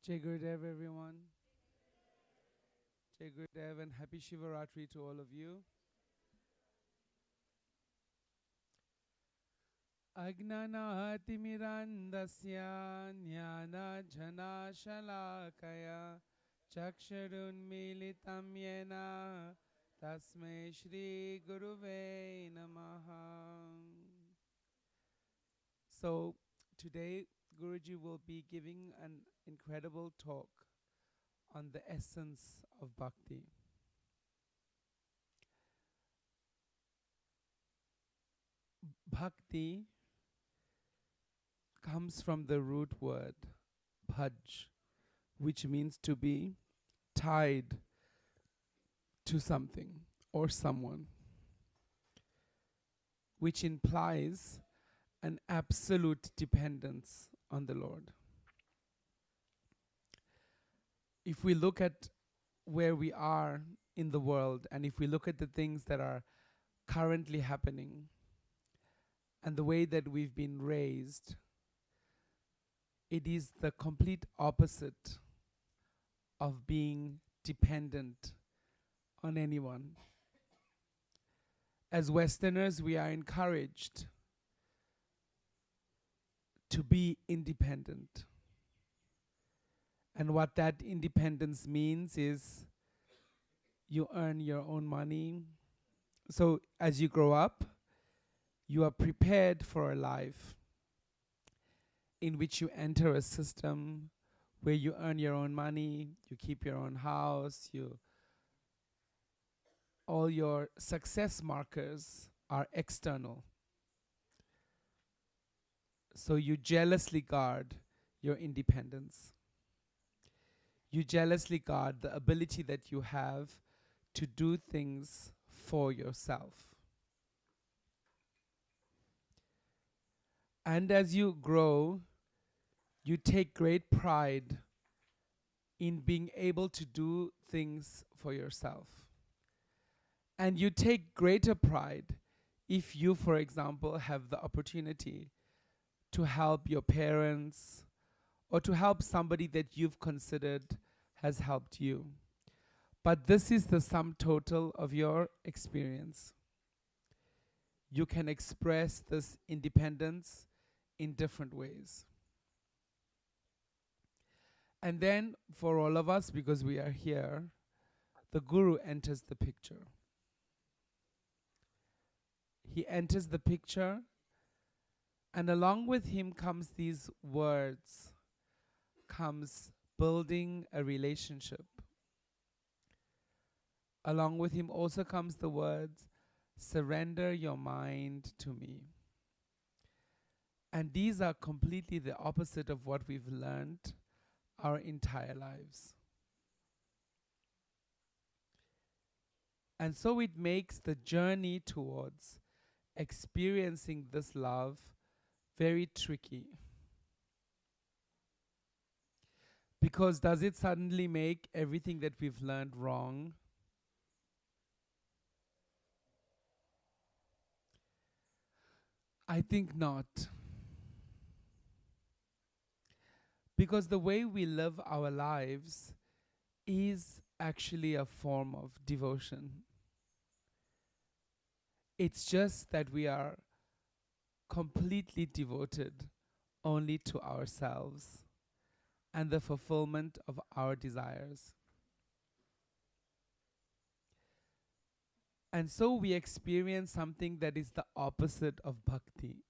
Jai Gurudev, everyone. Jai Gurudev, and happy Shivaratri to all of you. Agnanaatimirandasya jnana jana shalakaya chakshurunmilitam yena tasmai Shri Guruve namaha. So today Guruji will be giving an incredible talk on the essence of bhakti. Bhakti comes from the root word bhaj, which means to be tied to something or someone, which implies an absolute dependence on the Lord. If we look at where we are in the world, and if we look at the things that are currently happening, and the way that we've been raised, it is the complete opposite of being dependent on anyone. As Westerners, we are encouraged to be independent. And what that independence means is you earn your own money. So as you grow up, you are prepared for a life in which you enter a system where you earn your own money, you keep your own house, all your success markers are external. So you jealously guard your independence. You jealously guard the ability that you have to do things for yourself. And as you grow, you take great pride in being able to do things for yourself. And you take greater pride if you, for example, have the opportunity to help your parents or to help somebody that you've considered has helped you. But this is the sum total of your experience. You can express this independence in different ways. And then for all of us, because we are here, the Guru enters the picture. He enters the picture, and along with him comes these words, comes building a relationship. Along with him also comes the words, surrender your mind to me. And these are completely the opposite of what we've learned our entire lives. And so it makes the journey towards experiencing this love very tricky. Because does it suddenly make everything that we've learned wrong? I think not. Because the way we live our lives is actually a form of devotion. It's just that we are completely devoted only to ourselves and the fulfillment of our desires. And so we experience something that is the opposite of bhakti,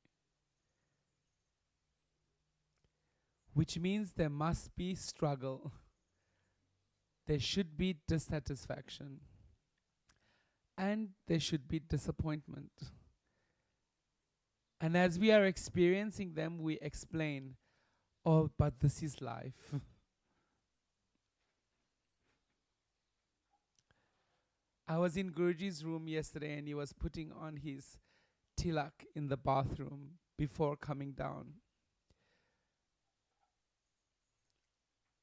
which means there must be struggle. There should be dissatisfaction. And there should be disappointment. And as we are experiencing them, we explain, oh, but this is life. I was in Guruji's room yesterday and he was putting on his tilak in the bathroom before coming down.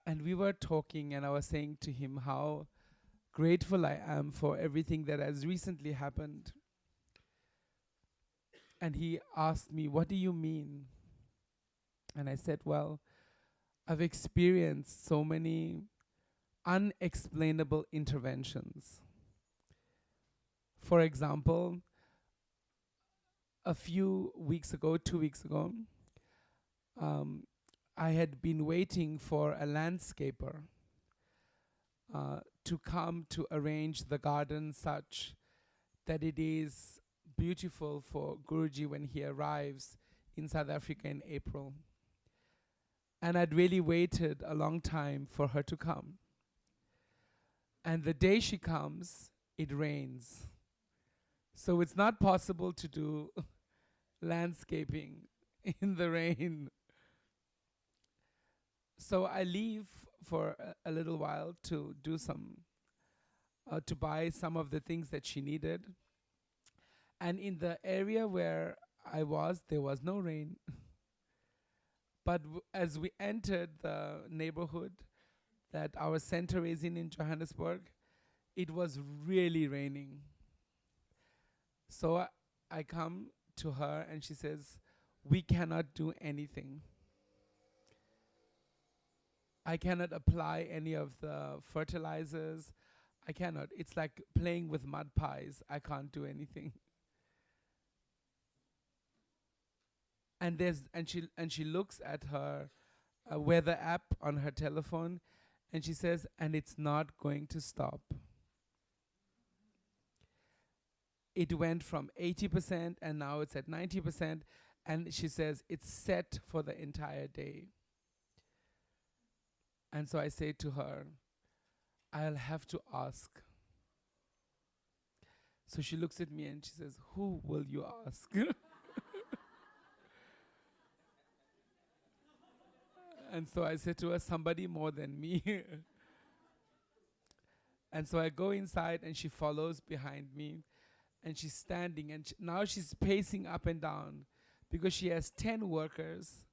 And we were talking and I was saying to him how grateful I am for everything that has recently happened. And he asked me, what do you mean? And I said, well, I've experienced so many unexplainable interventions. For example, a few weeks ago, 2 weeks ago, um, I had been waiting for a landscaper to come to arrange the garden such that it is beautiful for Guruji when he arrives in South Africa in April. And I'd really waited a long time for her to come. And the day she comes, it rains. So it's not possible to do landscaping in the rain. So I leave for a little while to do to buy some of the things that she needed. And in the area where I was, there was no rain. But as we entered the neighborhood that our center is in Johannesburg, it was really raining. So I come to her and she says, "We cannot do anything. I cannot apply any of the fertilizers. I cannot. It's like playing with mud pies. I can't do anything." And she looks at her weather app on her telephone, and she says, "And it's not going to stop." It went from 80% and now it's at 90%, and she says it's set for the entire day. And so I say to her, "I'll have to ask." So she looks at me and she says, "Who will you ask?" And so I said to her, "Somebody more than me." And so I go inside and she follows behind me, and she's standing, and now she's pacing up and down because she has 10 workers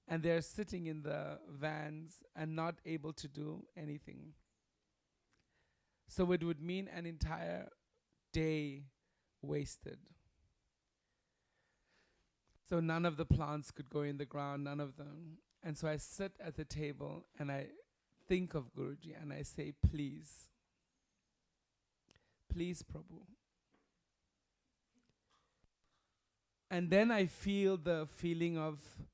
and they're sitting in the vans and not able to do anything. So it would mean an entire day wasted. So none of the plants could go in the ground, none of them. And so I sit at the table and I think of Guruji and I say, "Please, please, Prabhu." And then I feel the feeling of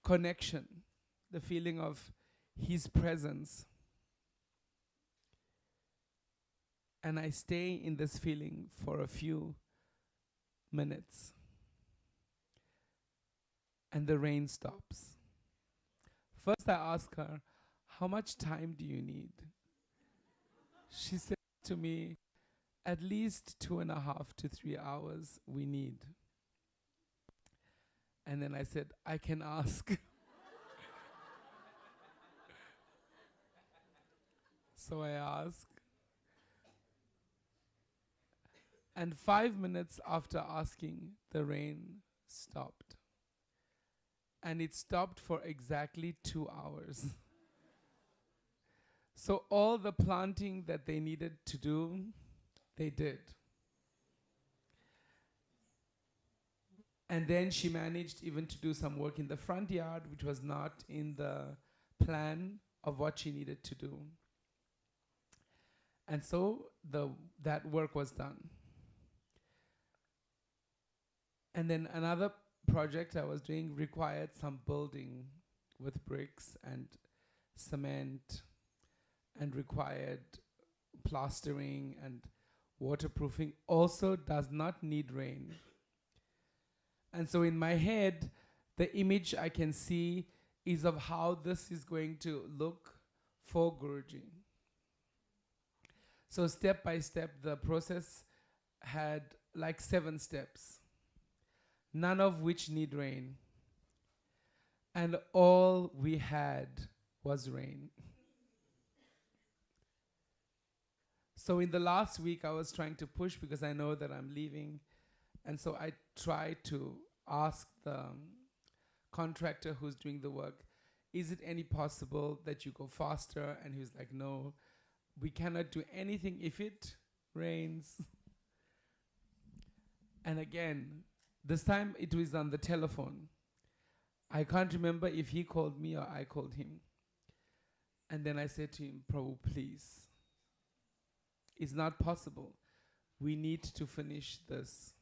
connection, the feeling of his presence. And I stay in this feeling for a few minutes. And the rain stops. First I ask her, "How much time do you need?" She said to me, "At least 2.5 to 3 hours we need." And then I said, "I can ask." So I ask. And 5 minutes after asking, the rain stopped. And it stopped for exactly 2 hours. So all the planting that they needed to do, they did. And then she managed even to do some work in the front yard, which was not in the plan of what she needed to do. And so that work was done. And then another project I was doing required some building with bricks and cement, and required plastering and waterproofing, also does not need rain. And so in my head, the image I can see is of how this is going to look for Guruji. So step by step, the process had like 7 steps, none of which need rain. And all we had was rain. So in the last week, I was trying to push because I know that I'm leaving. And so I tried to ask the contractor who's doing the work, "Is it any possible that you go faster?" And he was like, "No, we cannot do anything if it rains." And again, this time it was on the telephone. I can't remember if he called me or I called him. And then I said to him, Prabhu, please. It's not possible. We need to finish this.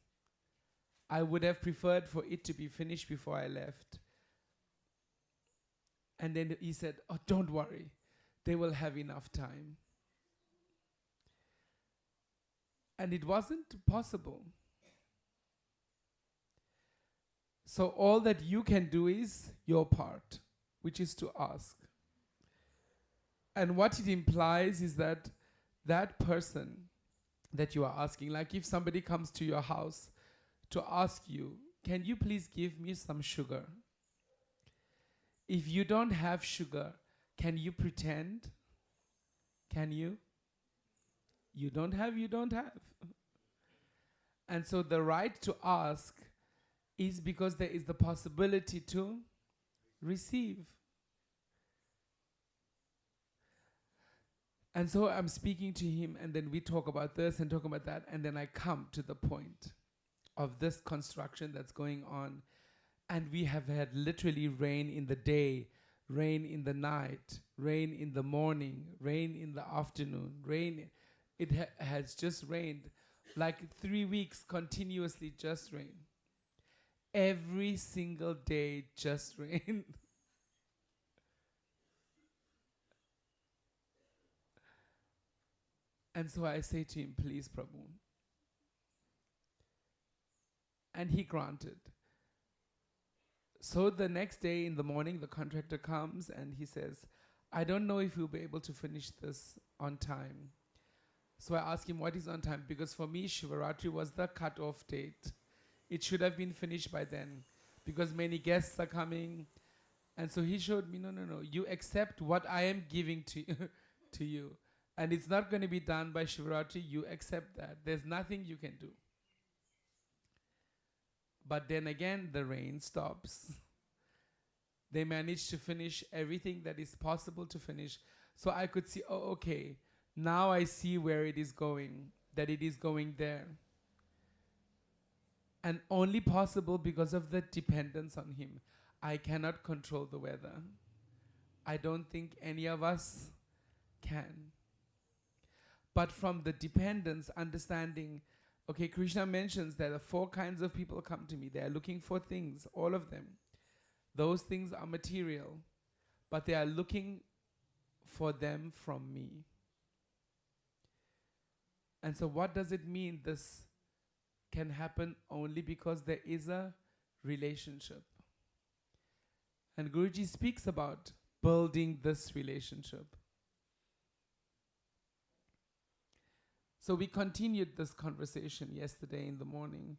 I would have preferred for it to be finished before I left. And then he said, oh, don't worry. They will have enough time. And it wasn't possible. So all that you can do is your part, which is to ask. And what it implies is that that person that you are asking, like if somebody comes to your house to ask you, can you please give me some sugar? If you don't have sugar, can you pretend? Can you? You don't have, you don't have. And so the right to ask is because there is the possibility to receive. And so I'm speaking to him, and then we talk about this and talk about that, and then I come to the point of this construction that's going on. And we have had literally rain in the day, rain in the night, rain in the morning, rain in the afternoon, rain. It has just rained like 3 weeks continuously, just rain. Every single day, just rain. And so I say to him, please, Prabhu. And he granted. So the next day in the morning, the contractor comes and he says, I don't know if we'll be able to finish this on time. So I ask him, what is on time? Because for me, Shivaratri was the cut-off date. It should have been finished by then because many guests are coming. And so he showed me, no, you accept what I am giving to you. And it's not going to be done by Shivaratri. You accept that. There's nothing you can do. But then again, the rain stops. They managed to finish everything that is possible to finish. So I could see, oh, okay, now I see where it is going, that it is going there. And only possible because of the dependence on him. I cannot control the weather. I don't think any of us can. But from the dependence, understanding, okay, Krishna mentions there are 4 kinds of people come to me. They are looking for things, all of them. Those things are material, but they are looking for them from me. And so what does it mean? This can happen only because there is a relationship. And Guruji speaks about building this relationship. So we continued this conversation yesterday in the morning.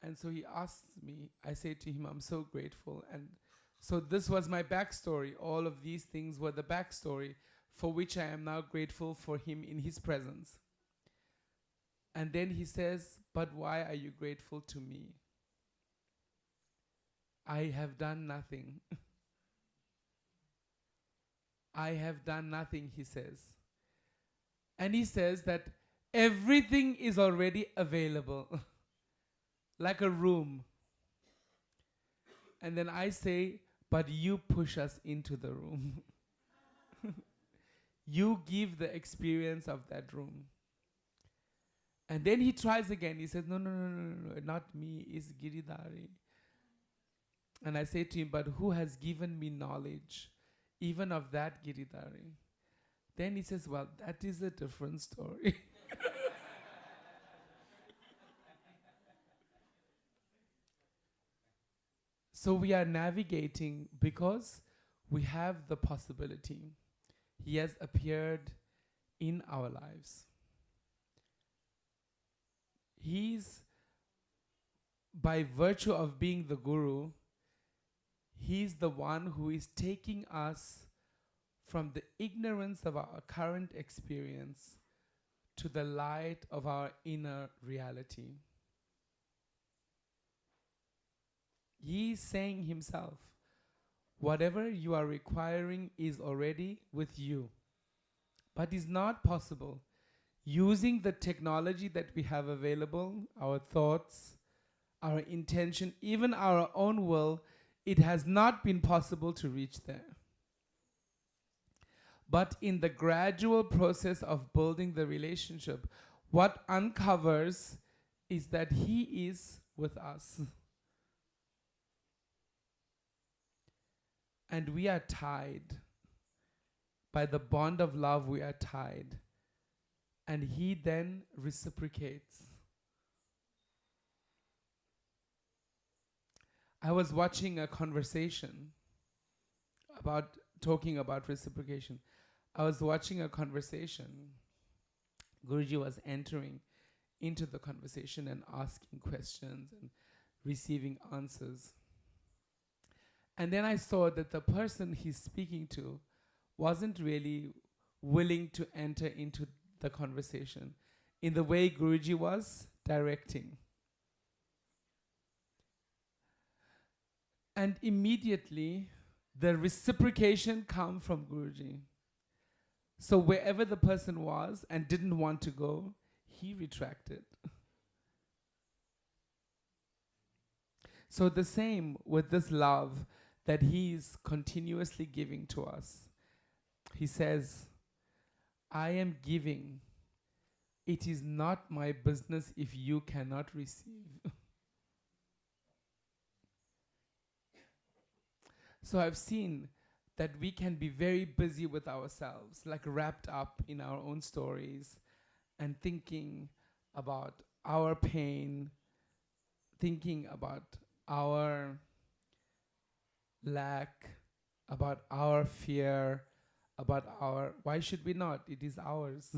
And so he asked me, I say to him, I'm so grateful. And so this was my backstory. All of these things were the backstory for which I am now grateful for him in his presence. And then he says, but why are you grateful to me? I have done nothing. I have done nothing, he says. And he says that everything is already available, like a room. And then I say, but you push us into the room. You give the experience of that room. And then he tries again. He says, no, not me, it's Giridhari. And I say to him, but who has given me knowledge, even of that Giridhari? Then he says, well, that is a different story. So we are navigating because we have the possibility. He has appeared in our lives. He's, by virtue of being the Guru, he's the one who is taking us from the ignorance of our current experience to the light of our inner reality. He's saying himself, whatever you are requiring is already with you. But it's not possible. Using the technology that we have available, our thoughts, our intention, even our own will, it has not been possible to reach there. But in the gradual process of building the relationship, what uncovers is that He is with us. And we are tied. By the bond of love, we are tied. And He then reciprocates. I was watching a conversation talking about reciprocation. I was watching a conversation. Guruji was entering into the conversation and asking questions and receiving answers. And then I saw that the person he's speaking to wasn't really willing to enter into the conversation in the way Guruji was directing. And immediately, the reciprocation came from Guruji. So wherever the person was and didn't want to go, he retracted. So the same with this love that He's continuously giving to us. He says, I am giving. It is not my business if you cannot receive. So I've seen that we can be very busy with ourselves, like wrapped up in our own stories and thinking about our pain, thinking about our lack, about our fear, about our, why should we not? It is ours.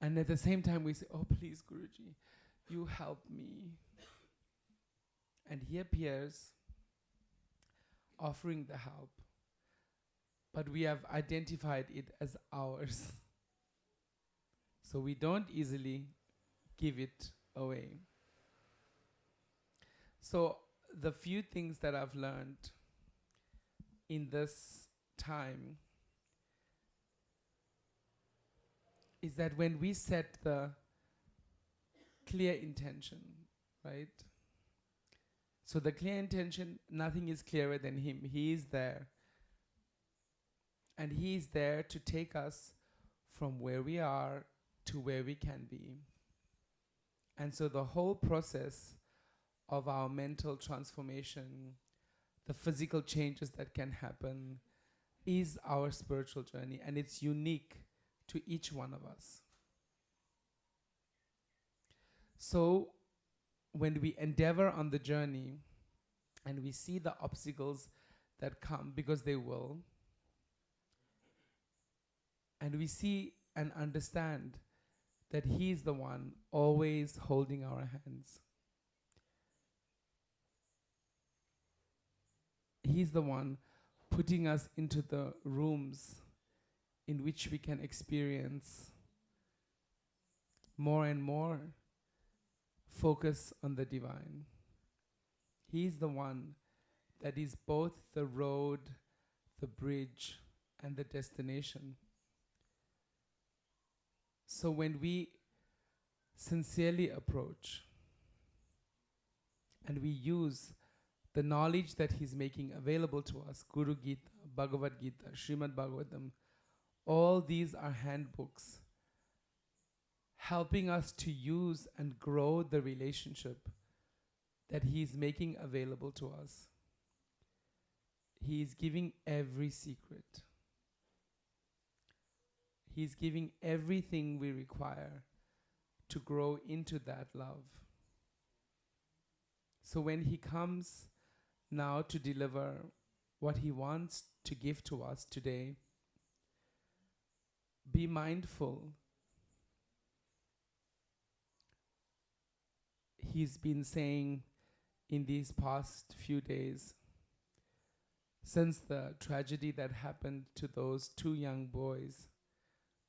And at the same time we say, oh please Guruji, you help me. And He appears offering the help. But we have identified it as ours. So we don't easily give it away. So the few things that I've learned in this time is that when we set the clear intention, right? So the clear intention, nothing is clearer than Him. He is there. And He is there to take us from where we are to where we can be. And so the whole process of our mental transformation, the physical changes that can happen, is our spiritual journey. And it's unique to each one of us. So when we endeavor on the journey and we see the obstacles that come, because they will, and we see and understand that He's the one always holding our hands. He's the one putting us into the rooms in which we can experience more and more focus on the divine. He's the one that is both the road, the bridge, and the destination. So when we sincerely approach and we use the knowledge that He's making available to us, Guru Gita, Bhagavad Gita, Srimad Bhagavatam, all these are handbooks helping us to use and grow the relationship that He's making available to us. He is giving every secret. He's giving everything we require to grow into that love. So when He comes now to deliver what He wants to give to us today, be mindful. He's been saying in these past few days, since the tragedy that happened to those two young boys,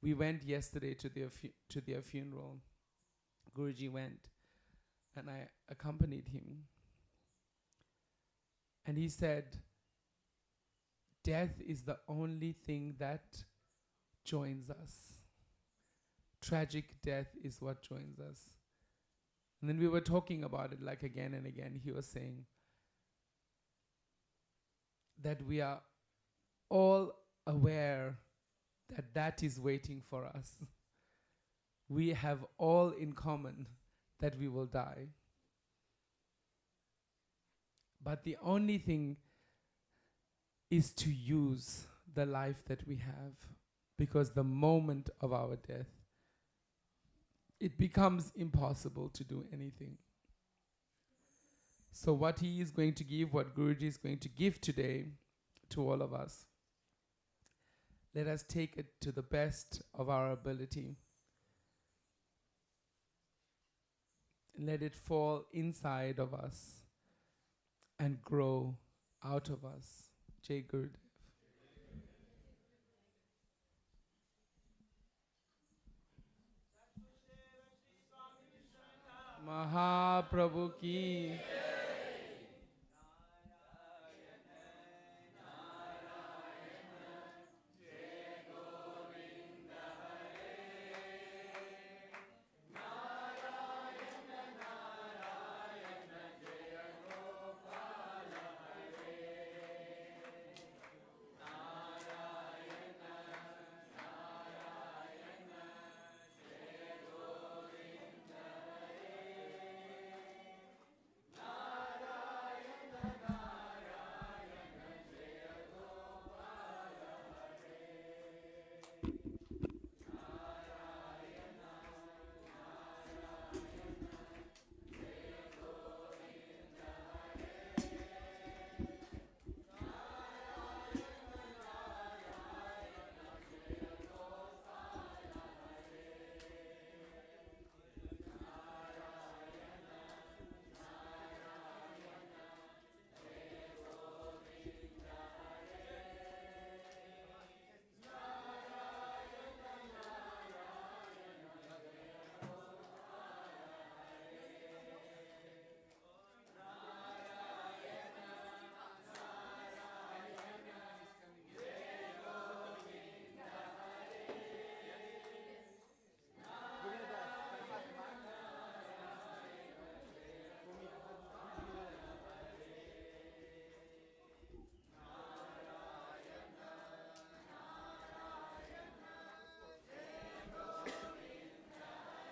we went yesterday to their funeral. Guruji went, and I accompanied him. And he said, death is the only thing that joins us. Tragic death is what joins us. And then we were talking about it like again and again. He was saying that we are all aware that that is waiting for us. We have all in common that we will die. But the only thing is to use the life that we have, because the moment of our death, it becomes impossible to do anything. So what he is going to give, what Guruji is going to give today to all of us, let us take it to the best of our ability. Let it fall inside of us and grow out of us. Jai Gurudev. Mahaprabhu ki.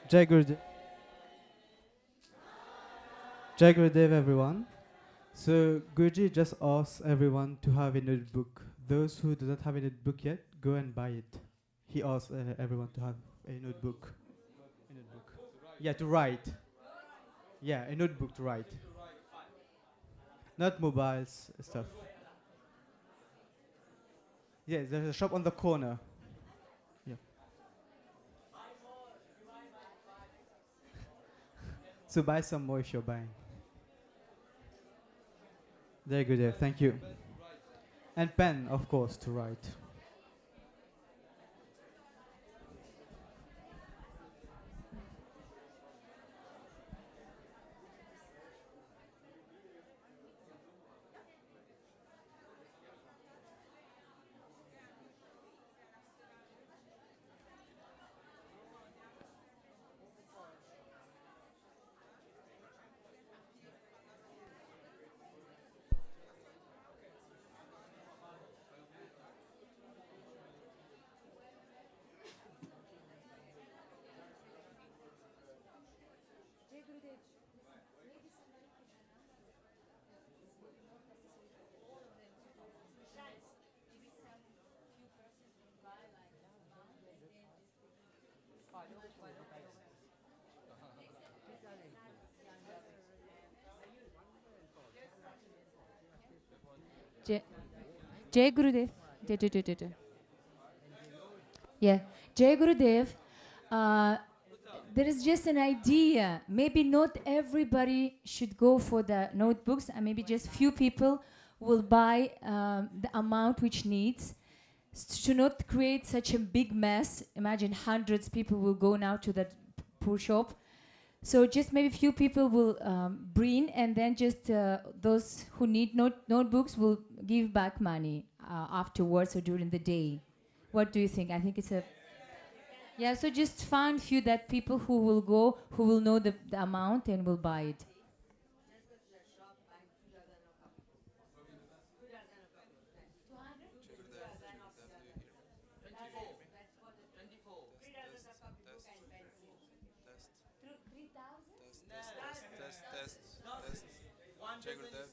Jai Gurudev. Jai Gurudev, everyone. So Guruji just asked everyone to have a notebook. Those who do not have a notebook yet, go and buy it. He asked everyone to have a notebook. A notebook. Yeah, to write. Yeah, a notebook to write. Not mobiles stuff. Yes, there's a shop on the corner. Yeah. So buy some more if you're buying. Very good, Dev. Thank you. And pen, of course, to write. Jai Gurudev. Yeah, Jai Gurudev. There is just an idea. Maybe not everybody should go for the notebooks, and maybe just few people will buy the amount which needs to not create such a big mess. Imagine hundreds people will go now to that poor shop. So just maybe few people will bring, and then just those who need notebooks will give back money afterwards or during the day. What do you think? I think it's a Yeah, so just find few that people who will go, who will know the amount and will buy it. Jai Gurudev.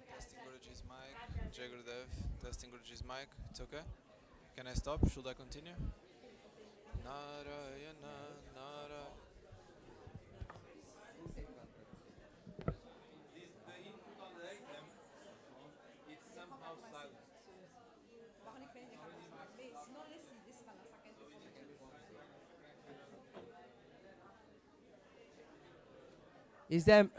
Testing Guruji's mic. Jai Gurudev. Testing Guruji's mic. It's okay? Can I stop? Should I continue? Narayana, Narayana. The input on the item is somehow silent. Is that?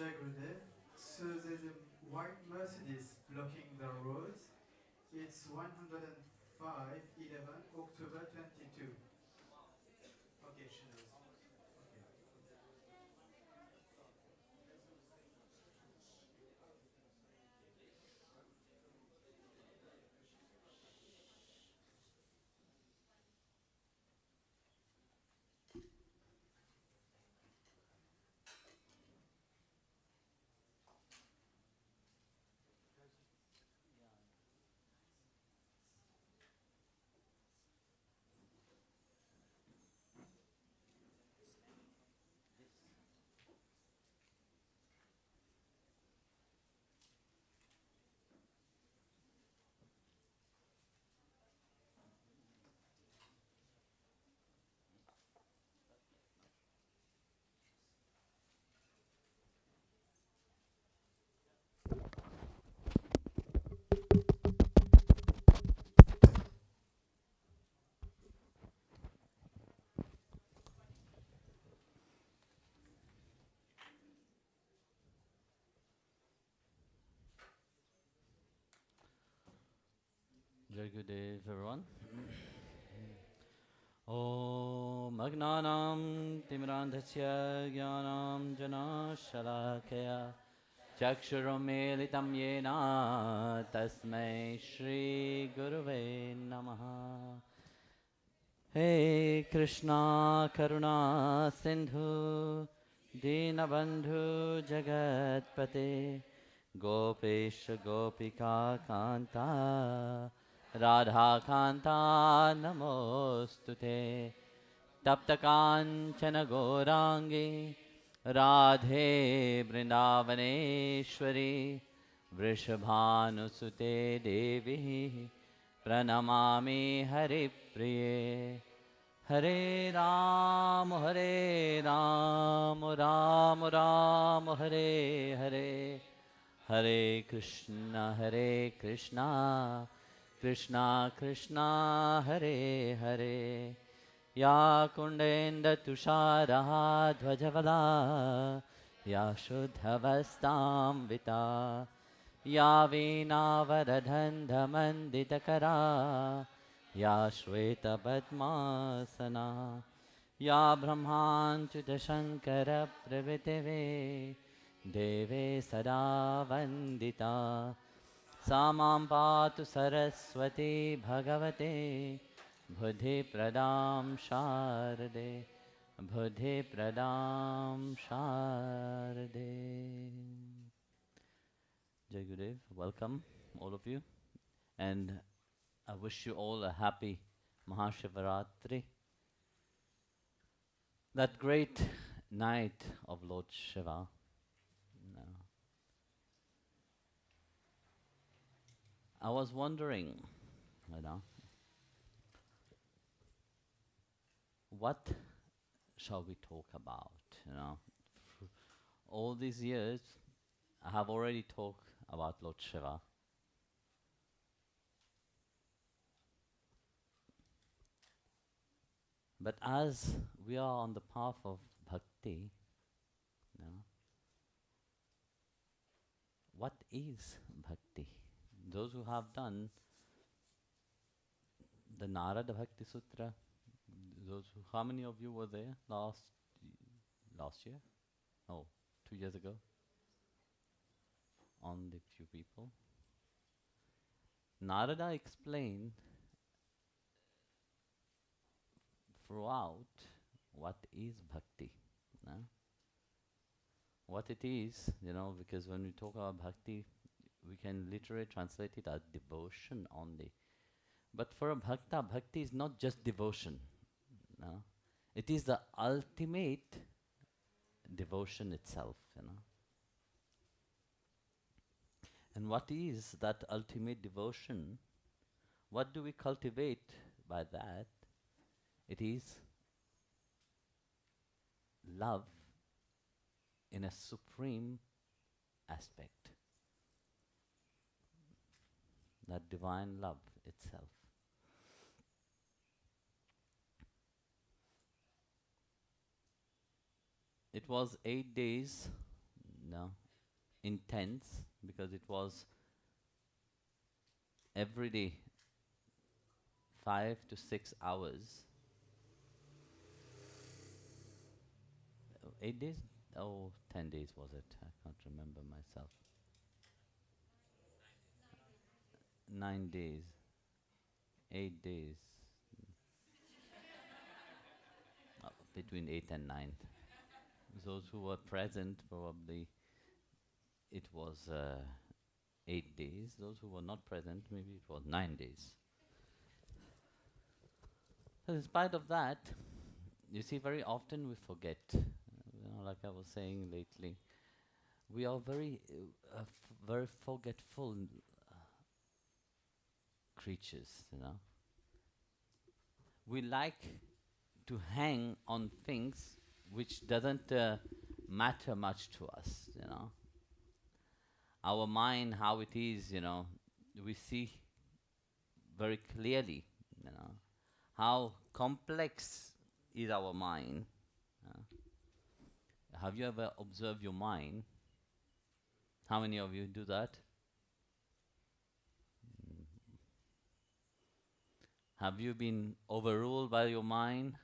Jai Gurudev. So there's a white Mercedes blocking the roads. It's 105/11 October 22. Okay, she knows. Okay. Very good day, everyone. Om Agnanam Timrandhasya Jnanam Jana Shalakaya Chakshurum Militam Yena Tasmai Shri Guruve Namaha. Hey Krishna Karuna Sindhu Dinabandhu Jagatpate Gopesh Gopika Kanta Radha Kanta Namostute Tapta Kanchana Gorangi Radhe Vrindavaneshwari Vrishabhanusute Devi Pranamami Hari Priye Hare Ram Ram Ram Hare Hare Hare Krishna Krishna Krishna Hare Hare Ya Kundenda Tusharaha Dhvajavala Ya Shuddhavastam Vita Ya Veena Varadhandha Manditakara Ya Shweta Padmasana Ya Brahmanchuta Shankara Praviteve Deve Sada Vandita Samam Patu Saraswati Bhagavate Buddhi Pradam Sharade Buddhi Pradam Sharade. Jai Gurudev, welcome all of you, and I wish you all a happy Mahashivaratri, that great night of Lord Shiva. No. I was wondering, what shall we talk about? All these years, I have already talked about Lord Shiva. But as we are on the path of bhakti, what is bhakti? Those who have done the Narada Bhakti Sutra, how many of you were there last year? No, 2 years ago? Only few people. Narada explained throughout what is bhakti. What it is, because when we talk about bhakti, we can literally translate it as devotion only. But for a bhakta, bhakti is not just devotion. It is the ultimate devotion itself. And what is that ultimate devotion? What do we cultivate by that? It is love in a supreme aspect. That divine love itself. It was 8 days, no, intense, because it was every day 5 to 6 hours. 8 days? Oh, 10 days was it? I can't remember myself. 9 days. 8 days. Between 8 and 9. Those who were present, probably it was 8 days. Those who were not present, maybe it was 9 days. So in spite of that, you see, very often we forget. Like I was saying lately, we are very forgetful creatures, you know. We like to hang on things which doesn't matter much to us, you know. Our mind, how it is, you know, we see very clearly, you know, how complex is our mind. Have you ever observed your mind? How many of you do that? Have you been overruled by your mind?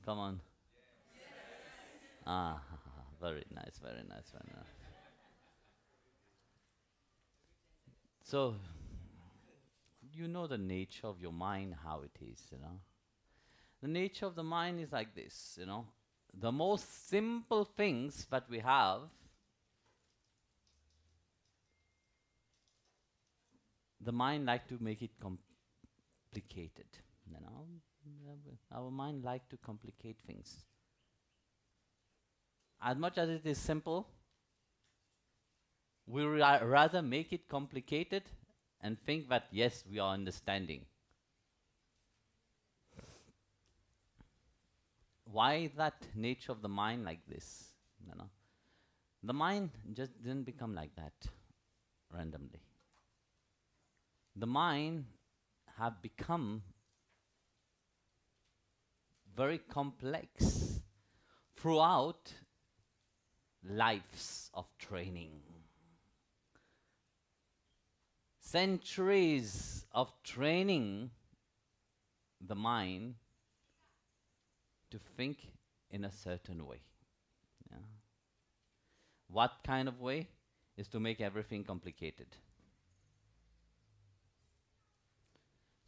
Come on. Ah, very nice, very nice, very nice. So, you know the nature of your mind, how it is, you know. The nature of the mind is like this, you know. The most simple things that we have, the mind like to make it complicated, you know. Our mind like to complicate things. As much as it is simple, we rather make it complicated and think that, yes, we are understanding. Why is that nature of the mind like this? You know? The mind just didn't become like that randomly. The mind have become very complex throughout lives of training. Centuries of training the mind to think in a certain way. Yeah. What kind of way? Is to make everything complicated.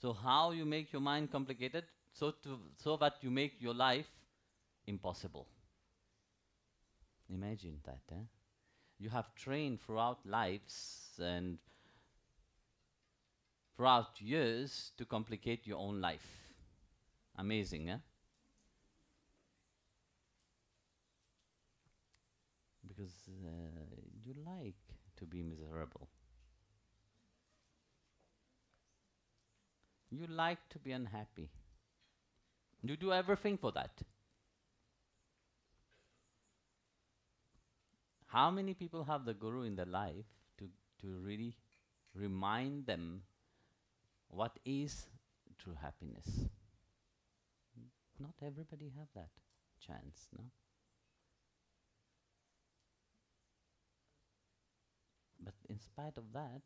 So how you make your mind complicated? So that you make your life impossible. Imagine that. You have trained throughout lives and throughout years to complicate your own life. Amazing, eh? Because you like to be miserable. You like to be unhappy. You do everything for that. How many people have the guru in their life to really remind them what is true happiness? Not everybody have that chance, no? But in spite of that,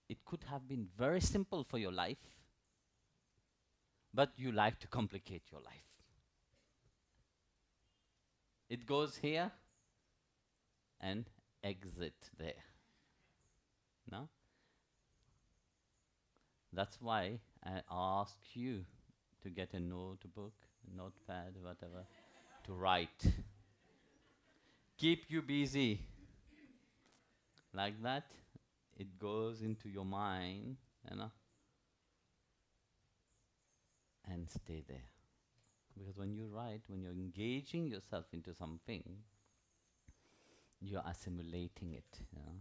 it could have been very simple for your life, but you like to complicate your life. It goes here and exit there. No? That's why I ask you to get a notebook, notepad, whatever, to write. Keep you busy. Like that, it goes into your mind, you know, and stay there. Because when you write, when you're engaging yourself into something, you're assimilating it, you know.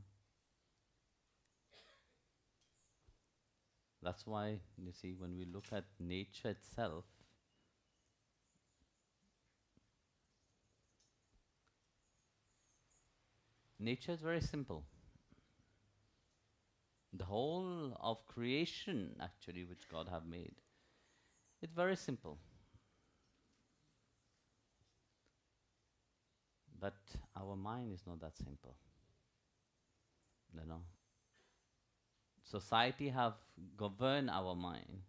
That's why, you see, when we look at nature itself, nature is very simple. The whole of creation, actually, which God have made, it's very simple. But our mind is not that simple. You know, society have governed our mind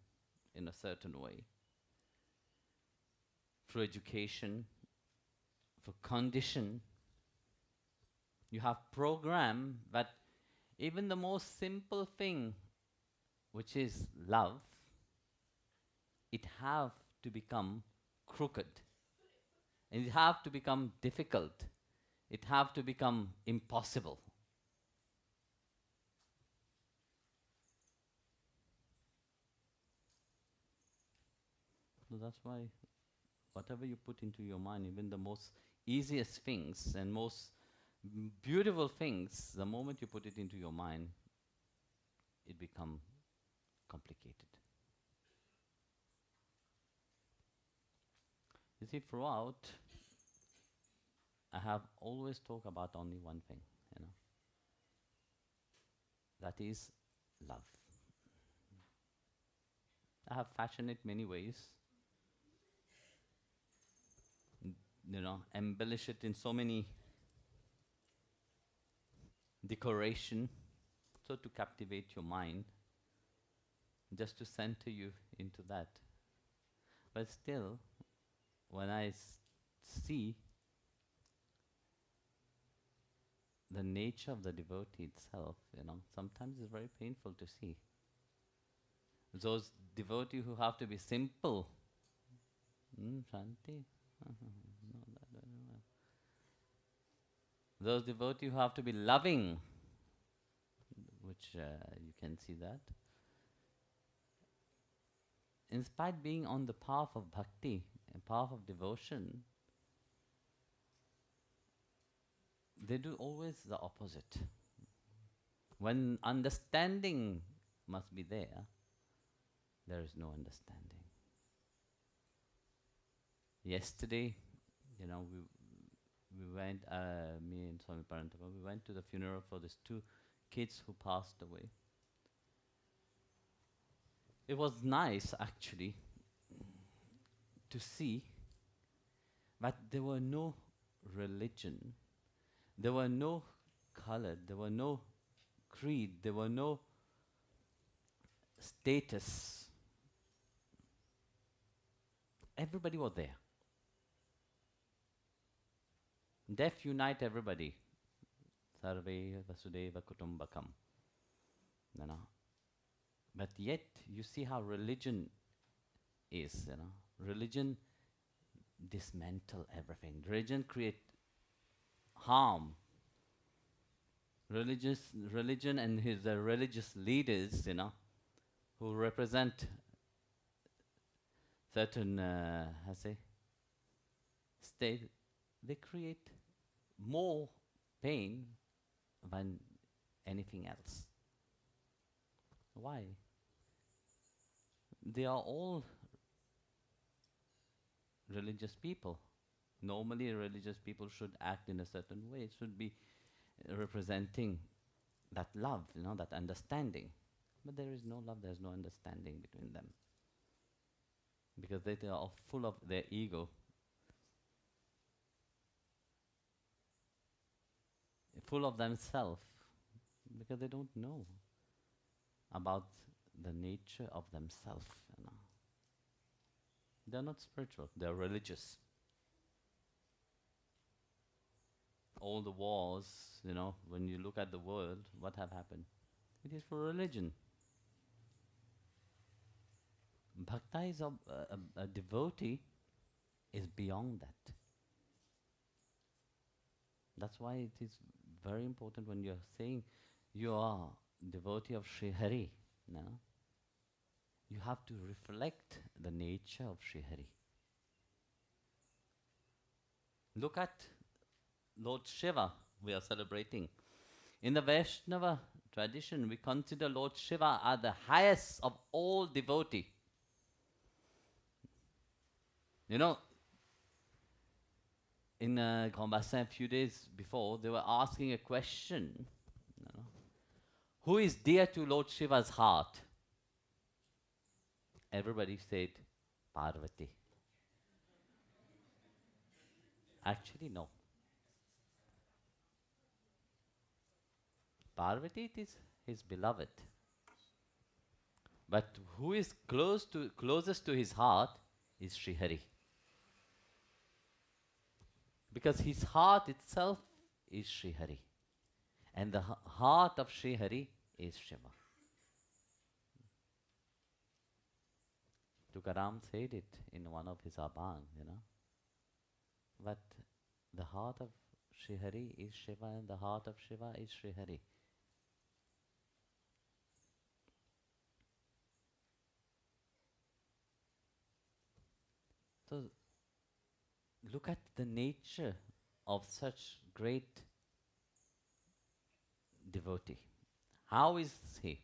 in a certain way through education, for condition. You have program that even the most simple thing, which is love, it have to become crooked. And it have to become difficult. It have to become impossible. So that's why whatever you put into your mind, even the most easiest things and most beautiful things, the moment you put it into your mind, it becomes complicated. You see, throughout, I have always talked about only one thing, you know. That is love. I have fashioned it many ways. You know, embellish it in so many decoration, so to captivate your mind, just to center you into that. But still, when I see the nature of the devotee itself, you know, sometimes it's very painful to see. Those devotees who have to be simple, Shanti. Those devotees who have to be loving, which you can see that. In spite being on the path of bhakti, a path of devotion, they do always the opposite. When understanding must be there is no understanding. Yesterday, you know, we went, me and Swami Parantapa, we went to the funeral for these two kids who passed away. It was nice, actually, to see that there were no religion, there were no color, there were no creed, there were no status. Everybody was there. Death unite everybody. Sarve vasudeva kutumbakam. You know. But yet, you see how religion is, you know. Religion dismantle everything. Religion create harm. Religion and the religious leaders, you know, who represent certain, state, they create more pain than anything else. Why? They are all religious people. Normally, religious people should act in a certain way. It should be representing that love, you know, that understanding. But there is no love, there is no understanding between them. Because they are full of their ego. Full of themselves. Because they don't know about the nature of themselves, you know. They're not spiritual, they're religious. All the wars, you know, when you look at the world, what have happened? It is for religion. Bhakta is a devotee is beyond that. That's why it is very important when you're saying you are devotee of Sri Hari, no? You have to reflect the nature of Sri Hari. Look at Lord Shiva we are celebrating. In the Vaishnava tradition, we consider Lord Shiva as the highest of all devotees. You know, in Grand Bassin a few days before, they were asking a question, you know, who is dear to Lord Shiva's heart? Everybody said, Parvati. Actually, no. Parvati, it is his beloved. But who is closest to his heart is Sri Hari. Because his heart itself is Sri Hari. And the heart of Sri Hari is Shiva. Tukaram said it in one of his abhang, But the heart of Sri Hari is Shiva and the heart of Shiva is Sri Hari. So look at the nature of such great devotee. How is he?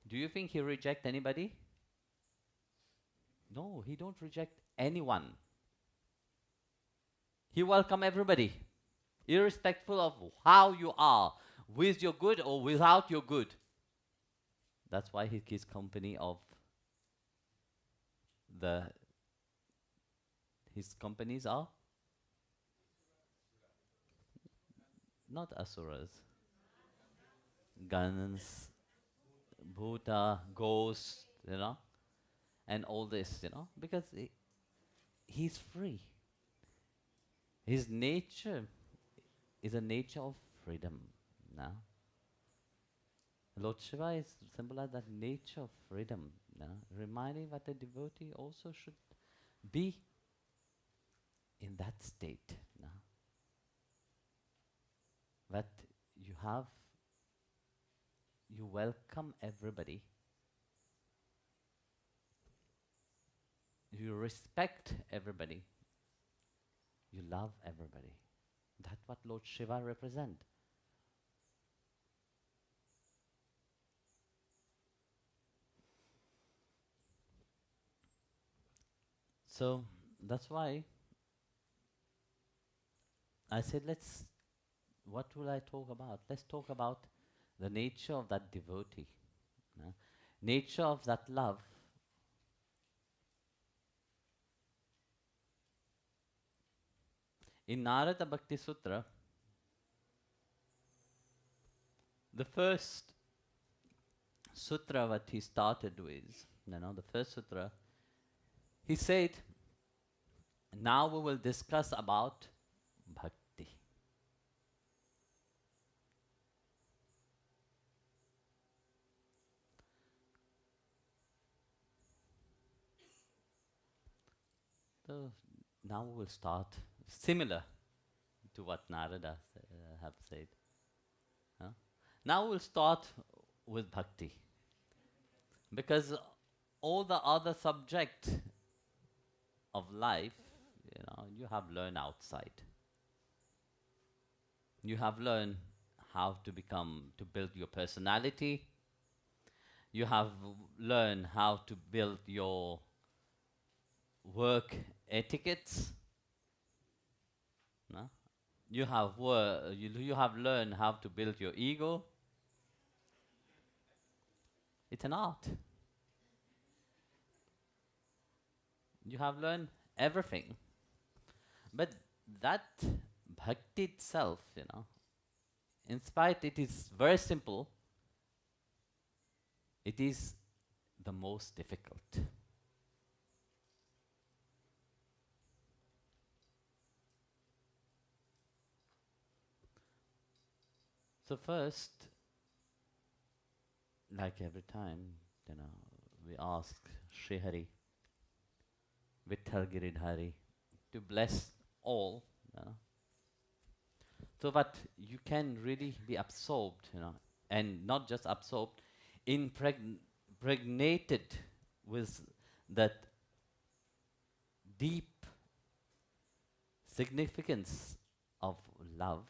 Do you think he reject anybody? No, he don't reject anyone. He welcome everybody, irrespective of how you are, with your good or without your good. That's why he keeps company of his companies are not asuras, Gans, Bhuta, ghosts, and all this, because he's free. His nature is a nature of freedom. Now, Lord Shiva is symbolized that nature of freedom, reminding that a devotee also should be in that state. That you welcome everybody, you respect everybody, you love everybody. That's what Lord Shiva represents. So that's why I said, what will I talk about? Let's talk about the nature of that devotee, nature of that love. In Narada Bhakti Sutra, the first sutra that he started with, the first sutra, he said, now we will discuss about bhakti. So now we will start similar to what Narada have said. Now we'll start with bhakti, because all the other subject of life, you have learned outside. You have learned how to build your personality. You have learned how to build your work etiquettes. You have learned how to build your ego. It's an art. You have learned everything. But that bhakti itself, in spite it is very simple, it is the most difficult. So first, like every time, we ask Sri Hari, Vitthal Giridhari, to bless all, so that you can really be absorbed, and not just absorbed, impregnated with that deep significance of love.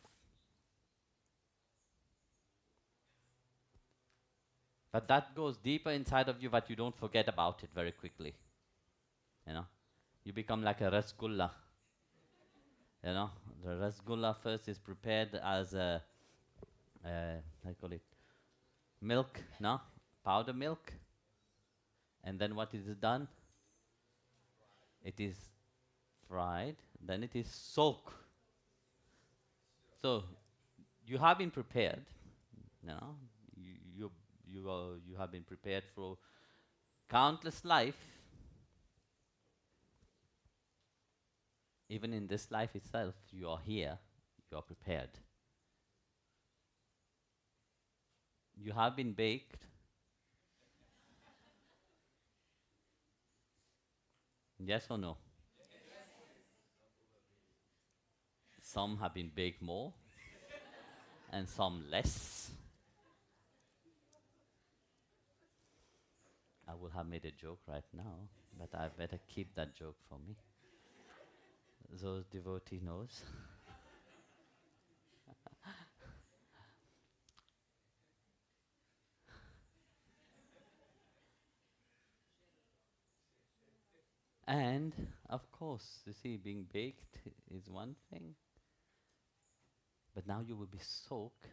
But that goes deeper inside of you, but you don't forget about it very quickly. You become like a rasgulla. The rasgulla first is prepared as I call it milk, powder milk. And then what is done? It is fried, then it is soaked. So you have been prepared, you know, you have been prepared for countless life. Even in this life itself, you are here, you are prepared. You have been baked. Yes or no? Some have been baked more, and some less. I would have made a joke right now, but I better keep that joke for me. Those devotee knows. And of course, you see, being baked is one thing, but now you will be soaked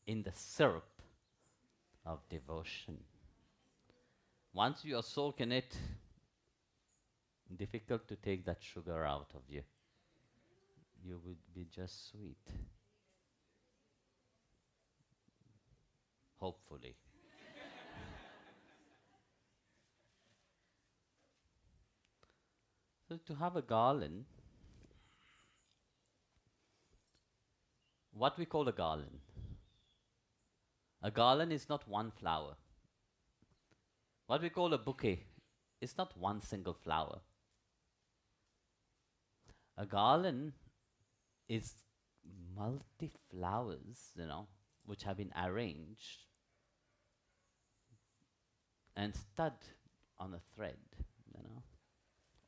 in the syrup of devotion. Once you are soaked in it, difficult to take that sugar out of you. You would be just sweet. Hopefully. So to have a garland, what we call a garland is not one flower. What we call a bouquet is not one single flower. A garland is multi flowers, which have been arranged and stud on a thread,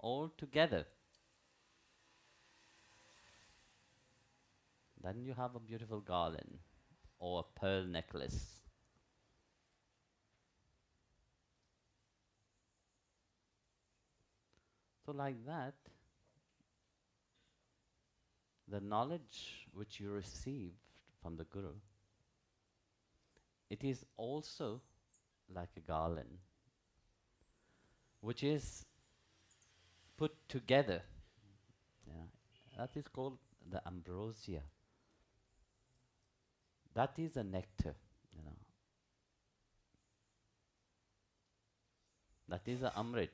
all together. Then you have a beautiful garland or a pearl necklace. So like that, the knowledge which you received from the Guru, it is also like a garland, which is put together. That is called the ambrosia. That is a nectar, That is a amrit.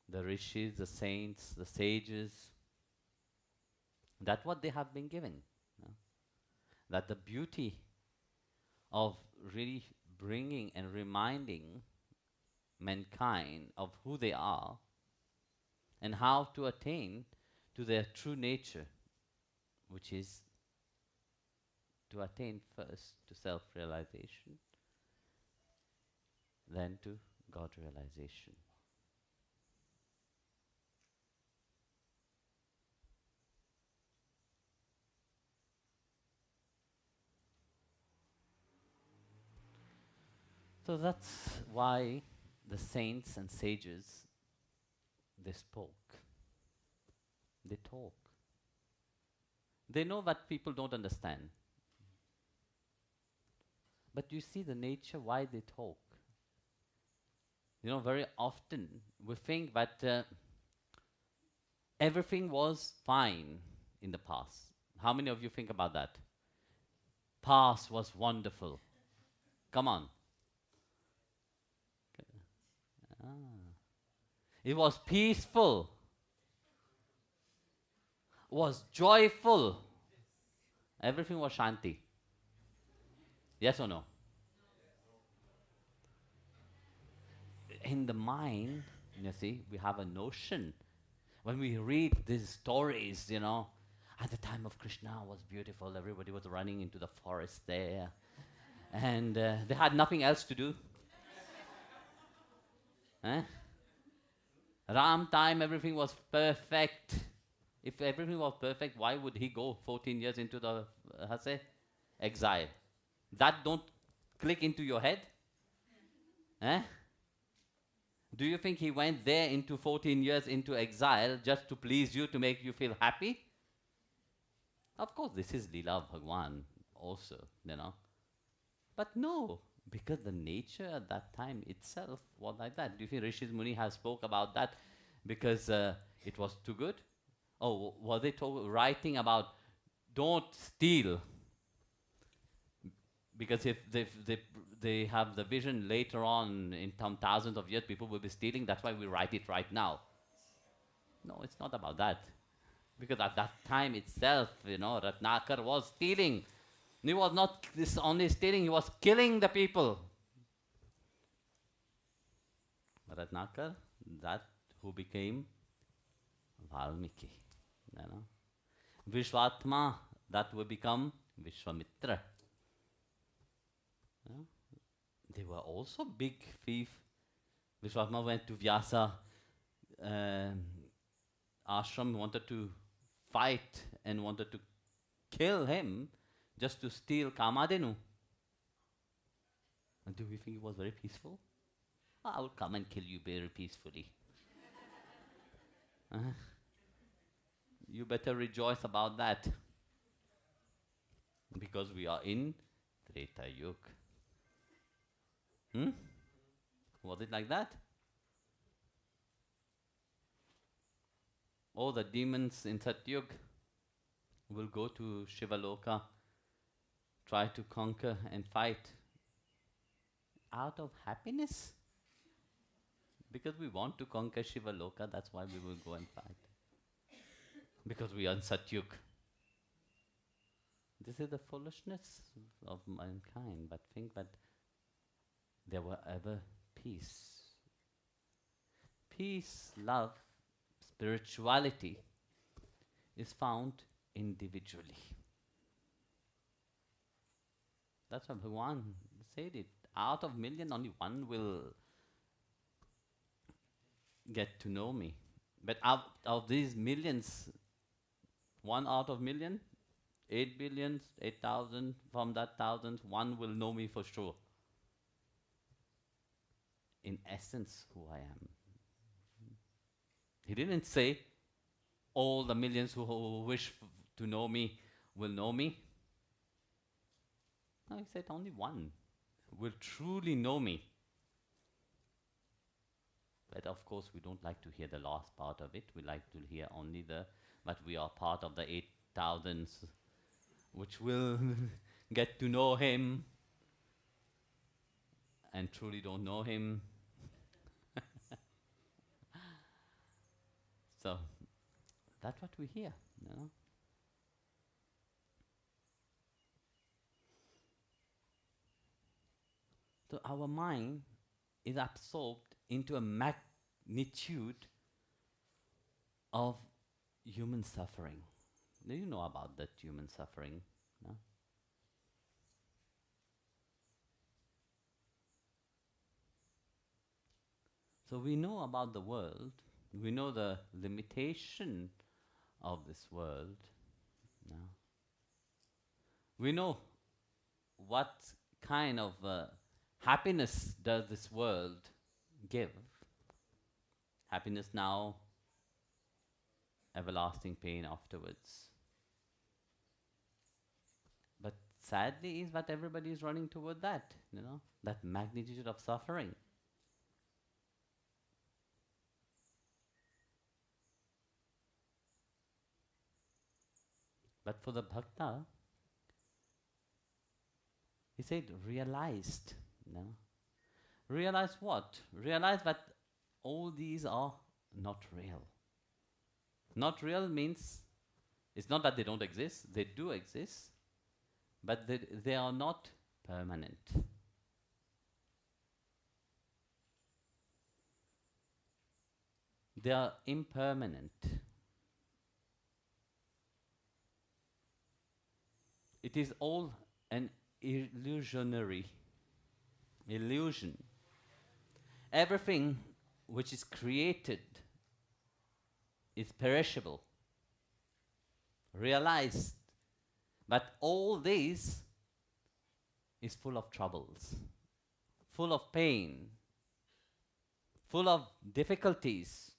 The rishis, the saints, the sages, that's what they have been given. That the beauty of really bringing and reminding mankind of who they are and how to attain to their true nature, which is to attain first to self-realization, then to God realization. So that's why the saints and sages, they spoke. They talk. They know what people don't understand. But you see the nature why they talk. Very often we think that everything was fine in the past. How many of you think about that? Past was wonderful. Come on. It was peaceful, was joyful. Everything was shanti. Yes or no? In the mind, you see, we have a notion. When we read these stories, at the time of Krishna was beautiful. Everybody was running into the forest there. And they had nothing else to do. Ram time, everything was perfect. If everything was perfect, why would he go 14 years into the exile? That don't click into your head? Do you think he went there into 14 years into exile just to please you, to make you feel happy? Of course, this is Leela of Bhagwan also, But no, because the nature at that time itself was like that. Do you think Rishis Muni has spoke about that? Because It was too good? Oh, was they writing about don't steal? Because if they have the vision later on in some thousands of years, people will be stealing. That's why we write it right now. No, it's not about that. Because at that time itself, Ratnakar was stealing. He was not only stealing, he was killing the people. Ratnakar, that who became Valmiki. Vishwatma, that will become Vishwamitra. They were also big thief. Vishwatma went to Vyasa ashram, wanted to fight and wanted to kill him just to steal Kamadhenu. And do we think it was very peaceful? I will come and kill you very peacefully. You better rejoice about that. Because we are in Treta Yuga. Was it like that? All the demons in Satyug will go to Shivaloka, try to conquer and fight out of happiness. Because we want to conquer Shivaloka, that's why we will go and fight. Because we are in Satyug. This is the foolishness of mankind, but think that there were ever peace. Peace, love, spirituality is found individually. That's what Bhagavan said it. Out of million, only one will get to know me. But out of these millions, 1 out of million, 8 billion, 8,000, from that thousands, one will know me for sure. In essence, who I am. He didn't say all the millions who wish to know me will know me. No, he said only one will truly know me. But of course, we don't like to hear the last part of it. We like to hear only but we are part of the 8,000 which will get to know him and truly don't know him. So, that's what we hear, So our mind is absorbed into a magnitude of human suffering. Do you know about that human suffering? No? So we know about the world. We know the limitation of this world. No? We know what kind of happiness does this world give. Happiness now, everlasting pain afterwards. But sadly is what everybody is running toward that, that magnitude of suffering. But for the bhakta, he said, realized. Realize what? Realize that all these are not real. Not real means, it's not that they don't exist, they do exist, but they are not permanent. They are impermanent. It is all an illusion. Everything which is created is perishable. Realize that all this is full of troubles, full of pain, full of difficulties,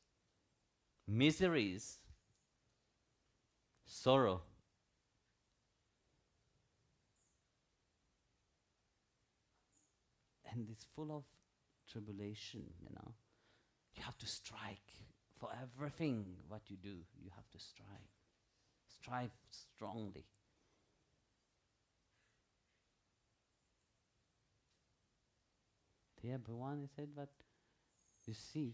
miseries, sorrow. And it's full of tribulation, You have to strike For everything what you do, you have to strive. Strive strongly. Here Bhagwan said, but you see,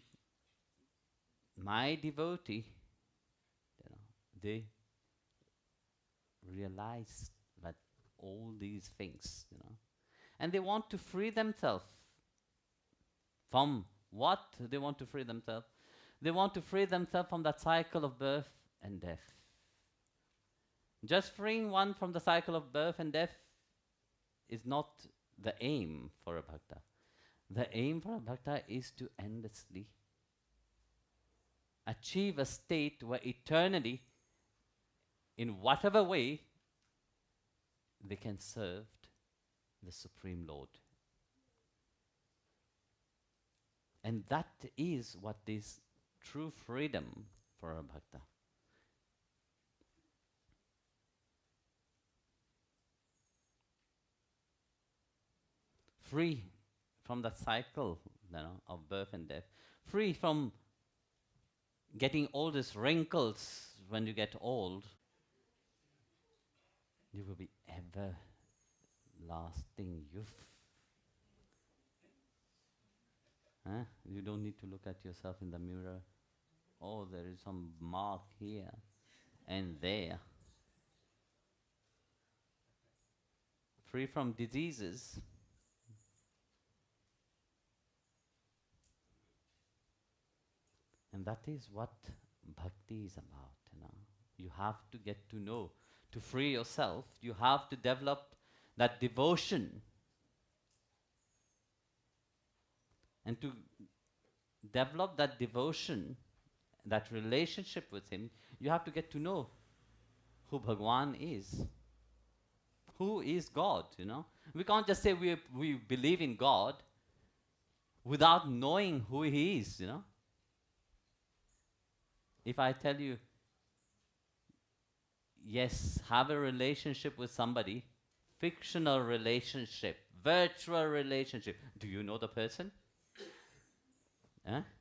my devotee, they realize that all these things, and they want to free themselves from what? They want to free themselves. They want to free themselves from that cycle of birth and death. Just freeing one from the cycle of birth and death is not the aim for a bhakta. The aim for a bhakta is to endlessly achieve a state where eternally, in whatever way, they can serve the Supreme Lord. And that is what is true freedom for a bhakta. Free from the cycle, of birth and death. Free from getting all these wrinkles when you get old. You will be everlasting youth. You don't need to look at yourself in the mirror. Oh, there is some mark here and there. Free from diseases. And that is what bhakti is about. You have to get to know. To free yourself, you have to develop that devotion. And to develop that devotion, that relationship with Him, you have to get to know who Bhagwan is. Who is God, We can't just say we believe in God without knowing who He is, If I tell you, yes, have a relationship with somebody, fictional relationship, virtual relationship, do you know the person?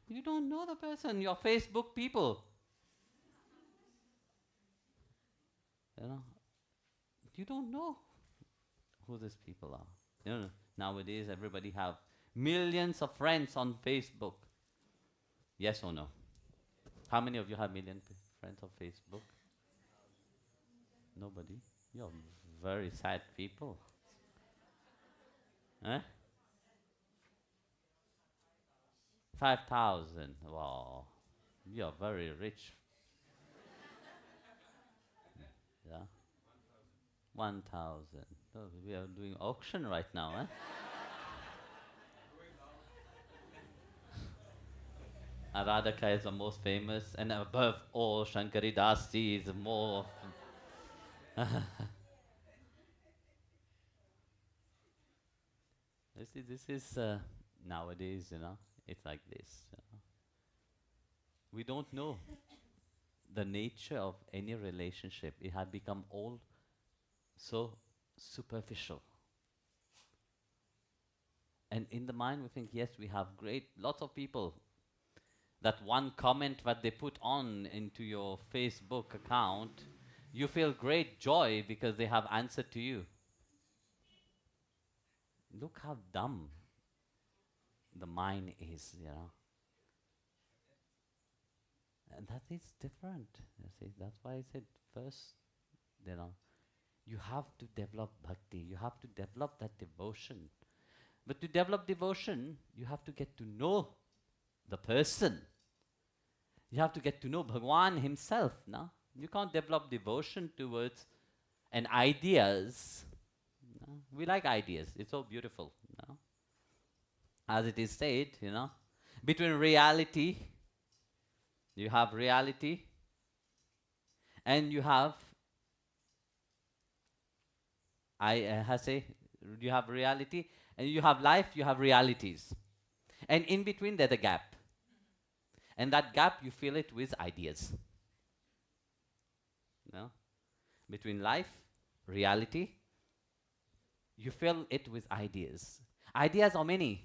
You don't know the person, you're Facebook people. You don't know who these people are. Nowadays everybody have millions of friends on Facebook. Yes or no? How many of you have million friends on Facebook? Nobody? You're very sad people. 5,000. Wow. You're very rich. Yeah. 1,000. Oh, we are doing auction right now, Aradhaka is the most famous, and above all, Shankari Dasi is more. This is nowadays, it's like this. We don't know the nature of any relationship. It had become all so superficial. And in the mind we think, yes, we have lots of people. That one comment that they put on into your Facebook account, you feel great joy because they have answered to you. Look how dumb the mind is, And that is different, That's why I said first, you have to develop bhakti. You have to develop that devotion. But to develop devotion, you have to get to know the person. You have to get to know Bhagwan himself, no? You can't develop devotion towards ideas. No? We like ideas. It's so beautiful, no? As it is said, between reality, you have reality, and you have you have reality, and you have life, you have realities. And in between there's a gap. And that gap, you fill it with ideas. Between life, reality, you fill it with ideas. Ideas are many,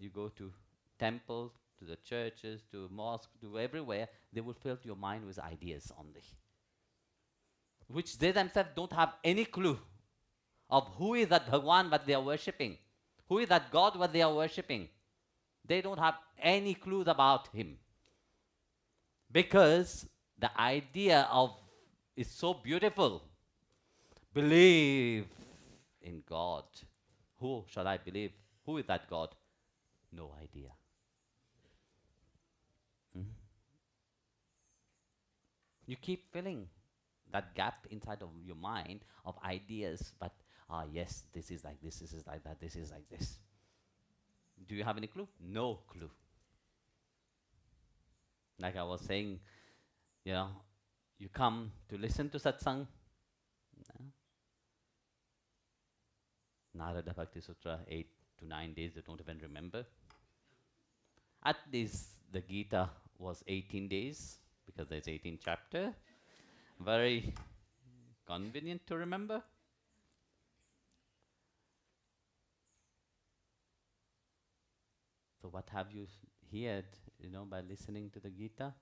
You go to temple, to the churches, to mosque, to everywhere, they will fill your mind with ideas only, which they themselves don't have any clue of who is that Bhagwan what they are worshipping, who is that God what they are worshipping. They don't have any clues about him, because the idea of is so beautiful. Believe in God. Who shall I believe? Who is that God? No idea. You keep filling that gap inside of your mind of ideas, but yes, this is like this is like that, this is like this. Do you have any clue? No clue. Like I was saying, you come to listen to satsang. Narada Bhakti Sutra, 8 to 9 days, they don't even remember. At least the Gita was 18 days, because there's 18 chapter. Very convenient to remember. So what have you heard, by listening to the Gita?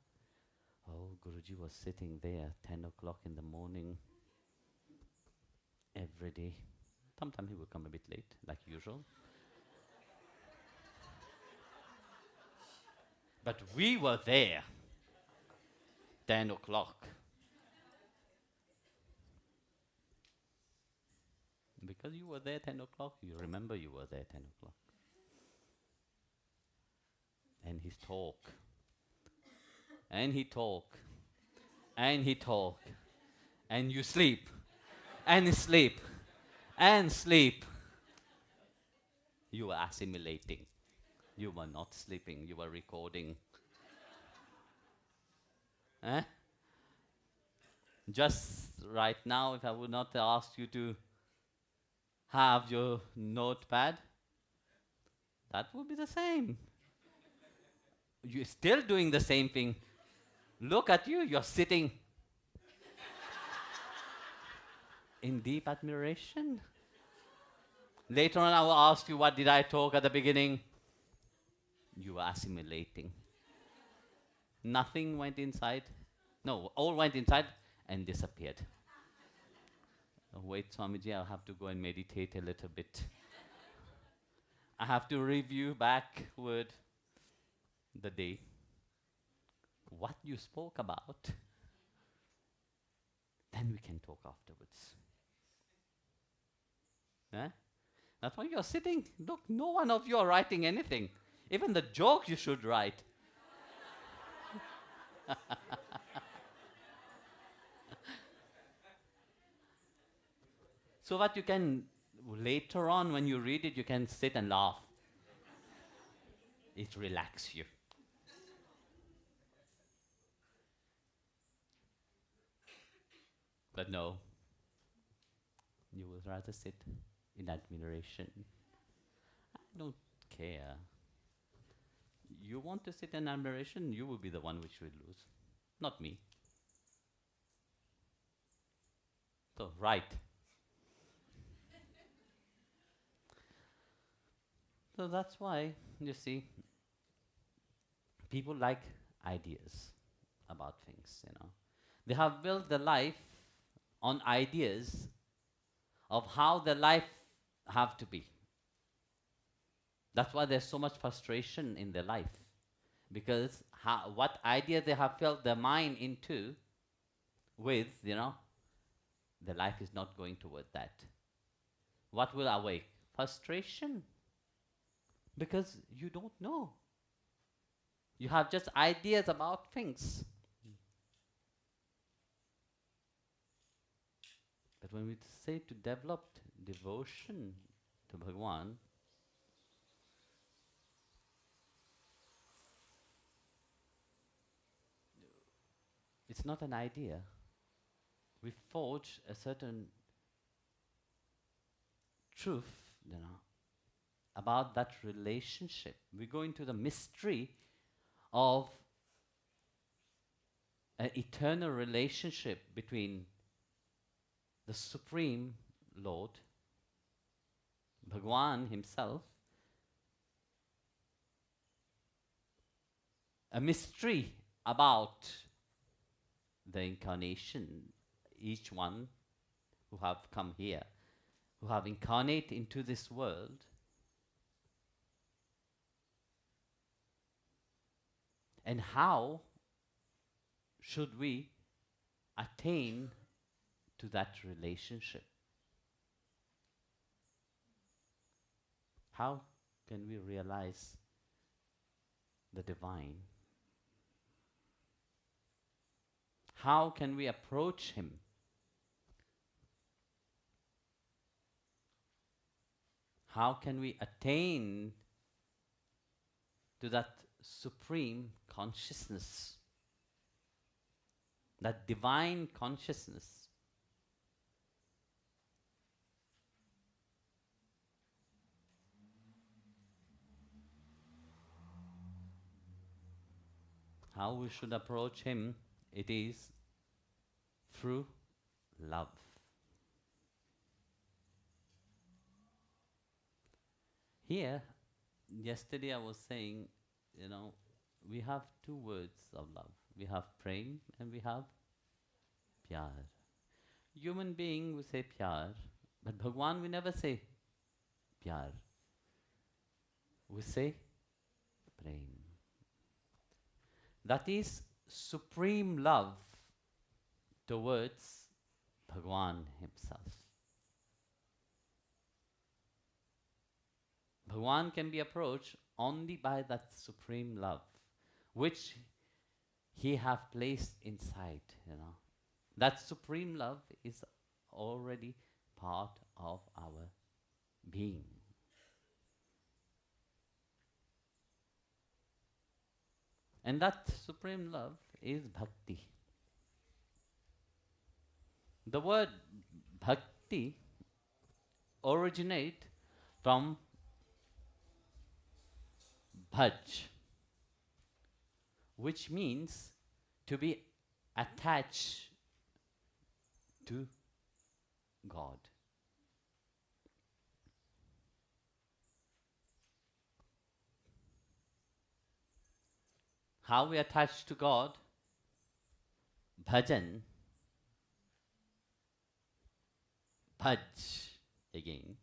Oh, Guruji was sitting there 10 o'clock in the morning every day. Sometimes he would come a bit late, like usual. But we were there 10 o'clock. Because you were there 10 o'clock, you remember you were there 10 o'clock. And his talk. And he talk. And he talk. And you sleep. And sleep. And sleep. You were assimilating. You were not sleeping. You were recording. Just right now, if I would not ask you to have your notepad, that would be the same. You're still doing the same thing. Look at you, you're sitting in deep admiration. Later on, I will ask you, what did I talk at the beginning? You were assimilating. Nothing went inside. No, all went inside and disappeared. Wait, Swamiji, I'll have to go and meditate a little bit. I have to review backward the day. What you spoke about. Then we can talk afterwards. That's why you're sitting. Look, no one of you are writing anything. Even the joke you should write. So that you can, later on when you read it, you can sit and laugh. It relaxes you. But no, you would rather sit in admiration. I don't care. You want to sit in admiration, you will be the one which will lose, not me. So, right. So that's why, you see, people like ideas about things, They have built their life on ideas of how their life have to be. That's why there's so much frustration in their life. Because what idea they have filled their mind into with, their life is not going toward that. What will awake? Frustration. Because you don't know. You have just ideas about things. But when we say to develop devotion to Bhagwan, it's not an idea. We forge a certain truth, about that relationship. We go into the mystery of an eternal relationship between the Supreme Lord, Bhagwan himself, a mystery about the incarnation, each one who have come here, who have incarnate into this world, and how should we attain to that relationship? How can we realize the divine? How can we approach him? How can we attain to that supreme consciousness, that divine consciousness? How we should approach him? It is through love. Here, yesterday I was saying, we have two words of love. We have prem and we have pyar. Human being, we say pyar, but Bhagwan, we never say pyar. We say prem. That is supreme love towards Bhagwan himself. Bhagwan can be approached only by that supreme love, which he have placed inside, That supreme love is already part of our being. And that supreme love is bhakti. The word bhakti originate from bhaj, which means to be attached to God. How we attach to God? Bhajan, bhaj again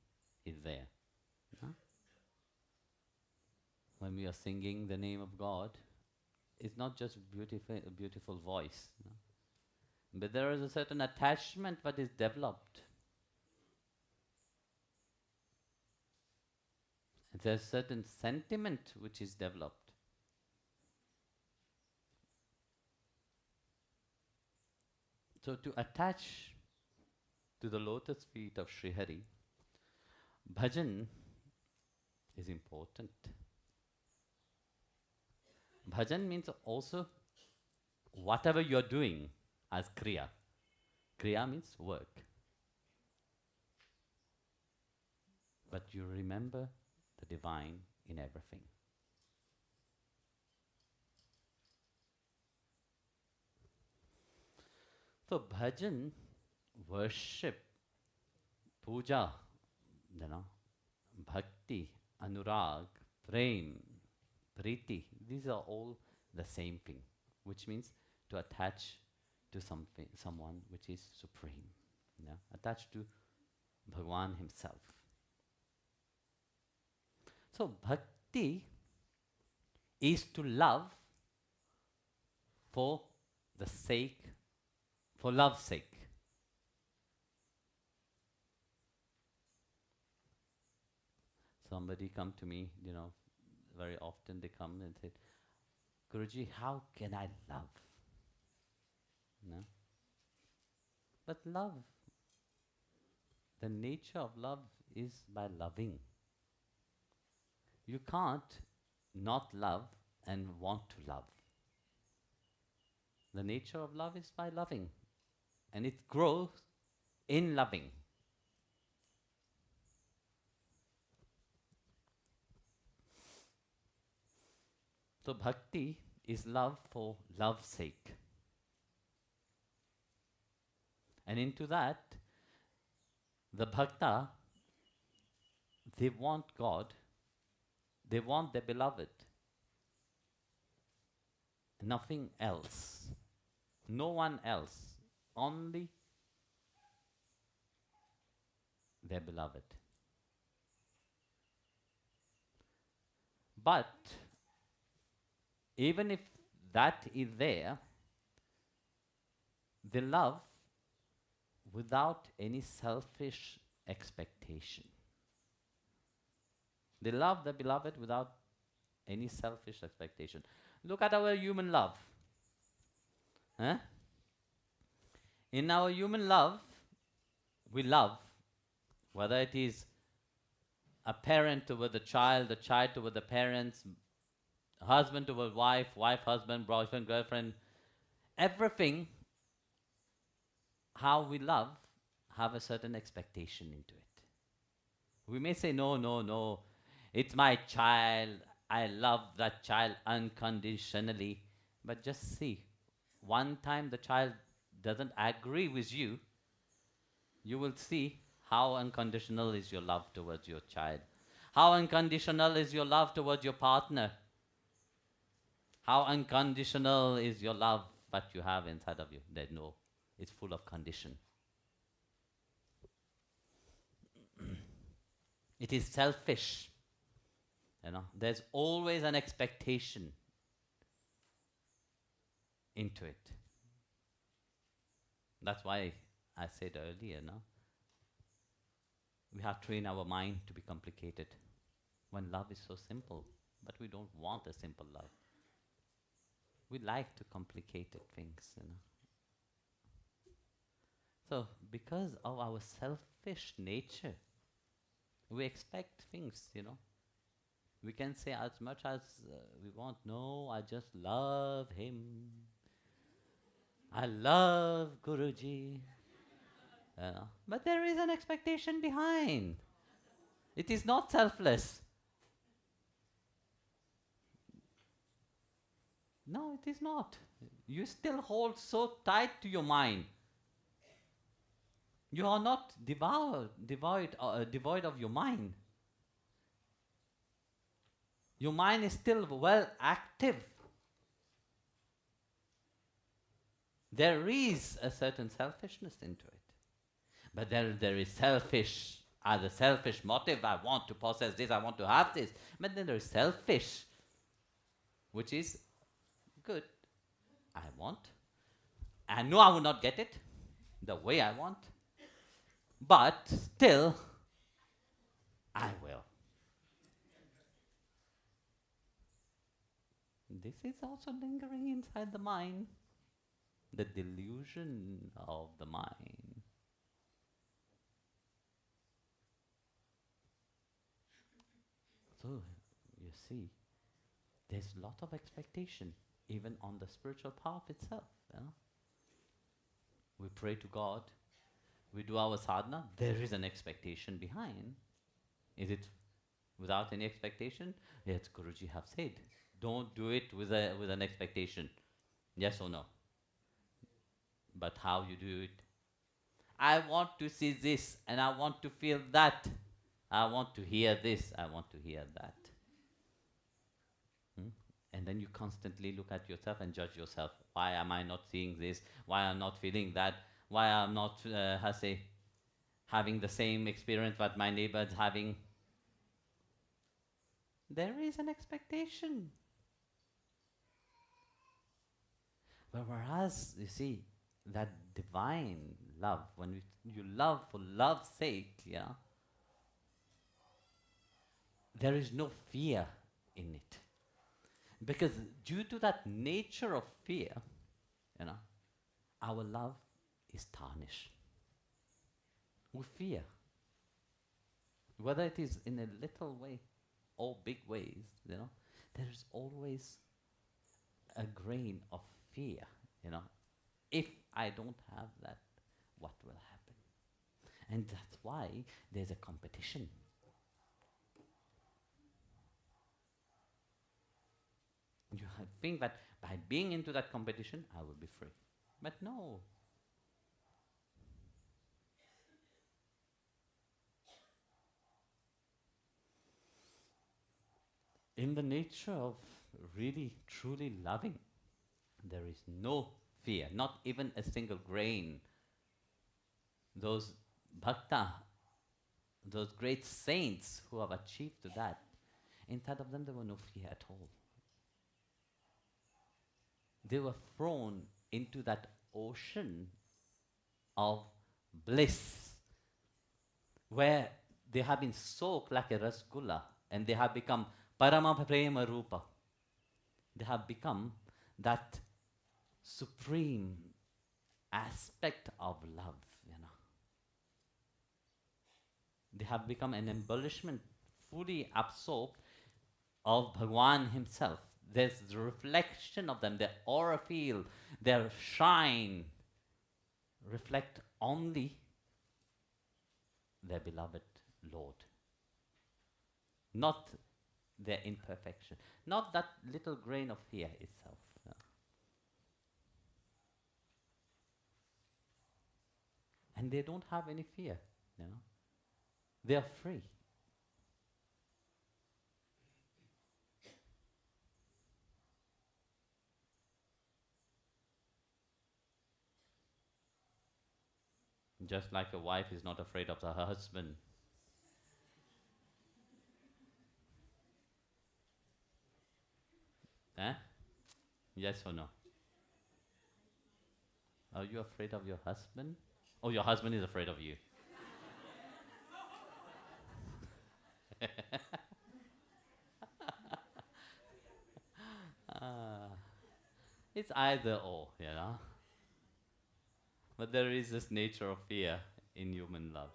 is there. When we are singing the name of God, it's not just a beautiful voice, but there is a certain attachment that is developed. There's a certain sentiment which is developed. So to attach to the lotus feet of Sri Hari, bhajan is important. Bhajan means also whatever you're doing as kriya. Kriya means work. But you remember the divine in everything. So bhajan, worship, puja, bhakti, anurag, prem, priti, these are all the same thing, which means to attach to something, someone which is supreme, attached to Bhagwan himself. So bhakti is to love for the sake, for love's sake. Somebody come to me, very often they come and say, Guruji, how can I love? But love, the nature of love is by loving. You can't not love and want to love. The nature of love is by loving, and it grows in loving. So bhakti is love for love's sake. And into that, the bhakta, they want God, they want their beloved. nothing else, no one else, only their beloved. But even if that is there, they love without any selfish expectation. They love the beloved without any selfish expectation. Look at our human love. Huh? In our human love, we love, whether it is a parent toward the child toward the parents, husband toward wife, wife, husband, boyfriend, girlfriend, everything, how we love, have a certain expectation into it. We may say, no, no, no, it's my child, I love that child unconditionally. But just see, one time the child doesn't agree with you, you will see how unconditional is your love towards your child. How unconditional is your love towards your partner. How unconditional is your love that you have inside of you. They know it's full of condition. It is selfish. There's always an expectation into it. That's why I said earlier, we have trained our mind to be complicated when love is so simple, but we don't want a simple love. We like to complicated things, So because of our selfish nature, we expect things, We can say as much as we want, no, I just love him. I love Guruji. But there is an expectation behind. It is not selfless. No, it is not. You still hold so tight to your mind. You are not devoid of your mind. Your mind is still well active. There is a certain selfishness into it. But there is selfish, as a selfish motive, I want to possess this, I want to have this. But then there is selfish, which is good. I want. I know I will not get it the way I want. But still, I will. This is also lingering inside the mind. The delusion of the mind. So, you see, there's a lot of expectation, even on the spiritual path itself. We pray to God, we do our sadhana, there is an expectation behind. Is it without any expectation? Yes, Guruji have said, don't do it with an expectation. Yes or no? But how you do it? I want to see this, and I want to feel that. I want to hear this, I want to hear that. And then you constantly look at yourself and judge yourself. Why am I not seeing this? Why am I not feeling that? Why am I not, having the same experience that my neighbor is having? There is an expectation. But whereas, you see, that divine love, when you love for love's sake, there is no fear in it. Because due to that nature of fear, our love is tarnished. We fear. Whether it is in a little way or big ways, there is always a grain of fear, If I don't have that, what will happen? And that's why there's a competition. You think that by being into that competition, I will be free. But no. In the nature of really, truly loving, there is no fear, not even a single grain. Those bhakta, those great saints who have achieved that, inside of them there was no fear at all. They were thrown into that ocean of bliss, where they have been soaked like a rasgulla, and they have become Paramahamsa Rupa. They have become that supreme aspect of love, you know. They have become an embellishment, fully absorbed of Bhagwan himself. There's the reflection of them, their aura field, their shine reflect only their beloved Lord. Not their imperfection, not that little grain of fear itself. No. And they don't have any fear, you know. They are free. Just like a wife is not afraid of her husband. Eh? Yes or no? Are you afraid of your husband? Oh, your husband is afraid of you. It's either or, you know. But there is this nature of fear in human love.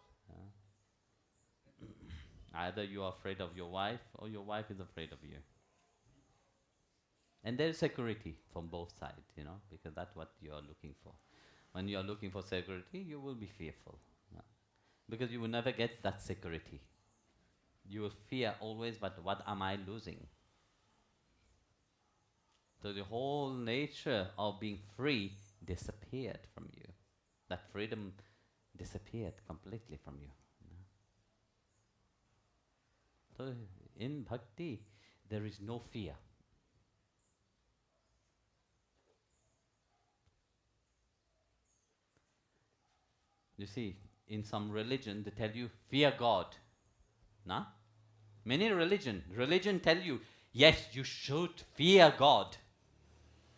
Either you are afraid of your wife or your wife is afraid of you. And there is security from both sides, you know, because that's what you are looking for. When you are looking for security, you will be fearful. Because you will never get that security. You will fear always, but what am I losing? So the whole nature of being free disappeared from you. That freedom disappeared completely from you. So in bhakti, there is no fear. You see, in some religion, they tell you, fear God. Nah? Many religion tell you, yes, you should fear God.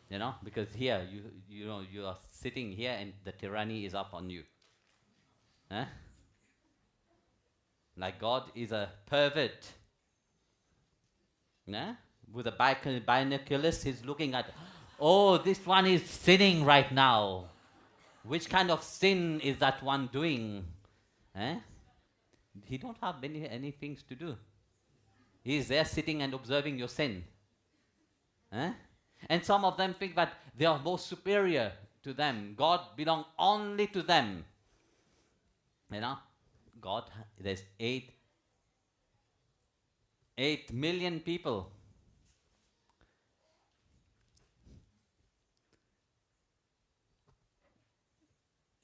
You know, because here, you know, you are sitting here and the tyranny is up on you. Eh? Like God is a pervert. Yeah? With a binoculars, he's looking at, oh, this one is sinning right now. Which kind of sin is that one doing? Eh? He don't have any things to do. He is there sitting and observing your sin. Eh? And some of them think that they are more superior to them. God belongs only to them. You know, God, there's 8 million people.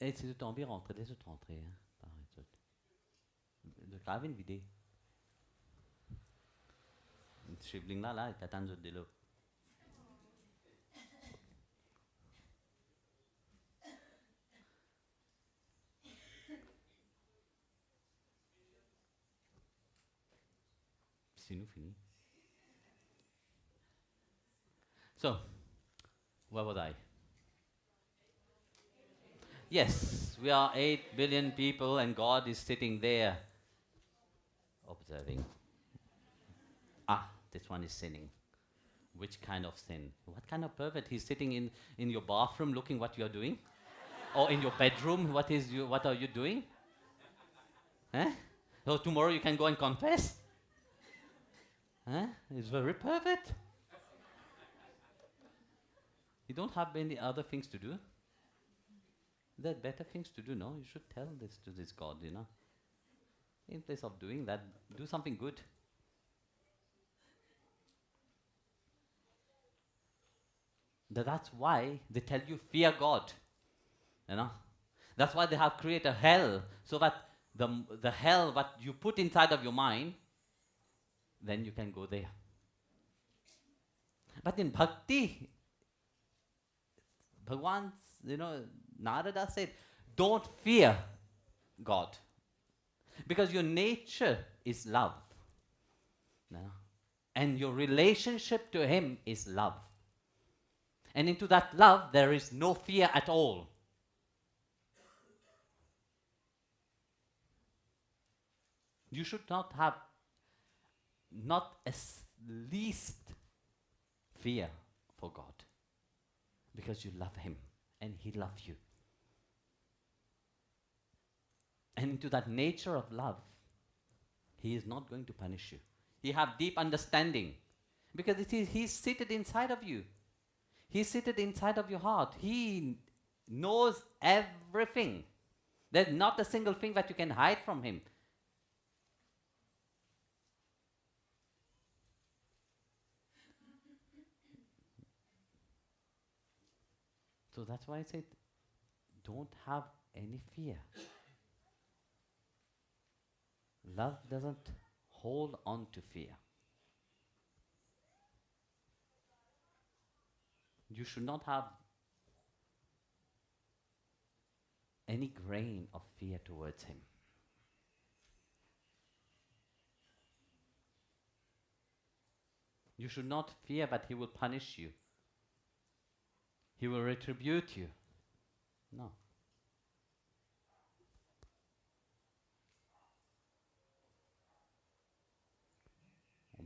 Laisse-le tomber, laisse-le rentrer. Le grave une vidéo. Shivling là, il t'attend de l'eau. C'est nous fini. So, where was I? Yes, we are 8 billion people and God is sitting there observing. Ah, this one is sinning. Which kind of sin? What kind of pervert? He's sitting in your bathroom looking what you're doing? Or in your bedroom, what are you doing? Eh? So tomorrow you can go and confess? Eh? It's very pervert. You don't have any other things to do? There are better things to do, no? You should tell this to this God, you know. In place of doing that, do something good. That's why they tell you, fear God. You know? That's why they have created a hell, so that the hell that you put inside of your mind, then you can go there. But in bhakti, Bhagwan, Narada said, don't fear God. Because your nature is love. No? And your relationship to Him is love. And into that love, there is no fear at all. You should not have not as least fear for God. Because you love Him and He loves you. And into that nature of love, He is not going to punish you. He have deep understanding. Because He's seated inside of you. He's seated inside of your heart. He knows everything. There's not a single thing that you can hide from Him. So that's why I said, don't have any fear. Love doesn't hold on to fear. You should not have any grain of fear towards Him. You should not fear that He will punish you. He will retribute you. No.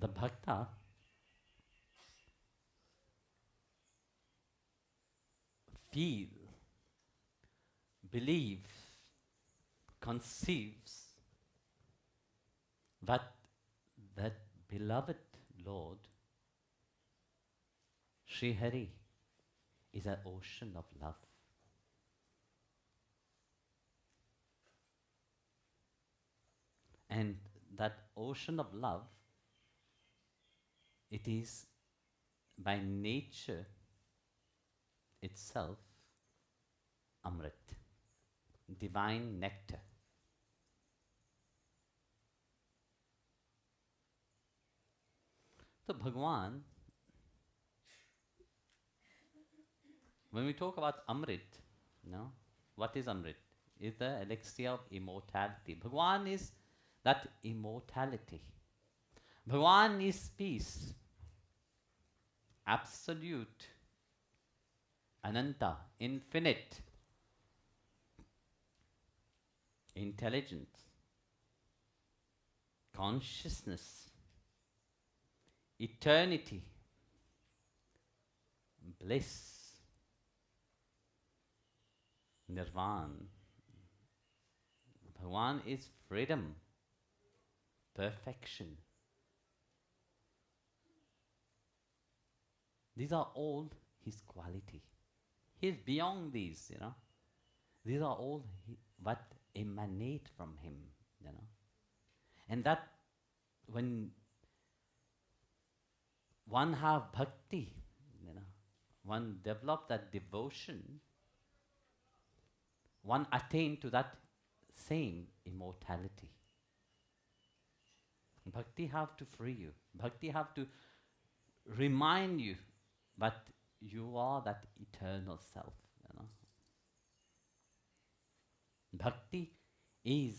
The bhakta feels, believes, conceives that beloved Lord, Sri Hari, is an ocean of love. And that ocean of love, it is by nature itself Amrit, divine nectar. So Bhagwan, when we talk about Amrit, no, what is Amrit? Is the elixir of immortality. Bhagwan is that immortality. Bhagwan is peace, absolute, ananta, infinite, intelligence, consciousness, eternity, bliss, nirvana. Bhagwan is freedom, perfection. These are all His quality. He is beyond these, These are all what emanate from Him, And that when one have bhakti, one develop that devotion, one attain to that same immortality. Bhakti have to free you. Bhakti have to remind you that you are that eternal self. Bhakti is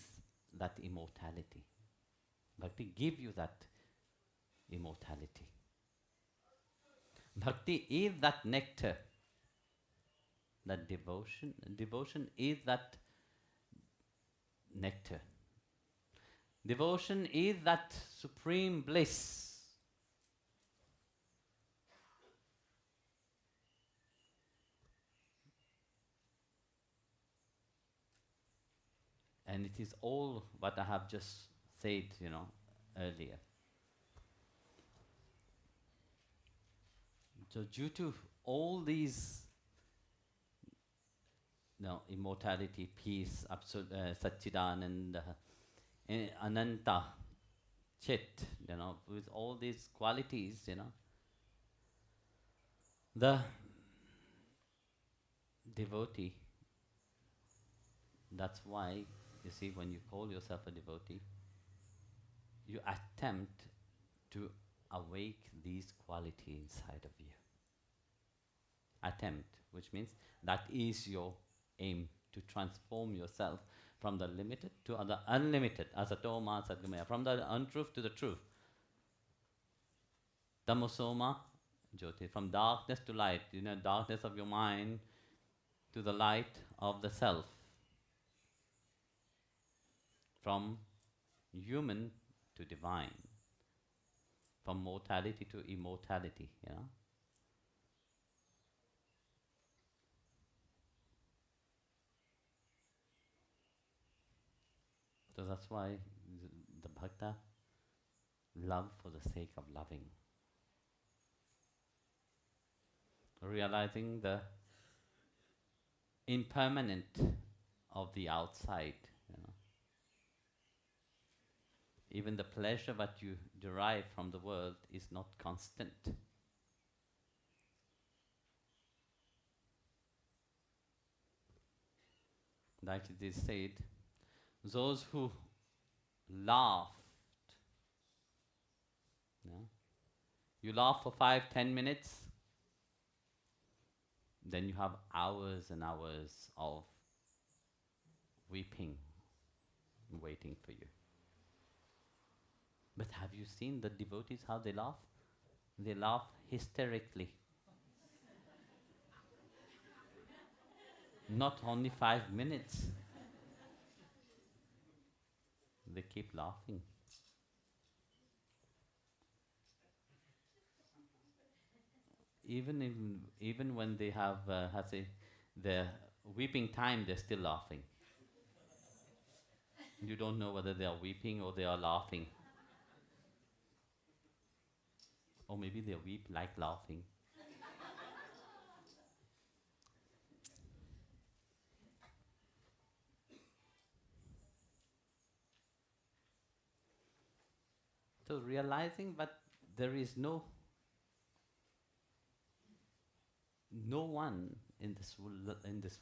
that immortality. Bhakti give you that immortality. Bhakti is that nectar, that devotion. Devotion is that nectar. Devotion is that supreme bliss. And it is all what I have just said, earlier. So due to all these, immortality, peace, Satchidananda, Ananta, Chit, with all these qualities, the devotee, that's why, you see, when you call yourself a devotee, you attempt to awake these qualities inside of you. Attempt. which means that is your aim, to transform yourself from the limited to the unlimited, asatoma sadgamaya, from the untruth to the truth. Tamosoma jyoti, from darkness to light, darkness of your mind to the light of the self. From human to divine. From mortality to immortality, So that's why the bhakta love for the sake of loving. Realizing the impermanent of the outside, Even the pleasure that you derive from the world is not constant. Like it is said, those who laughed, you laugh for 5-10 minutes, then you have hours and hours of weeping waiting for you. But have you seen the devotees, how they laugh? They laugh hysterically. Not only 5 minutes. They keep laughing. Even when they have, the weeping time, they're still laughing. You don't know whether they are weeping or they are laughing. Or maybe they weep like laughing. So realizing that there is no one in this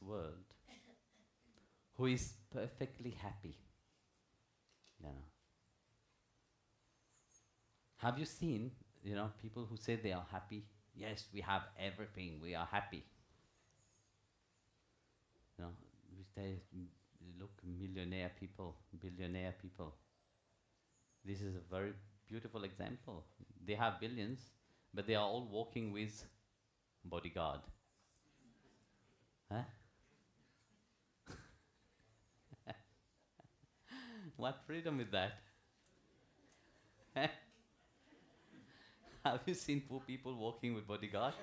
world who is perfectly happy. Have you seen, people who say they are happy? Yes, we have everything, we are happy. We say, look, millionaire people, billionaire people. This is a very beautiful example. They have billions, but they are all walking with bodyguard. Huh? What freedom is that? Have you seen poor people walking with bodyguard?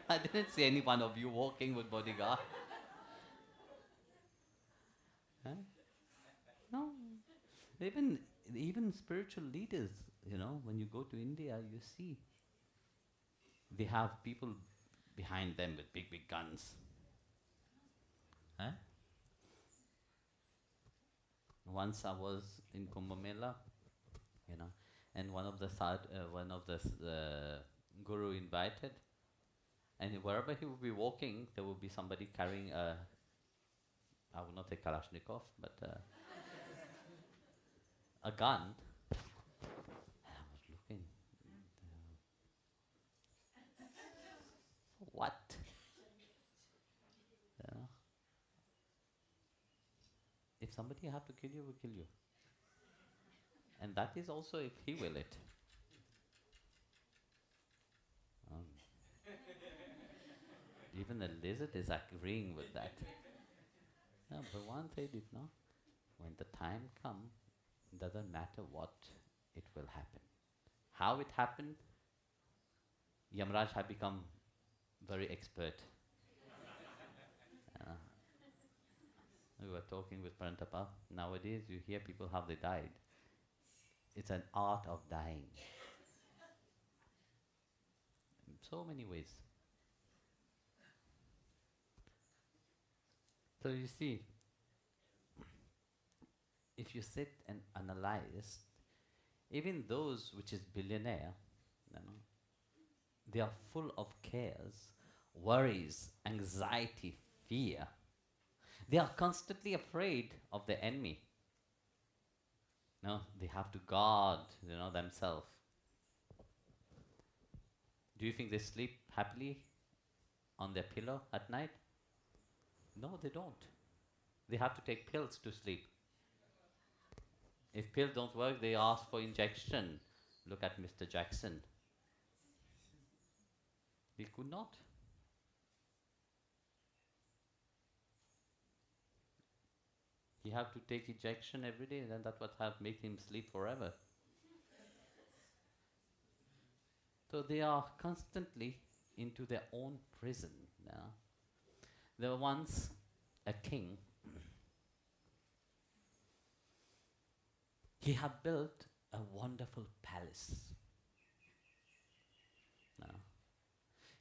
I didn't see any one of you walking with bodyguard. No. Even spiritual leaders, when you go to India, you see they have people behind them with big, big guns. Once I was in Kumbh Mela, and one of the guru invited, and wherever he would be walking, there would be somebody carrying I would not say Kalashnikov, but a gun. And I was looking. What? If somebody have to kill you, will kill you. And that is also if he will it. Even the lizard is agreeing with that. No, but one said it, when the time comes, it doesn't matter what, it will happen. How it happened, Yamraj had become very expert. We were talking with Parantapa. Nowadays, you hear people how they died. It's an art of dying. In so many ways. So you see, if you sit and analyze, even those which is billionaire, they are full of cares, worries, anxiety, fear. They are constantly afraid of the enemy. They have to guard, themselves. Do you think they sleep happily on their pillow at night? No, they don't. They have to take pills to sleep. If pills don't work, they ask for injection. Look at Mr. Jackson. He could not. He have to take injection every day, and then that's what have make him sleep forever. So they are constantly into their own prison now. There was once a king. He had built a wonderful palace. Now,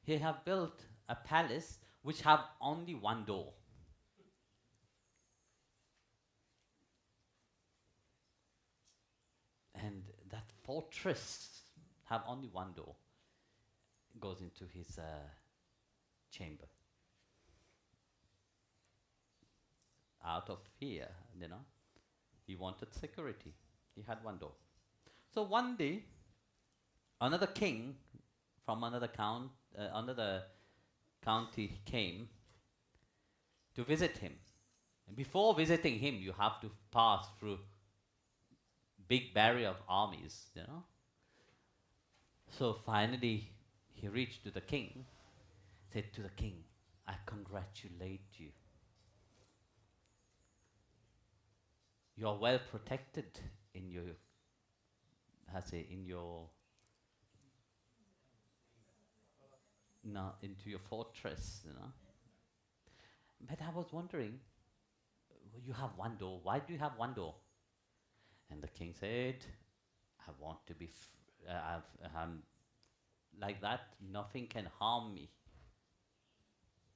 he had built a palace which have only one door. And that fortress have only one door. Goes into his chamber. Out of fear, he wanted security. He had one door. So one day, another king from another county came to visit him. And before visiting him, you have to pass through big barrier of armies, So finally, he reached to the king, said to the king, I congratulate you. You are well protected in your, into your fortress, But I was wondering, you have one door. Why do you have one door? And the king said, I want to be like that. Nothing can harm me.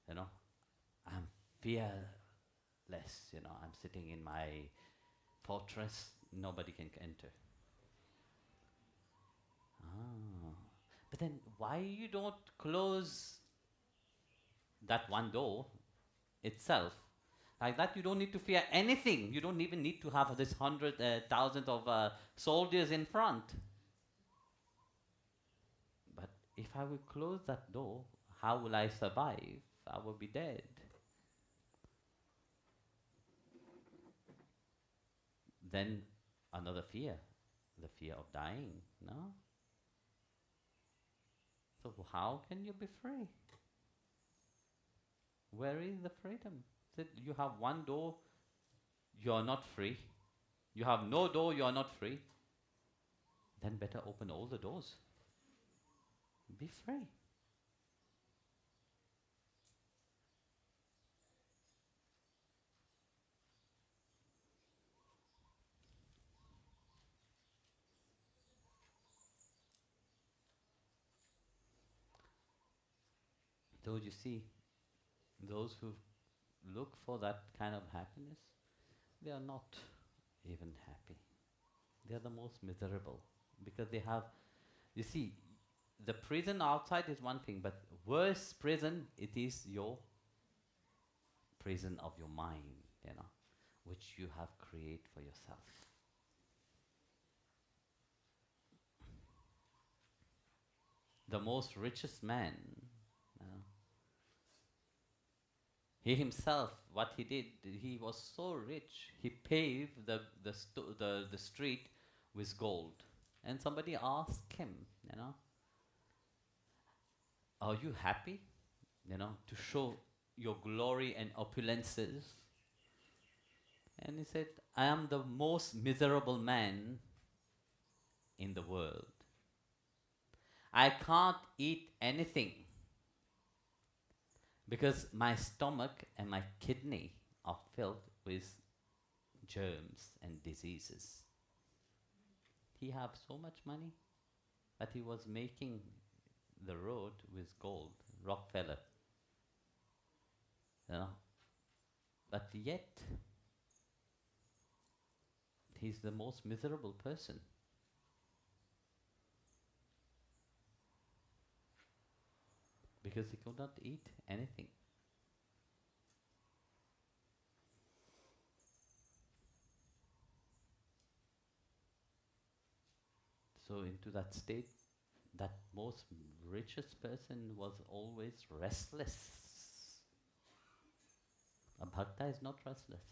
I'm fearless. I'm sitting in my fortress. Nobody can enter. But then why you don't close that one door itself? Like that, you don't need to fear anything. You don't even need to have this 100,000 of soldiers in front. But if I will close that door, how will I survive? I will be dead. Then another fear, the fear of dying, no? So how can you be free? Where is the freedom? That you have one door, you are not free. You have no door, you are not free. Then better open all the doors. Be free. So you see, those who look for that kind of happiness, they are not even happy. They are the most miserable because they have, you see, the prison outside is one thing, but worse prison, it is your prison of your mind, which you have created for yourself. The most richest man, he himself, what he did, he was so rich, he paved the street with gold. And somebody asked him, are you happy, to show your glory and opulences? And he said, I am the most miserable man in the world. I can't eat anything because my stomach and my kidney are filled with germs and diseases. He had so much money that he was making the road with gold, Rockefeller. But yet, he's the most miserable person. Because he could not eat anything. So into that state, that most richest person was always restless. A bhakta is not restless.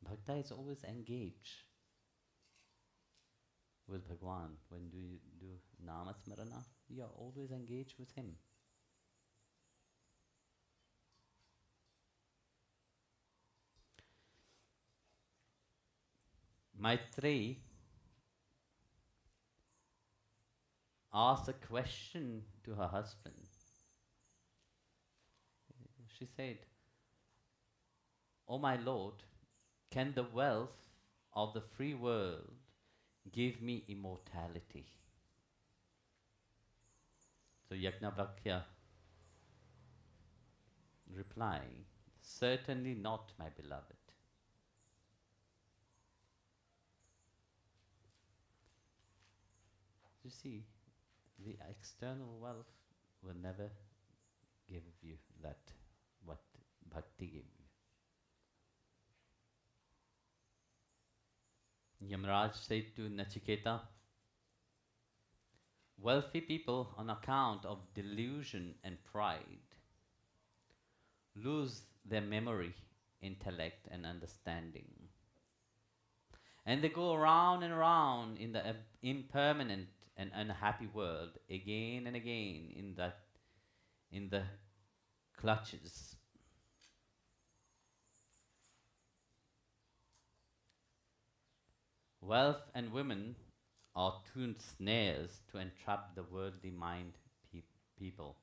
Bhakta is always engaged with Bhagwan. When you do Namasmarana, you are always engaged with him. Maitreyi asked a question to her husband. She said, "O my Lord, can the wealth of the free world give me immortality?" So Yajnavalkya replying, "Certainly not, my beloved. You see, the external wealth will never give you that, what bhakti gave you." Yamaraj said to Nachiketa, "Wealthy people, on account of delusion and pride, lose their memory, intellect, and understanding. And they go around and around in the impermanent and unhappy world again and again in the clutches. Wealth and women are tuned snares to entrap the worldly mind people,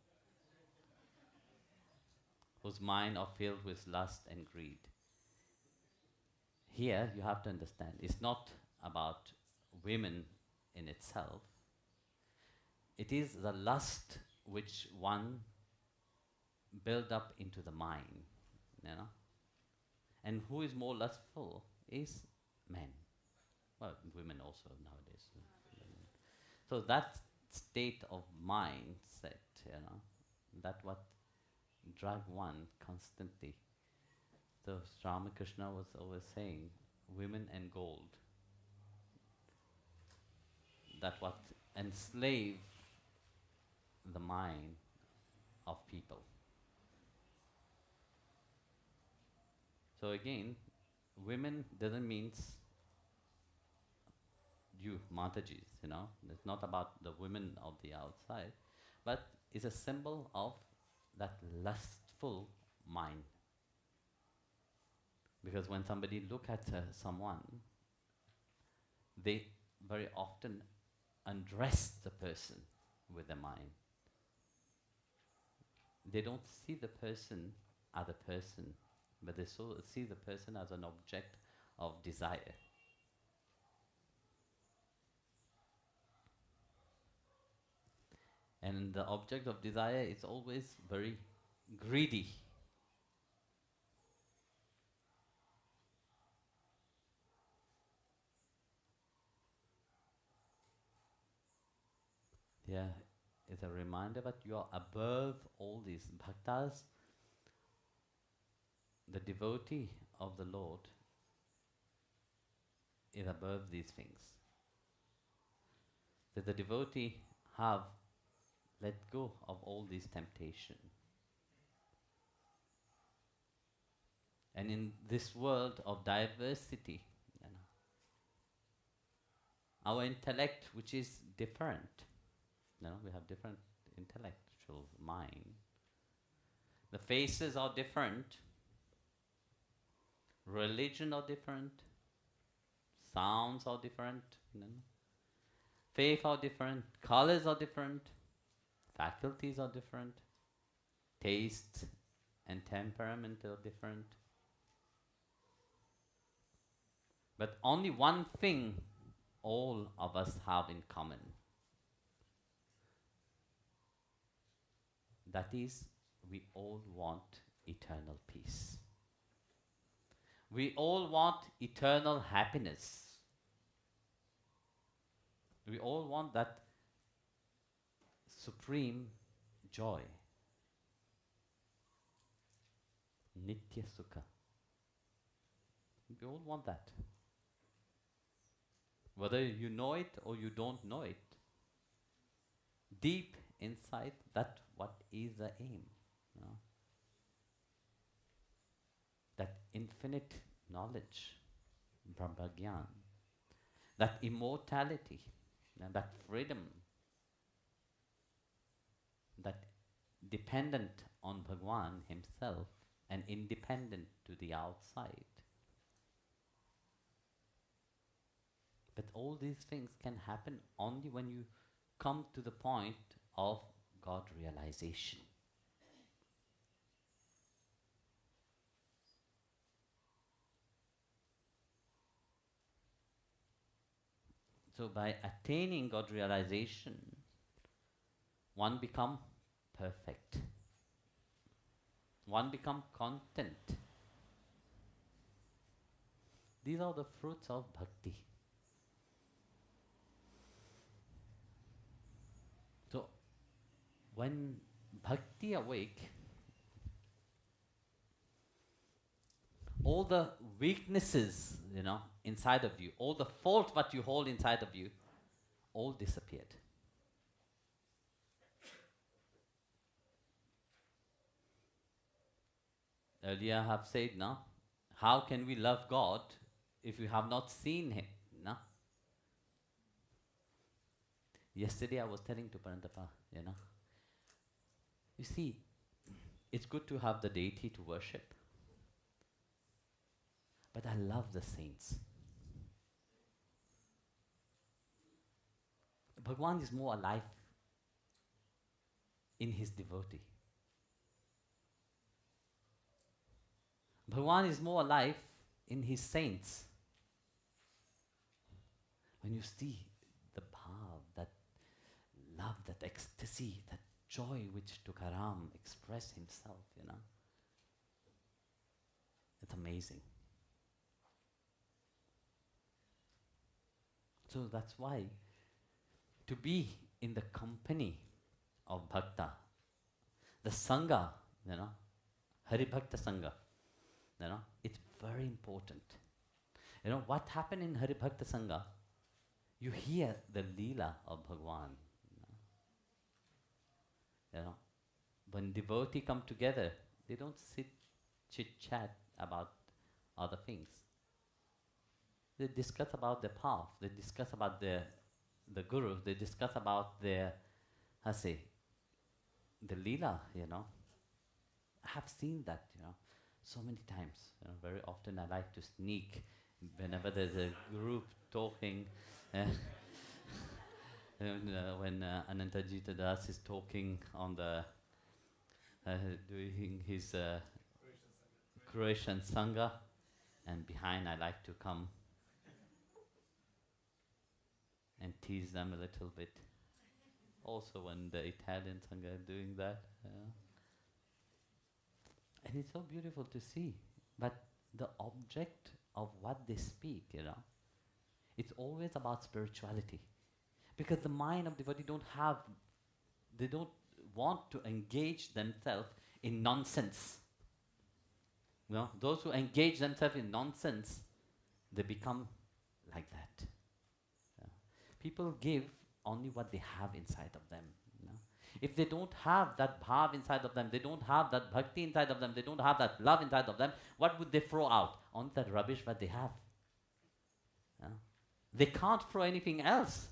whose mind are filled with lust and greed." Here you have to understand, it's not about women in itself. It is the lust which one build up into the mind, you know. And who is more lustful is men. Well, women also nowadays. So that state of mindset, you know, that what drag one constantly. So Ramakrishna was always saying, women and gold, that what enslave the mind of people. So again, women doesn't mean you Matajis, you know. It's not about the women of the outside, but it's a symbol of that lustful mind. Because when somebody look at someone, they very often undress the person with their mind. They don't see the person as a person, but they see the person as an object of desire. And the object of desire is always very greedy. Yeah, it's a reminder that you are above all these bhaktas. The devotee of the Lord is above these things. That the devotee have let go of all these temptation. And in this world of diversity, you know, our intellect, which is different, you know, we have different intellectual mind. The faces are different. Religion are different. Sounds are different. You know. Faith are different. Colors are different. Faculties are different. Taste and temperament are different. But only one thing all of us have in common. That is, we all want eternal peace. We all want eternal happiness. We all want that supreme joy. Nitya Sukha. We all want that. Whether you know it or you don't know it, deep inside, that what is the aim, you know? That infinite knowledge, Brahmagyan, that immortality, that freedom, that dependent on Bhagwan himself and independent to the outside. But all these things can happen only when you come to the point of God realization. So by attaining God realization, one become perfect. One become content. These are the fruits of bhakti. So when bhakti awake, all the weaknesses, you know, inside of you, all the fault what you hold inside of you, all disappeared. Earlier I have said, no, how can we love God if we have not seen Him? No? Yesterday I was telling to Parantapa, you know, you see, it's good to have the deity to worship, but I love the saints. Bhagwan is more alive in his devotee. Bhagwan is more alive in his saints. When you see the bhav, that love, that ecstasy, that joy which Tukaram expressed himself, you know, it's amazing. So that's why to be in the company of bhakta, the sangha, you know, Hari Bhakta Sangha, you know, it's very important. You know, what happened in Hari Bhakta Sangha, you hear the leela of Bhagwan. You know, when devotee come together, they don't sit chit-chat about other things. They discuss about the path, they discuss about the guru, they discuss about their, I say, the leela, you know. I have seen that, you know, so many times. You know, very often I like to sneak whenever there's a group talking. When Anantajita Das is talking on the, doing his Croatian Sangha, and behind I like to come and tease them a little bit. Also when the Italian Sangha are doing that. And it's so beautiful to see. But the object of what they speak, you know, it's always about spirituality. Because the mind of devotee they don't want to engage themselves in nonsense. You know, those who engage themselves in nonsense, they become like that. People give only what they have inside of them. You know? If they don't have that bhav inside of them, they don't have that bhakti inside of them, they don't have that love inside of them, what would they throw out? Only that rubbish that they have. Yeah? They can't throw anything else.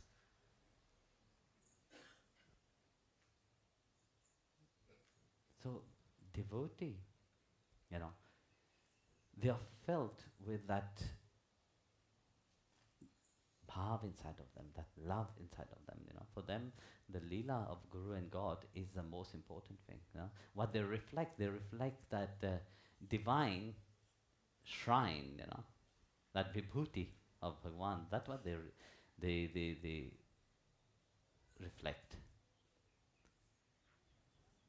So, devotee, you know, they are filled with that bhav inside of them, that love inside of them, you know. For them, the leela of Guru and God is the most important thing. You know? What they reflect that divine shrine, you know, that vibhuti of Bhagwan. That's what they reflect.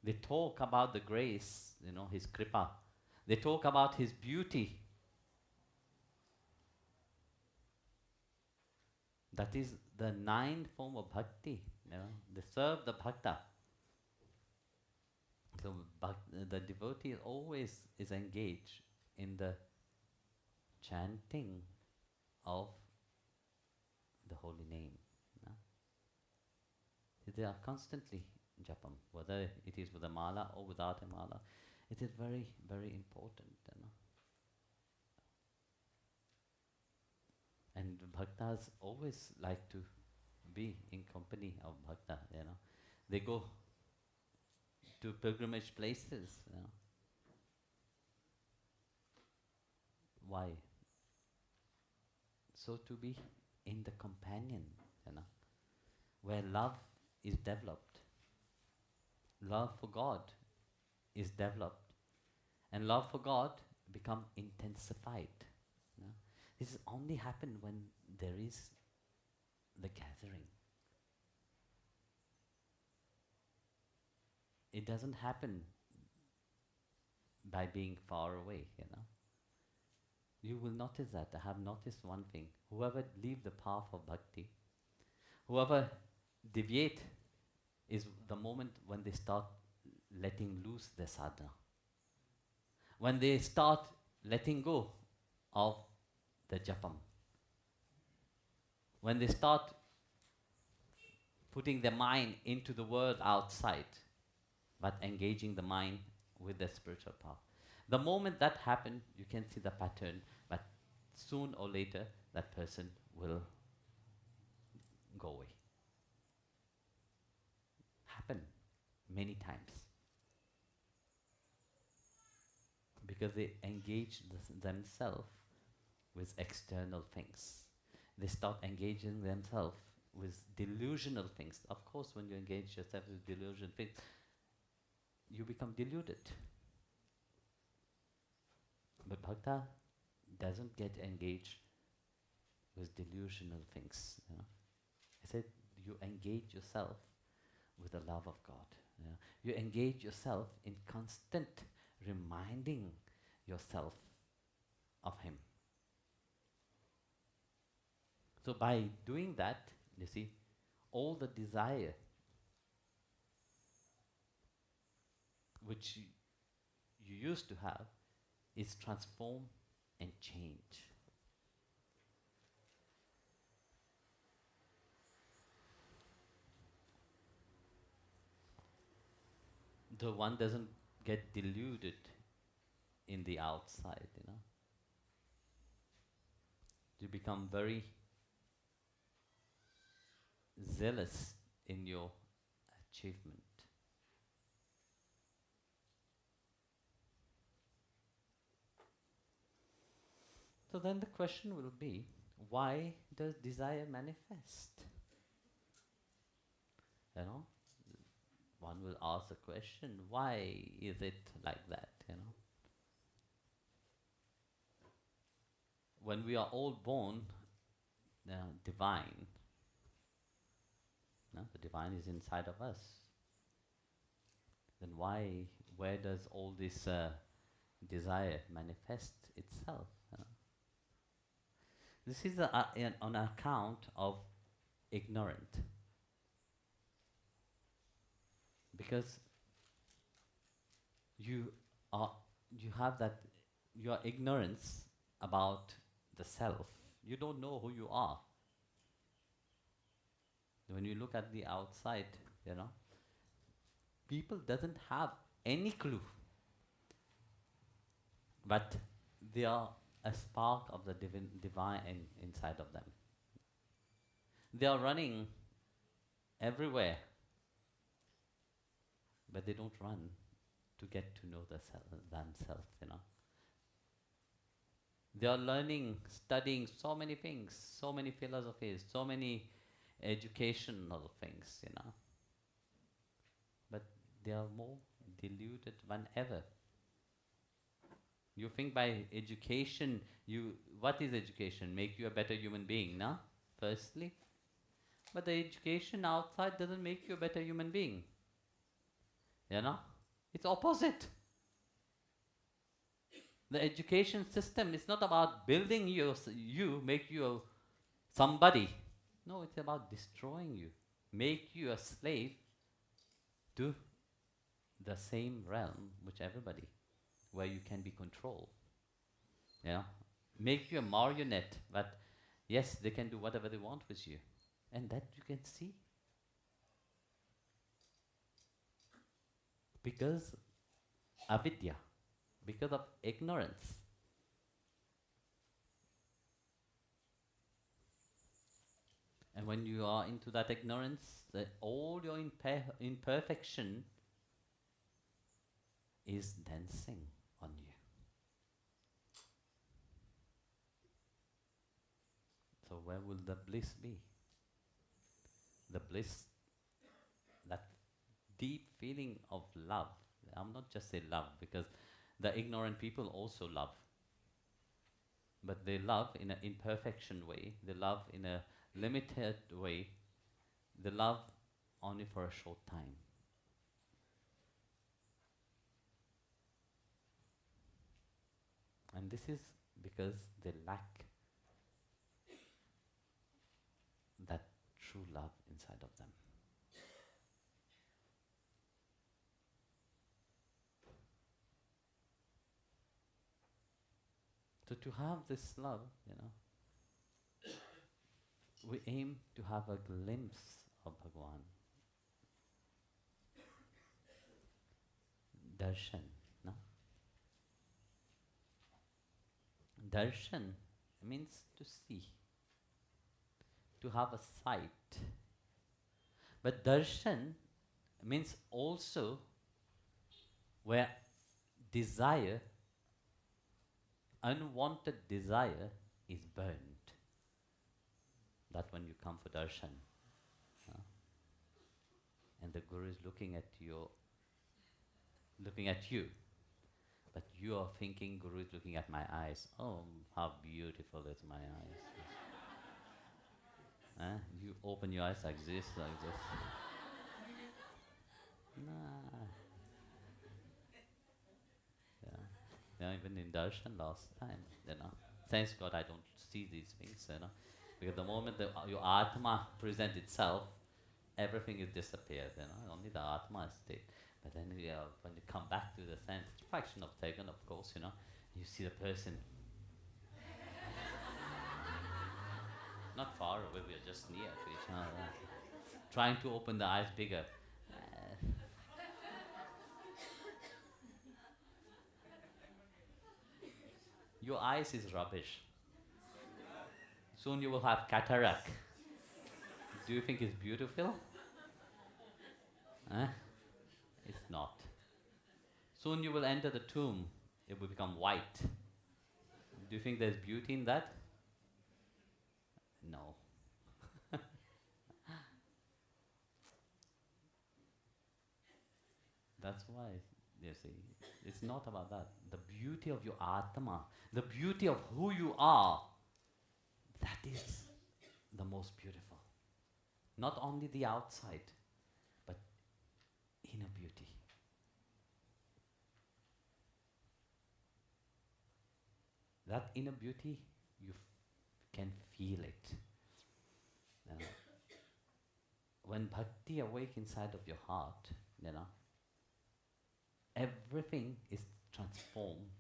They talk about the grace, you know, his kripa. They talk about his beauty. That is the ninth form of bhakti. You know, they serve the bhakta. So the devotee always is engaged in the chanting of the holy name. No? They are constantly japam, whether it is with a mala or without a mala. It is very, very important. You know? And bhaktas always like to be in company of bhakta. You know, they go to pilgrimage places. You know. Why? So to be in the companion, you know, where love is developed, love for God is developed, and love for God become intensified. You know. This is only happen when there is the gathering. It doesn't happen by being far away, you know. You will notice that. I have noticed one thing. Whoever leave the path of bhakti, whoever deviate, is the moment when they start letting loose their sadhana. When they start letting go of the japam. When they start putting their mind into the world outside, but engaging the mind with the spiritual path. The moment that happens, you can see the pattern, but soon or later, that person will go away. Happen many times. Because they engage themselves with external things. They start engaging themselves with delusional things. Of course, when you engage yourself with delusional things, you become deluded. But bhakta doesn't get engaged with delusional things. You know? I said you engage yourself with the love of God. You know? You engage yourself in constant reminding yourself of Him. So by doing that, you see, all the desire which you used to have is transformed and changed. The one doesn't get deluded in the outside, you know. You become very zealous in your achievement. So then the question will be, why does desire manifest? You know, one will ask the question, why is it like that, you know? When we are all born divine, no? The divine is inside of us. Then where does all this desire manifest itself? You know? This is on account of ignorant. Because you have that, your ignorance about the self. You don't know who you are. When you look at the outside, you know, people doesn't have any clue. But they are a spark of the divine inside of them. They are running everywhere, but they don't run to get to know themselves, you know. They are learning, studying so many things, so many philosophies, so many educational things, you know. But they are more deluded than ever. You think by education, what is education? Make you a better human being, no? Firstly. But the education outside doesn't make you a better human being. You know? It's opposite. The education system is not about building you, make you somebody. No, it's about destroying you. Make you a slave to the same realm which everybody, where you can be controlled. Yeah, make you a marionette, but Yes, they can do whatever they want with you. And that you can see. Because avidya, because of ignorance. And when you are into that ignorance, all your imperfection is dancing on you. So where will the bliss be? The bliss, that deep feeling of love. I'm not just say love, because the ignorant people also love. But they love in an imperfection way. They love in a limited way. They love only for a short time. And this is because they lack that true love inside of them. So to have this love, we aim to have a glimpse of Bhagwan. Darshan, no? Darshan means to see, to have a sight. But darshan means also where desire, unwanted desire, is burned. That when you come for darshan, and the Guru is looking at you, but you are thinking Guru is looking at my eyes. Oh, how beautiful is my eyes. You open your eyes like this. Nah. Yeah, even in darshan last time, thanks God I don't see these things, because the moment your atma presents itself, everything is disappeared, only the atma is stayed. But then when you come back to the sense, it's a fraction of second, of course, you see the person not far away, we are just near to each other, trying to open the eyes bigger. Your eyes is rubbish. Soon you will have cataract. Do you think it's beautiful? It's not. Soon you will enter the tomb. It will become white. Do you think there's beauty in that? No. That's why, you see, it's not about that. The beauty of your Atma, the beauty of who you are, that is the most beautiful. Not only the outside, but inner beauty. That inner beauty, you can feel it. When bhakti awakes inside of your heart, everything is transformed,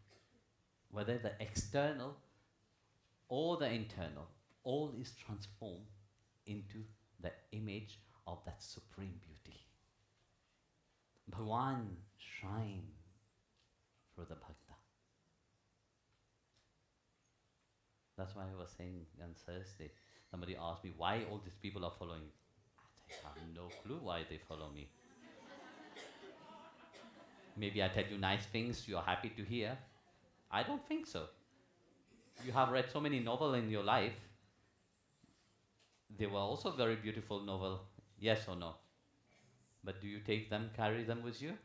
whether the external or the internal, all is transformed into the image of that supreme beauty. Bhagwan shine through the bhakta. That's why I was saying on Thursday, somebody asked me why all these people are following. I have no clue why they follow me. Maybe I tell you nice things you are happy to hear. I don't think so. You have read so many novels in your life. They were also very beautiful novel, yes or no? But do you take them, carry them with you?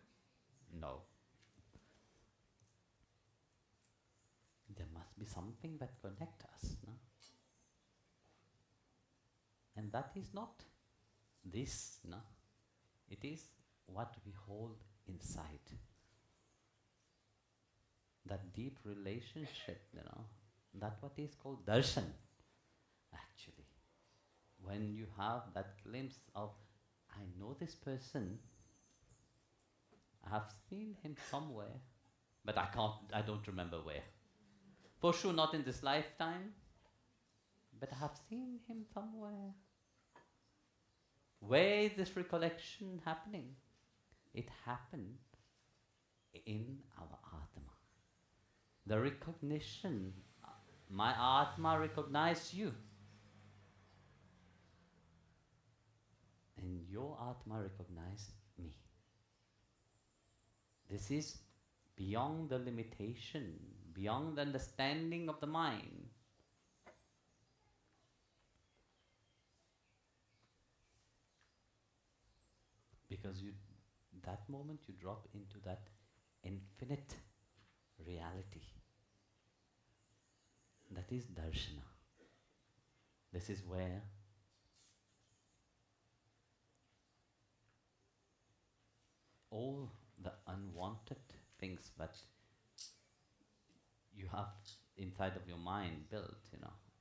No. There must be something that connects us, no? And that is not this, no? It is what we hold inside. That deep relationship, that what is called darshan, actually. When you have that glimpse of, I know this person, I have seen him somewhere, but I don't remember where. For sure not in this lifetime, but I have seen him somewhere. Where is this recollection happening? It happened in our Atma. The recognition, my Atma recognized you. And your Atma recognized me. This is beyond the limitation, beyond the understanding of the mind. Because that moment you drop into that infinite reality. That is darshana. This is where all the unwanted things that you have inside of your mind built,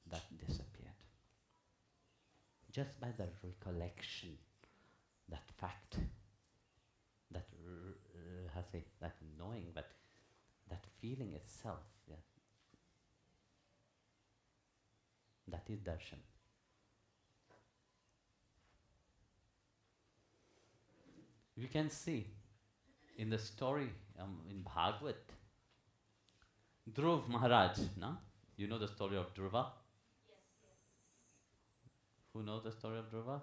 that disappeared. Just by the recollection, that fact, that that knowing, that feeling itself, that is darshan. You can see in the story in Bhagavad, Dhruv Maharaj, no? You know the story of Dhruva? Yes. Who knows the story of Dhruva?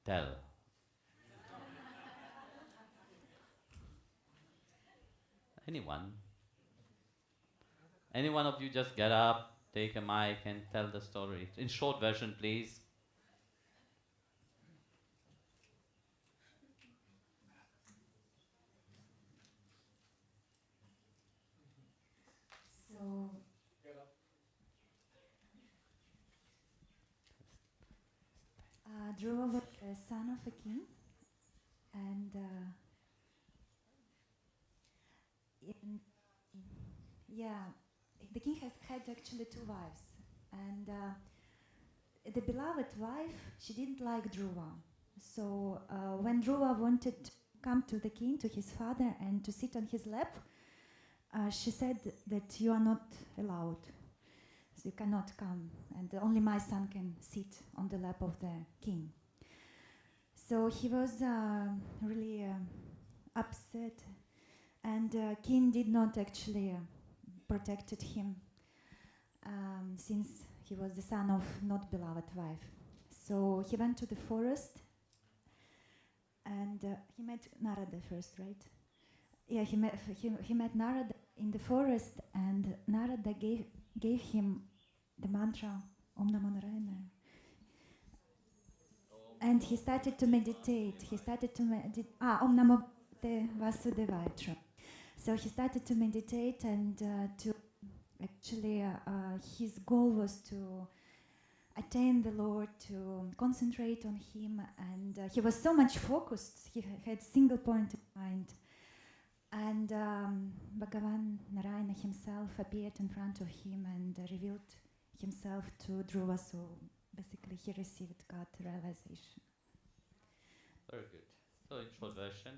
Tell. Anyone? Any one of you just get up, take a mic and tell the story. In short version, please. So, Dhruva was the son of a king, and the king had actually two wives, and the beloved wife, she didn't like Dhruva. So when Dhruva wanted to come to the king, to his father, and to sit on his lap, she said that you are not allowed. So you cannot come, and only my son can sit on the lap of the king. So he was really upset, and king did not actually protected him since he was the son of not beloved wife. So he went to the forest, and he met Narada first, right? Yeah, he met Narada in the forest, and Narada gave him the mantra Om Namo Narayana. And he started to meditate. Om Namo Vasudevaya. So he started to meditate, and to actually his goal was to attain the Lord, to concentrate on Him, and he was so much focused. He had single point in mind. And Bhagavan Narayana himself appeared in front of him and revealed himself to Dhruva. So basically he received God realization. Very good. So in short version,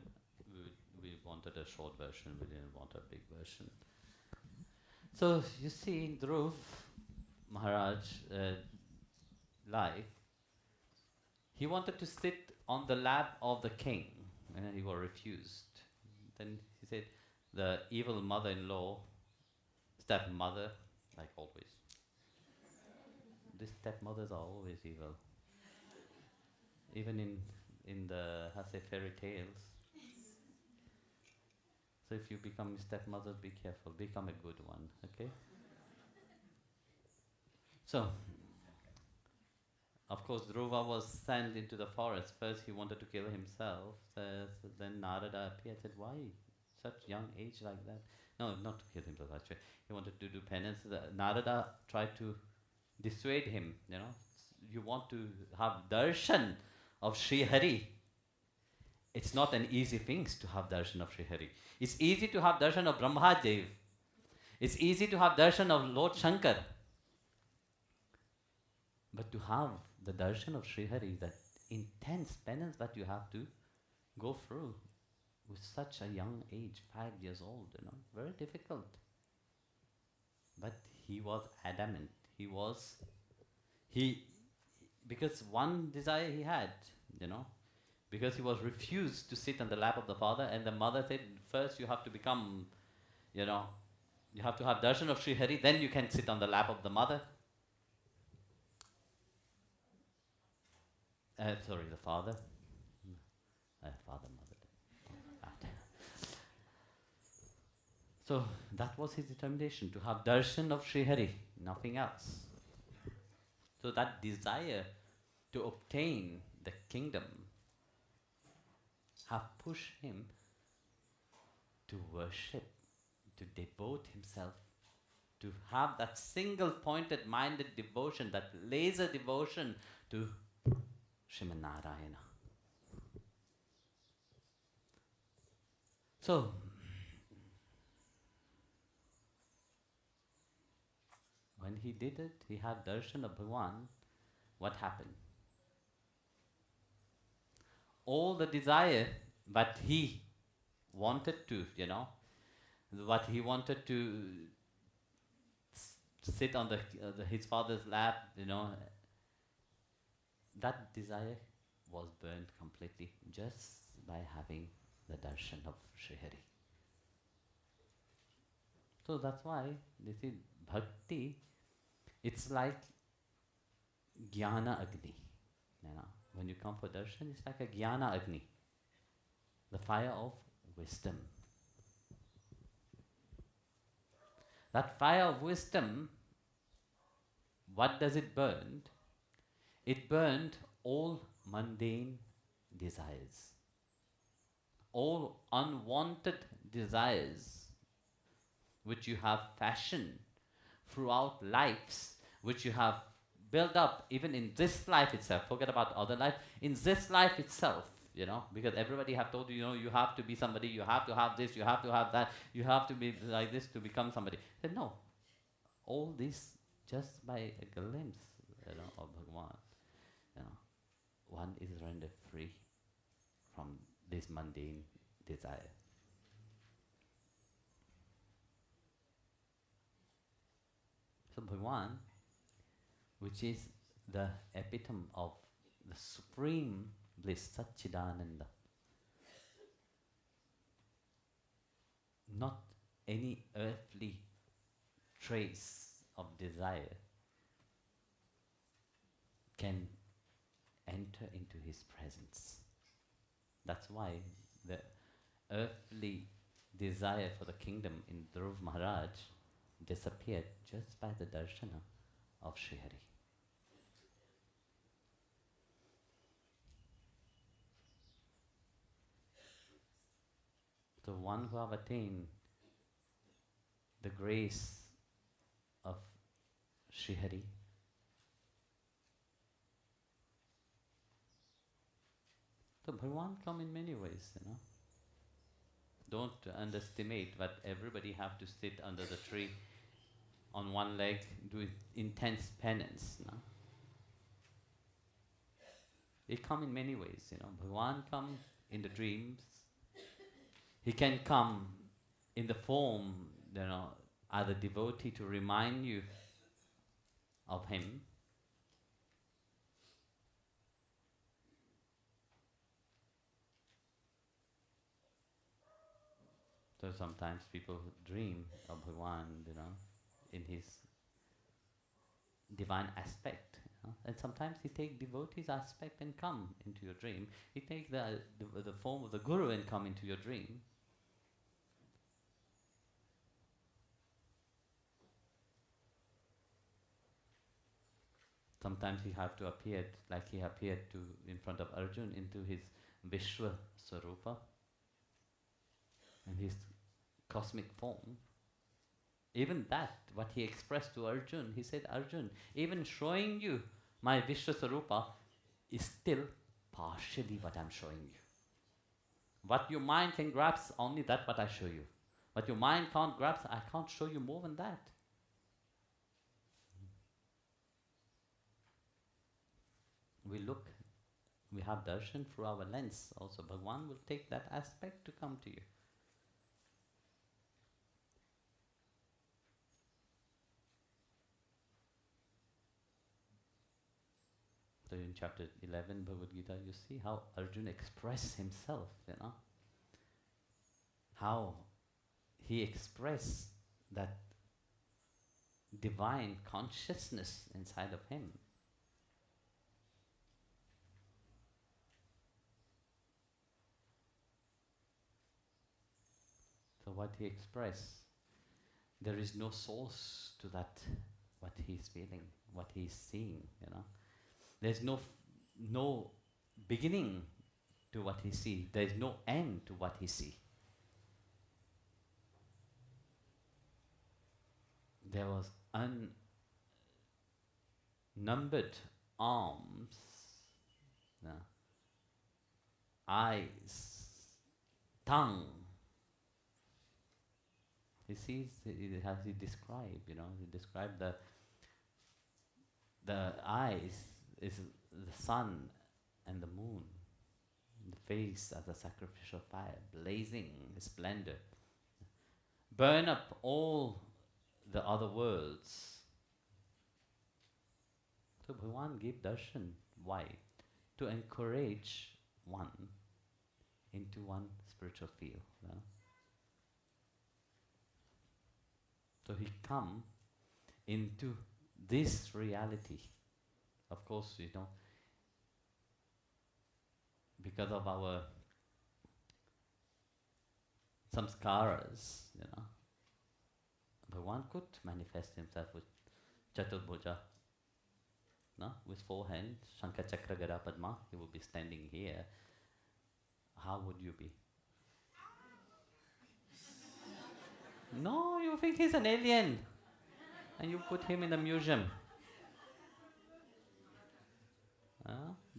we wanted a short version, we didn't want a big version. So you see in Dhruv Maharaj life, he wanted to sit on the lap of the king, and he was refused. Then he said, the evil mother-in-law, stepmother, like always. These stepmothers are always evil. Even in the fairy tales. So if you become a stepmother, be careful, become a good one, okay? So, of course, Dhruva was sent into the forest. First he wanted to kill himself. So then Narada appeared and said, why such young age like that? No, not to kill himself actually. He wanted to do penance. Narada tried to dissuade him, You want to have darshan of Sri Hari. It's not an easy thing to have darshan of Sri Hari. It's easy to have darshan of Brahmadev. It's easy to have darshan of Lord Shankar. But to have the darshan of Sri Hari, that intense penance that you have to go through with such a young age, 5 years old, very difficult. But he was adamant. He, because one desire he had, you know, because he was refused to sit on the lap of the father, and the mother said, first you have to become, you know, you have to have darshan of Sri Hari, then you can sit on the lap of the mother. Sorry, the father. Father, mother. So that was his determination, to have darshan of Sri Hari, nothing else. So that desire to obtain the kingdom have pushed him to worship, to devote himself, to have that single pointed minded devotion, that laser devotion to Sriman Narayana. So, when he did it, he had darshan of Bhagwan. What happened? All the desire, but he wanted to, you know, what he wanted to sit on his father's lap, you know, that desire was burned completely just by having the darshan of Sri Hari. So that's why this is bhakti. It's like jnana agni. You know, when you come for darshan, it's like a jnana agni, the fire of wisdom. That fire of wisdom, what does it burn? It burned all mundane desires, all unwanted desires which you have fashioned throughout lives, which you have built up even in this life itself. Forget about other life. In this life itself, you know, because everybody have told you, you know, you have to be somebody, you have to have this, you have to have that, you have to be like this to become somebody. I said, no, all this just by a glimpse, you know, of Bhagavan, you know, one is rendered free from this mundane desire. So Bhagavan, which is the epitome of the supreme bliss, Satchidananda, not any earthly trace of desire can enter into his presence. That's why the earthly desire for the kingdom in Dhruv Maharaj disappeared just by the darshana of Sri Hari. So one who have attained the grace of Sri Hari, so Bhagavan come in many ways, you know. Don't underestimate what everybody have to sit under the tree on one leg, do intense penance, no? He come in many ways, you know. Bhagavan come in the dreams. He can come in the form, you know, as a devotee to remind you of him. So sometimes people dream of Bhagavan, you know, in his divine aspect. You know? And sometimes he take devotee's aspect and come into your dream. He take the form of the guru and come into your dream. Sometimes he have to appear like he appeared to in front of Arjun into his Vishwa Swarupa, in his cosmic form. Even that, what he expressed to Arjun, he said, Arjun, even showing you my Vishwa Swarupa is still partially what I'm showing you. What your mind can grasp, only that what I show you. What your mind can't grasp, I can't show you more than that. We have darshan through our lens also. Bhagavan will take that aspect to come to you. So in chapter 11 Bhagavad Gita, you see how Arjuna expressed himself, how he expressed that divine consciousness inside of him. So what he expressed, there is no source to that, what he's feeling, what he's seeing, There's no beginning to what he sees. There's no end to what he sees. There was unnumbered arms, eyes, tongue. He sees, as he described, he described the eyes is the sun and the moon, the face as a sacrificial fire, blazing splendor. Burn up all the other worlds. So Bhagavan gave darshan. Why? To encourage one into one spiritual field. So he come into this reality. Of course, because of our samskaras, Bhagavan could manifest himself with Chaturbhuja, with 4 hands, Shankha Chakra Gada Padma. He would be standing here. How would you be? No, you think he's an alien, and you put him in a museum.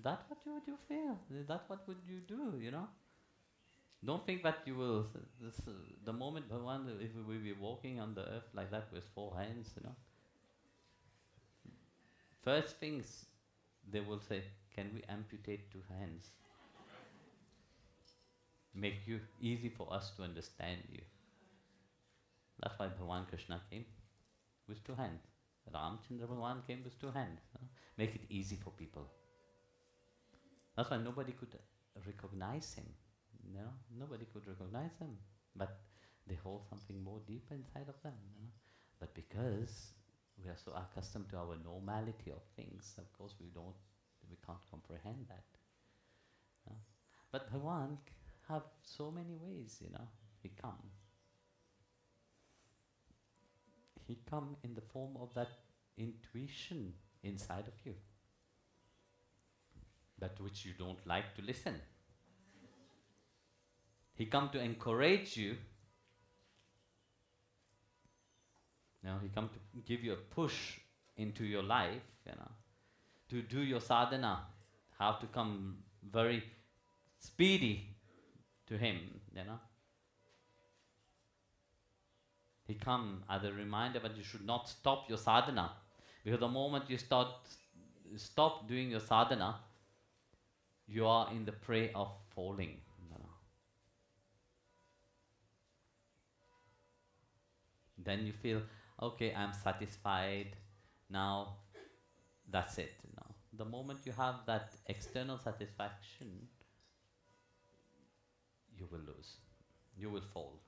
That's what would you feel. That's what would you do, Don't think that you will, the moment Bhagavan, if we be walking on the earth like that with 4 hands, First things they will say, can we amputate 2 hands? Make you easy for us to understand you. That's why Bhagavan Krishna came with 2 hands. Ramchandra Bhagavan came with 2 hands. Make it easy for people. That's why nobody could recognize him. Nobody could recognize him. But they hold something more deep inside of them. But because we are so accustomed to our normality of things, of course we can't comprehend that. But Bhagavan have so many ways, he come. He come in the form of that intuition inside of you, but which you don't like to listen. He come to encourage you. He come to give you a push into your life, to do your sadhana, how to come very speedy to him, He come as a reminder that you should not stop your sadhana, because the moment you stop doing your sadhana, you are in the prey of falling. Then you feel, okay, I'm satisfied, now that's it. The moment you have that external satisfaction, you will lose, you will fall.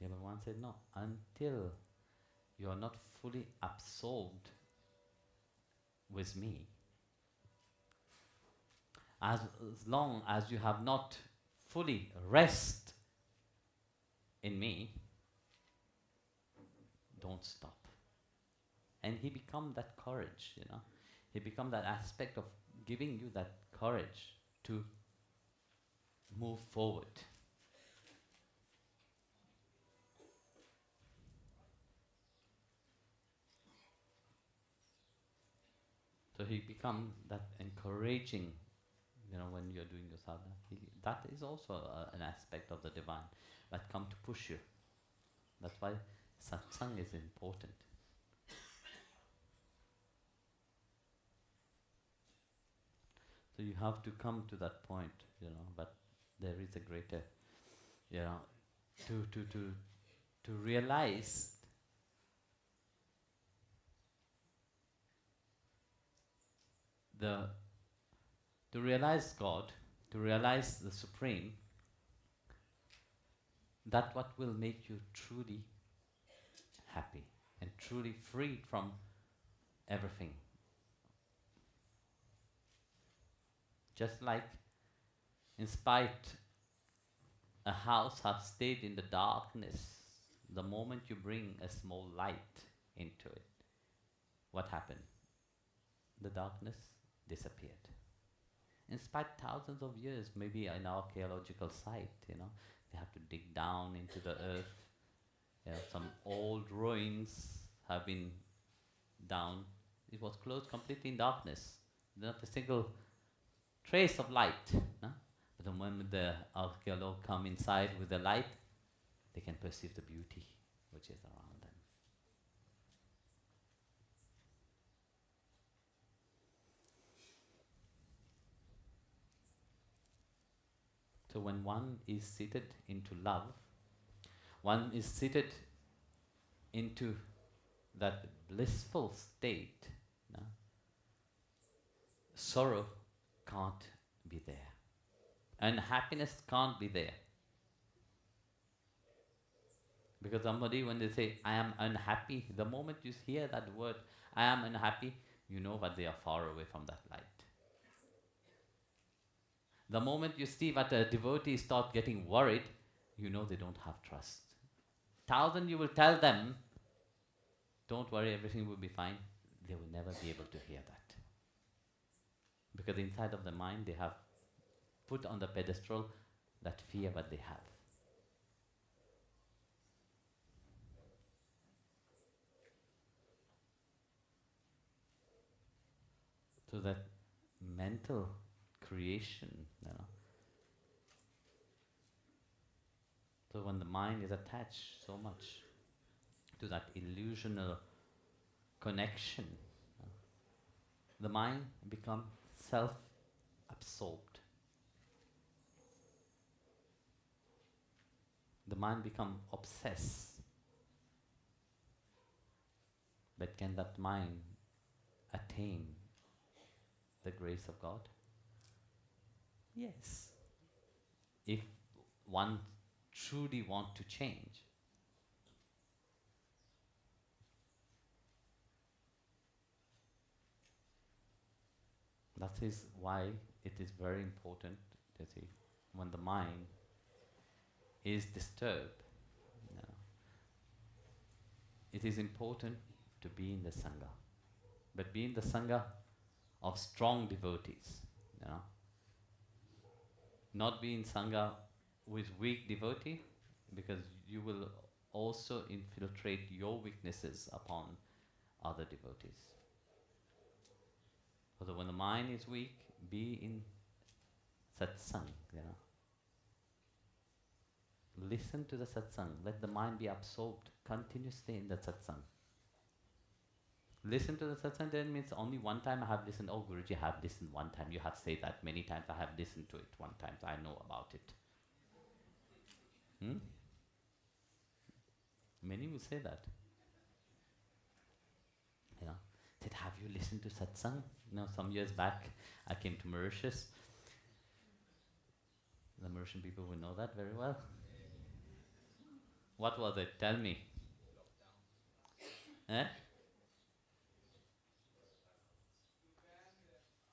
Bhagavan said, no, until you are not fully absorbed with me, as long as you have not fully rest in me, don't stop. And he become that courage, He become that aspect of giving you that courage to move forward. So he become that encouraging, when you're doing your sadhana. That is also an aspect of the divine that come to push you. That's why satsang is important. So you have to come to that point, but there is a greater, to to realize the to realize God, to realize the Supreme, that what will make you truly happy and truly freed from everything. Just like in spite a house has stayed in the darkness, the moment you bring a small light into it, what happened? The darkness disappeared. In spite thousands of years, maybe in archaeological site, they have to dig down into the earth. Some old ruins have been down. It was closed completely in darkness. Not a single trace of light. No? But the moment the archaeologists come inside with the light, they can perceive the beauty which is around them. So when one is seated into love, one is seated into that blissful state, no? Sorrow can't be there. And happiness can't be there. Because somebody, when they say, I am unhappy, the moment you hear that word, I am unhappy, you know that they are far away from that light. The moment you see that a devotee start getting worried, you know they don't have trust. 1,000 you will tell them, don't worry, everything will be fine. They will never be able to hear that. Because inside of the mind, they have put on the pedestal that fear that they have. So that mental creation, so when the mind is attached so much to that illusional connection, the mind becomes self-absorbed. The mind becomes obsessed. But can that mind attain the grace of God? Yes. If one truly wants to change. That is why it is very important to see when the mind is disturbed. It is important to be in the Sangha. But be in the Sangha of strong devotees. Not be in Sangha with weak devotee, because you will also infiltrate your weaknesses upon other devotees. So when the mind is weak, be in satsang. Listen to the satsang. Let the mind be absorbed continuously in the satsang. Listen to the satsang, then means only one time I have listened. Oh, Guruji, I have listened one time. You have said that many times. I have listened to it one time. So I know about it. Many will say that. Said, have you listened to satsang? Some years back, I came to Mauritius. The Mauritian people will know that very well. What was it? Tell me.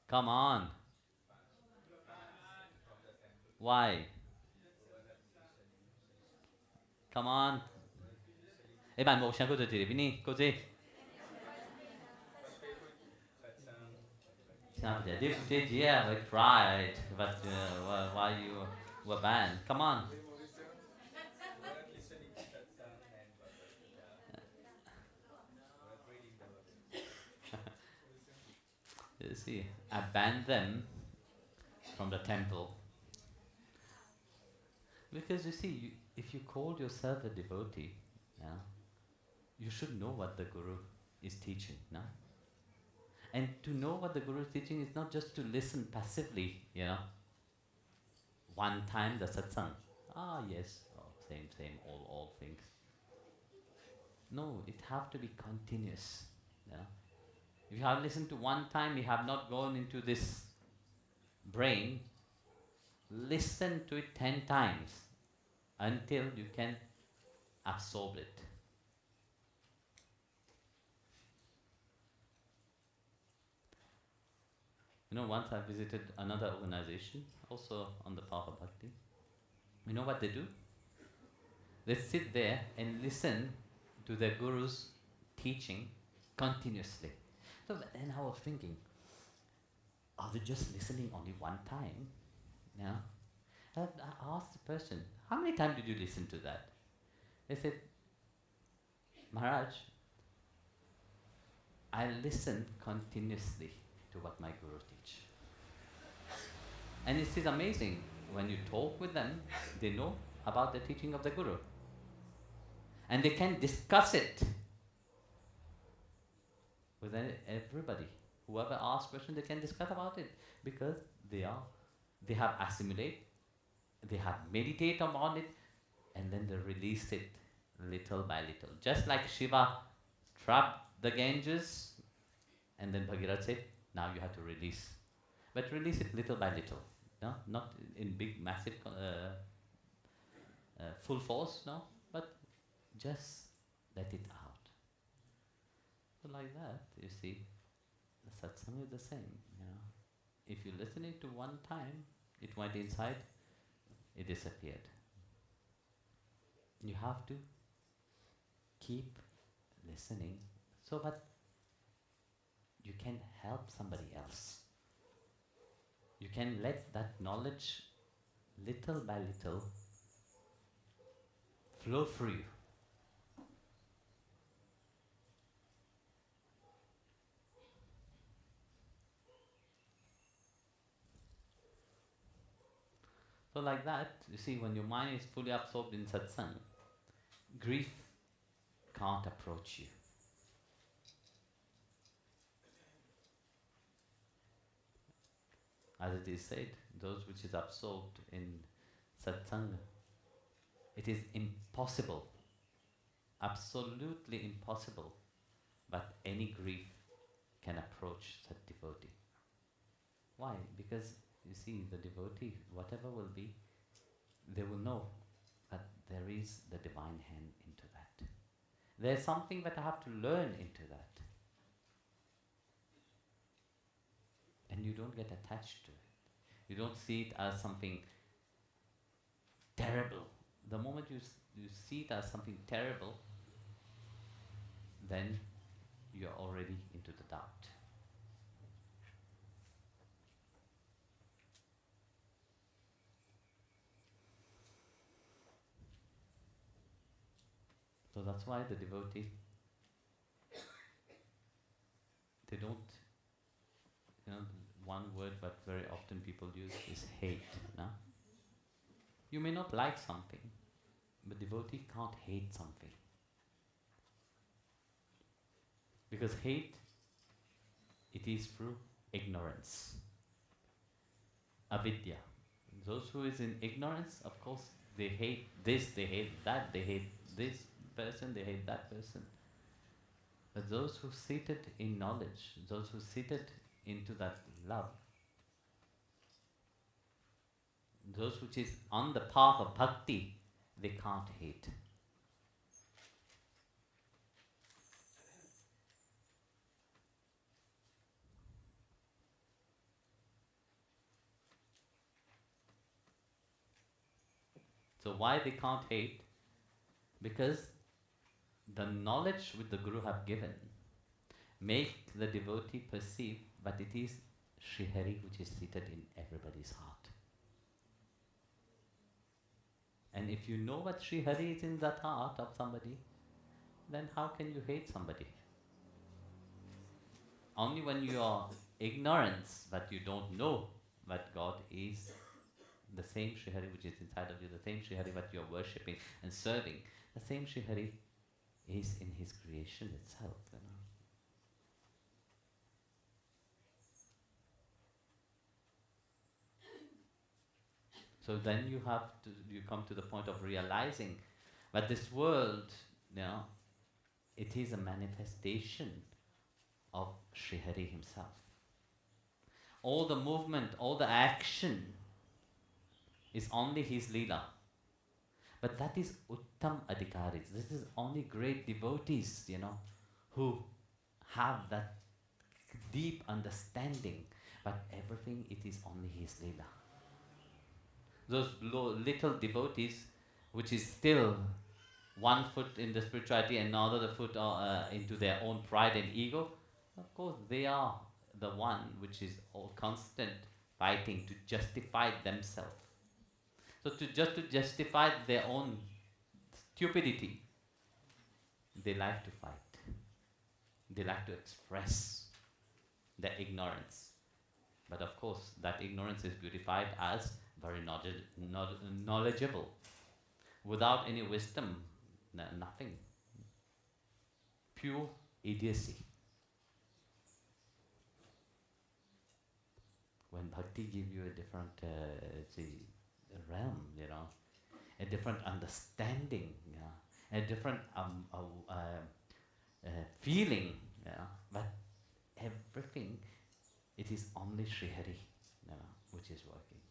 Come on. Why? Come on. Bạn một sáng cô tự chỉ vini cô gì? Yeah, we tried, but why you were banned? Come on. You see, I banned them from the temple. Because you see, if you call yourself a devotee, you should know what the Guru is teaching, no? And to know what the Guru is teaching is not just to listen passively, One time the satsang, yes, same, all things. No, it have to be continuous. Yeah? If you have listened to one time, you have not gone into this brain, listen to it 10 times until you can absorb it. You know, once I visited another organization, also on the path of bhakti. You know what they do? They sit there and listen to their guru's teaching continuously. So then I was thinking, are they just listening only one time? Yeah. I asked the person, how many times did you listen to that? They said, Maharaj, I listen continuously to what my guru teach. And it is amazing, when you talk with them, they know about the teaching of the guru. And they can discuss it with everybody. Whoever asks questions, they can discuss about it, because they have assimilated, they have meditated on it, and then they release it little by little. Just like Shiva trapped the Ganges, and then Bhagirath said, now you have to release. But release it little by little. No? Not in big, massive, full force, no? But just let it out. So like that, you see, the satsang is the same. You know, if you listen it to one time, it went inside, it disappeared. You have to keep listening so that you can help somebody else. You can let that knowledge, little by little, flow through you. So like that, you see, when your mind is fully absorbed in satsang, grief can't approach you. As it is said, those which is absorbed in satsanga, it is impossible, absolutely impossible, but any grief can approach that devotee. Why? Because you see, the devotee, whatever will be, they will know that there is the divine hand into that. There's something that I have to learn into that. And you don't get attached to it. You don't see it as something terrible. The moment you see it as something terrible, then you're already into the doubt. So that's why the devotee, they don't, one word but very often people use is hate. No? You may not like something, but devotee can't hate something. Because hate, it is through ignorance. Avidya. Those who is in ignorance, of course, they hate this, they hate that, they hate this person, they hate that person. But those who seated in knowledge, those who seated into that love, those which is on the path of bhakti, they can't hate. So why they can't hate? Because the knowledge which the Guru have given make the devotee perceive that it is Sri Hari which is seated in everybody's heart. And if you know what Sri Hari is in that heart of somebody, then how can you hate somebody? Only when you are ignorant that you don't know that God is the same Sri Hari which is inside of you, the same Sri Hari that you are worshipping and serving, the same Sri Hari is in his creation itself. So then you come to the point of realizing that this world, it is a manifestation of Sri Hari himself. All the movement, all the action is only his Leela. But that is Uttam Adhikaris. This is only great devotees, who have that deep understanding. But everything, it is only his Leela. Those little devotees, which is still one foot in the spirituality and another foot into their own pride and ego, of course they are the one which is all constant fighting to justify themselves. So to justify their own stupidity, they like to fight. They like to express their ignorance. But of course, that ignorance is beautified as very knowledgeable. Without any wisdom, nothing. Pure idiocy. When bhakti gives you a different realm, a different understanding, a different feeling, but everything, it is only Sri Hari, which is working.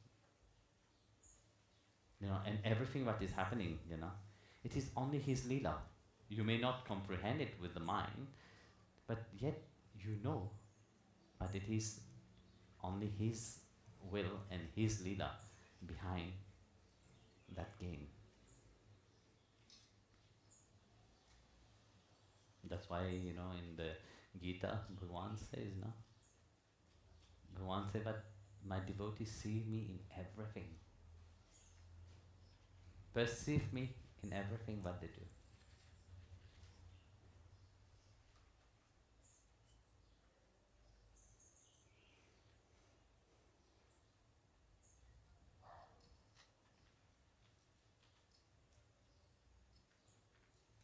And everything what is happening, it is only his Leela. You may not comprehend it with the mind, but yet but it is only his will and his Leela behind that game. That's why, in the Gita, Bhagavan says, Bhagavan says, but my devotees see me in everything. Perceive me in everything what they do.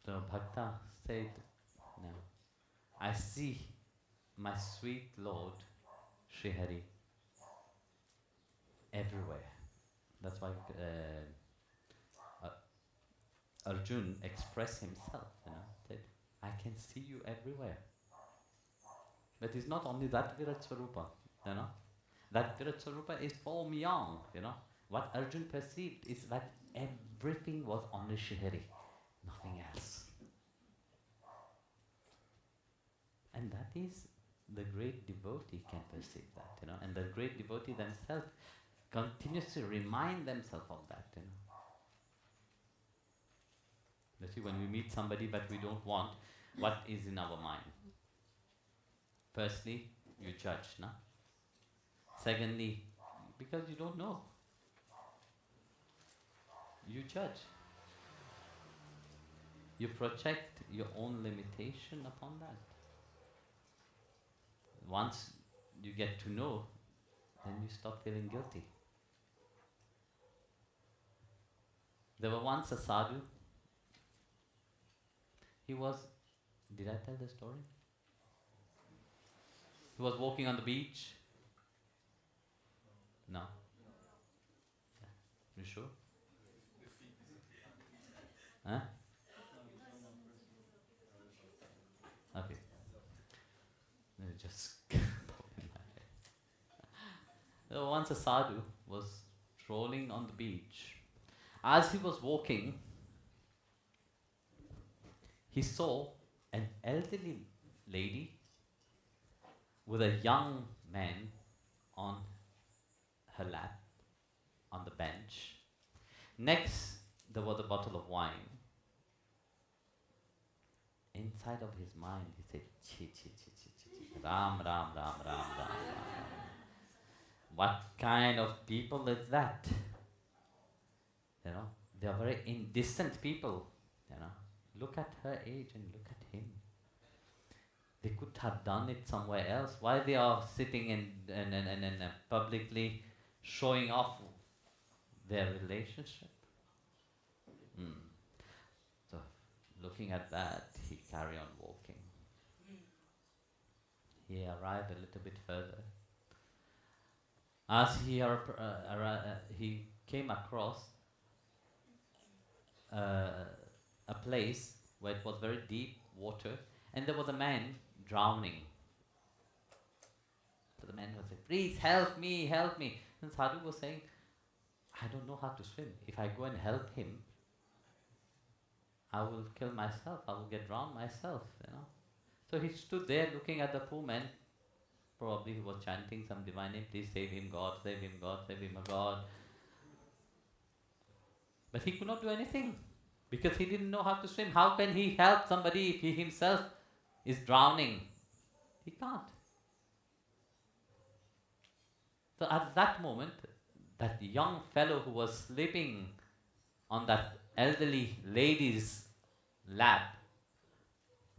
So Bhakta said, I see my sweet Lord Sri Hari everywhere. That's why Arjun expressed himself, said, I can see you everywhere. But it's not only that Virat Swarupa, That Virat Swarupa is form young, What Arjun perceived is that everything was only Sri Hari, nothing else. And that is the great devotee can perceive that, And the great devotee themselves continuously remind themselves of that, You see, when we meet somebody but we don't want, what is in our mind? Firstly, you judge, Secondly, because you don't know, you judge. You project your own limitation upon that. Once you get to know, then you stop feeling guilty. There was once a sadhu. He was, did I tell the story? He was walking on the beach. No? You sure? Huh? Okay. Let me just pop in my head. Once a sadhu was strolling on the beach. As he was walking, he saw an elderly lady with a young man on her lap on the bench. Next, there was a bottle of wine. Inside of his mind, he said, chi, chi, chi, chi, chi, Ram, Ram, Ram, Ram, Ram, Ram. What kind of people is that? They are very indecent people. Look at her age and look at him. They could have done it somewhere else. Why they are sitting and publicly showing off their relationship? So, looking at that, he carried on walking. He arrived a little bit further. As he came across a place where it was very deep water, and there was a man drowning. So the man was saying, please help me, help me. And Sadhu was saying, I don't know how to swim. If I go and help him, I will kill myself, I will get drowned myself, you know. So he stood there looking at the poor man. Probably he was chanting some divine name, please save him God, save him God, save him God. But he could not do anything because he didn't know how to swim. How can he help somebody if he himself is drowning? He can't. So at that moment, that young fellow who was sleeping on that elderly lady's lap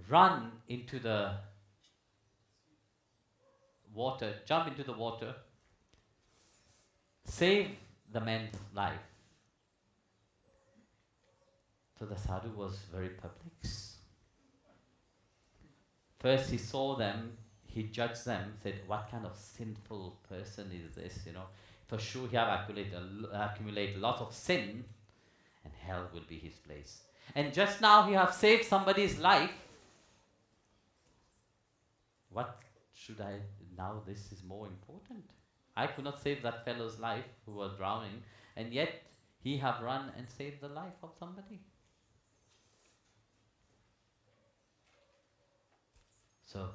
run into the water, jump into the water, save the man's life. So the sadhu was very perplexed. First he saw them, he judged them, said, what kind of sinful person is this, you know? For sure he have accumulated lots of sin, and hell will be his place. And just now he have saved somebody's life. What should I, now this is more important. I could not save that fellow's life who was drowning, and yet he have run and saved the life of somebody. So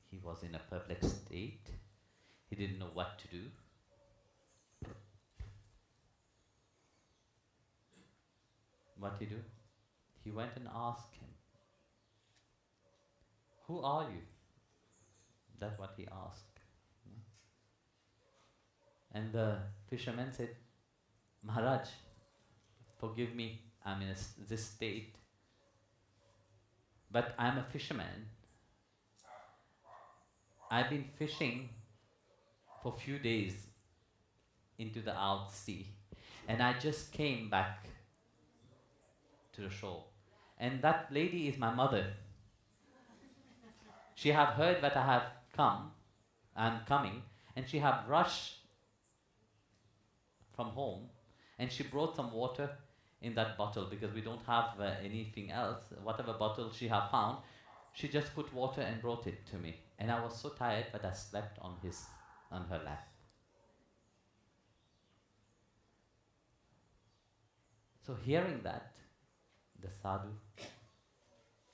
he was in a perplexed state. He didn't know what to do. What did he do? He went and asked him, who are you? That's what he asked. And the fisherman said, Maharaj, forgive me, I'm in this state, but I'm a fisherman. I've been fishing for a few days into the out sea, and I just came back to the shore. And that lady is my mother. She have heard that I have come, I'm coming, and she have rushed from home, and she brought some water in that bottle because we don't have anything else. Whatever bottle she have found, she just put water and brought it to me. And I was so tired that I slept on her lap. So hearing that, the sadhu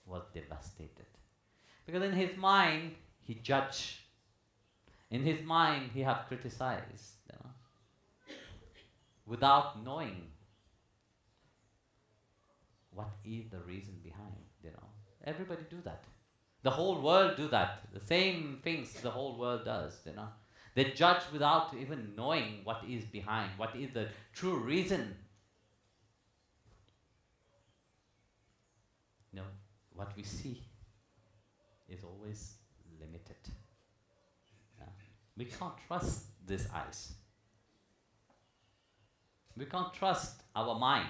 was devastated. Because in his mind, he judged. In his mind, he have criticized, you know, without knowing what is the reason behind, you know. Everybody do that. The whole world do that. The same things the whole world does, you know. They judge without even knowing what is behind, what is the true reason. You know, what we see is always limited. We can't trust these eyes. We can't trust our mind.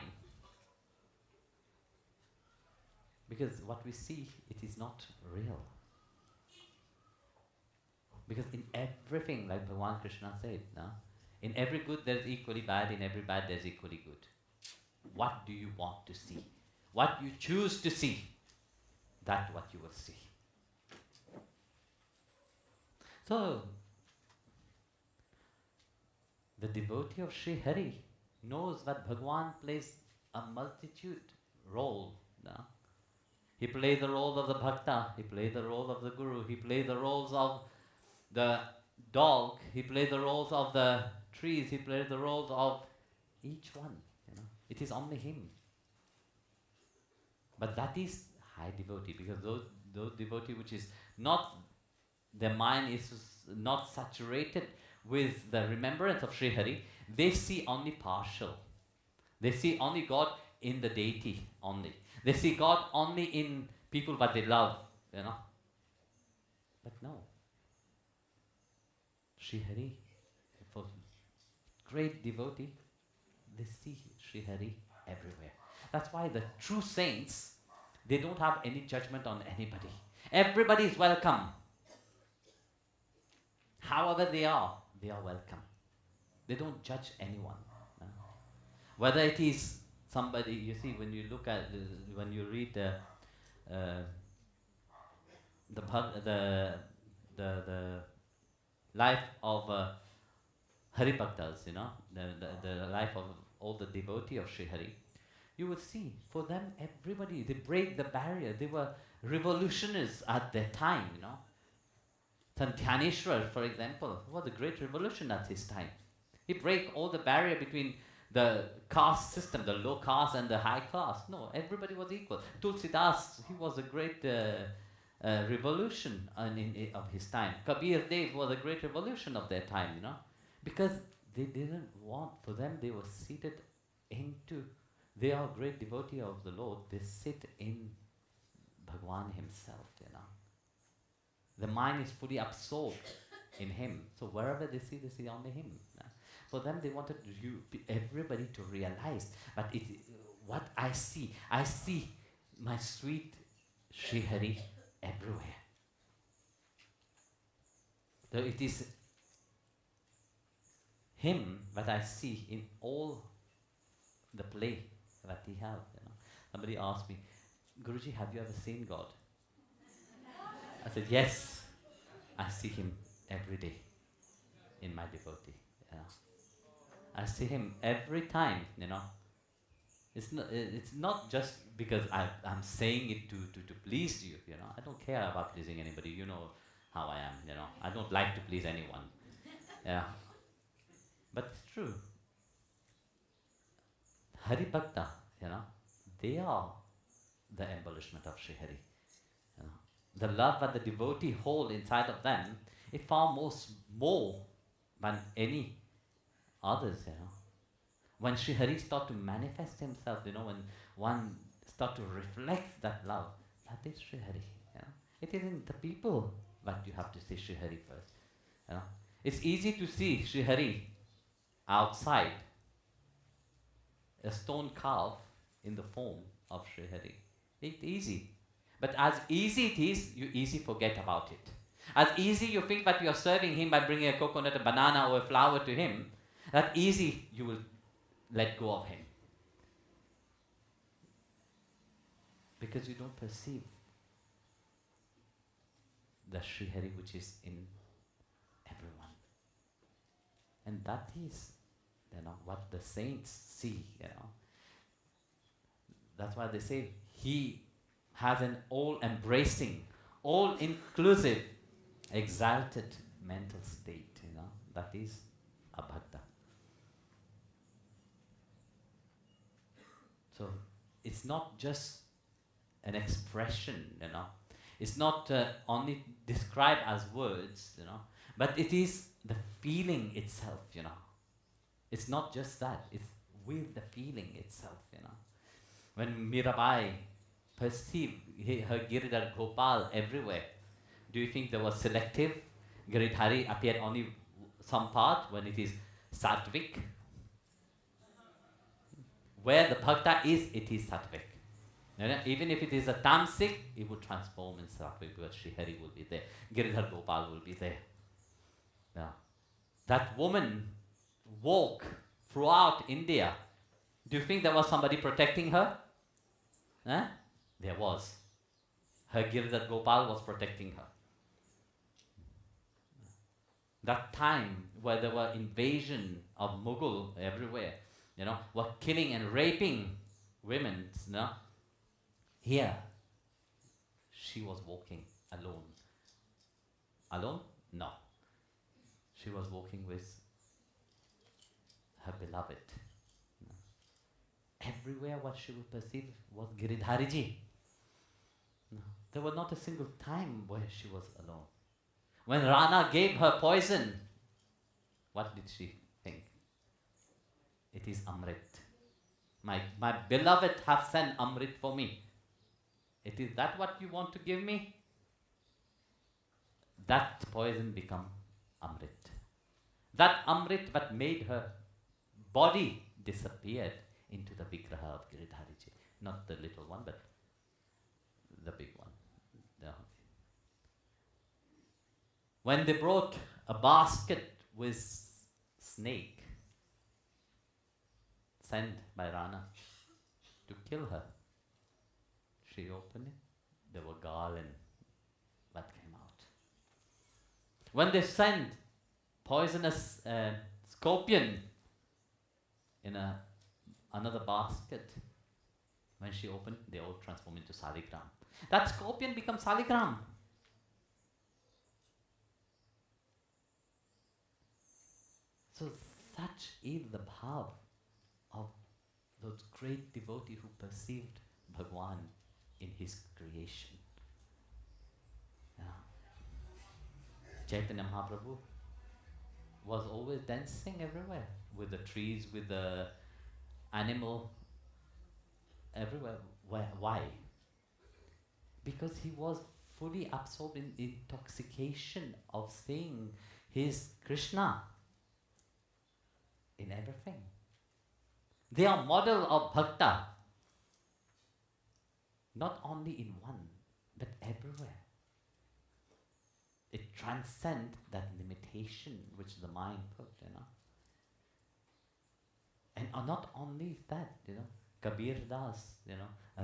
Because what we see, it is not real. Because in everything, like Bhagavan Krishna said, no? In every good there's equally bad, in every bad there's equally good. What do you want to see? What you choose to see, that's what you will see. So, the devotee of Sri Hari knows that Bhagavan plays a multitude role. No? He plays the role of the bhakta, he plays the role of the guru, he plays the roles of the dog, he plays the roles of the trees, he plays the roles of each one. You know? It is only him. But that is high devotee, because those devotee which is not, their mind is not saturated with the remembrance of Sri Hari, they see only partial. They see only God in the deity only. They see God only in people that they love, you know. But no. Sri Hari, for great devotee, they see Sri Hari everywhere. That's why the true saints, they don't have any judgment on anybody. Everybody is welcome. However they are welcome. They don't judge anyone. Whether it is somebody, you see, when you look at, when you read the life of Hari Bhaktas, you know, the life of all the devotee of Sri Hari, you would see, for them, everybody, they break the barrier. They were revolutionists at their time, you know. Dhyaneshwar, for example, was a great revolution at his time. He break all the barrier between the caste system, the low caste and the high class. No, everybody was equal. Tulsidas, he was a great revolution of his time. Kabir Dev was a great revolution of their time, you know, because they didn't want, for them they were seated into, they are great devotee of the Lord, they sit in Bhagwan himself, you know. The mind is fully absorbed in him. So wherever they see only him. For them, they wanted everybody to realize, but what I see my sweet Sri Hari everywhere. So it is him that I see in all the play that he has. You know. Somebody asked me, Guruji, have you ever seen God? I said, yes, I see him every day in my devotee. You know. I see him every time, you know. It's not just because I'm saying it to please you, you know. I don't care about pleasing anybody. You know how I am, you know. I don't like to please anyone. Yeah. But it's true. Hari Bhakta, you know, they are the embellishment of Sri Hari. You know. The love that the devotee hold inside of them is far more than any others, you know. When Sri Hari start to manifest himself, you know, when one start to reflect that love, that is Sri Hari, you know. It isn't the people that you have to see Sri Hari first, you know. It's easy to see Sri Hari outside, a stone calf in the form of Sri Hari. It's easy. But as easy it is, you easily forget about it. As easy you think that you are serving him by bringing a coconut, a banana or a flower to him, that easy you will let go of him. Because you don't perceive the Sri Hari which is in everyone. And that is, you know, what the saints see, you know. That's why they say he has an all-embracing, all-inclusive, exalted mental state, you know. That is a bhakta. So it's not just an expression, you know. It's not only described as words, you know, but it is the feeling itself, you know. It's not just that, it's with the feeling itself, you know. When Mirabai perceived her Giridhar Gopal everywhere, do you think there was selective? Giridhari appeared only some part when it is sattvic. Where the bhakta is, it is sattvic. You know, even if it is a tamasic, it would transform in sattvic because Sri Hari will be there. Giridhar Gopal will be there. Now, that woman walk throughout India. Do you think there was somebody protecting her? Huh? There was. Her Giridhar Gopal was protecting her. That time where there were invasion of Mughal everywhere, you know, were killing and raping women, you know. Here, she was walking alone. Alone? No. She was walking with her beloved. You know. Everywhere what she would perceive was Giridhariji. No. There was not a single time where she was alone. When Rana gave her poison, what did she think? It is Amrit. My beloved have sent Amrit for me. It is that what you want to give me? That poison become Amrit. That Amrit that made her body disappeared into the Vigraha of Giridhariji. Not the little one, but the big one. When they brought a basket with snake sent by Rana, to kill her. She opened it, there were garland that came out. When they sent poisonous scorpion in another basket, when she opened, they all transformed into saligram. That scorpion becomes saligram. So such is the bhav of those great devotees who perceived Bhagwan in his creation. Chaitanya Mahaprabhu was always dancing everywhere, with the trees, with the animal, everywhere. Why? Because he was fully absorbed in intoxication of seeing his Krishna in everything. They are model of bhakta, not only in one, but everywhere. It transcends that limitation which the mind put, And not only that, Kabir Das,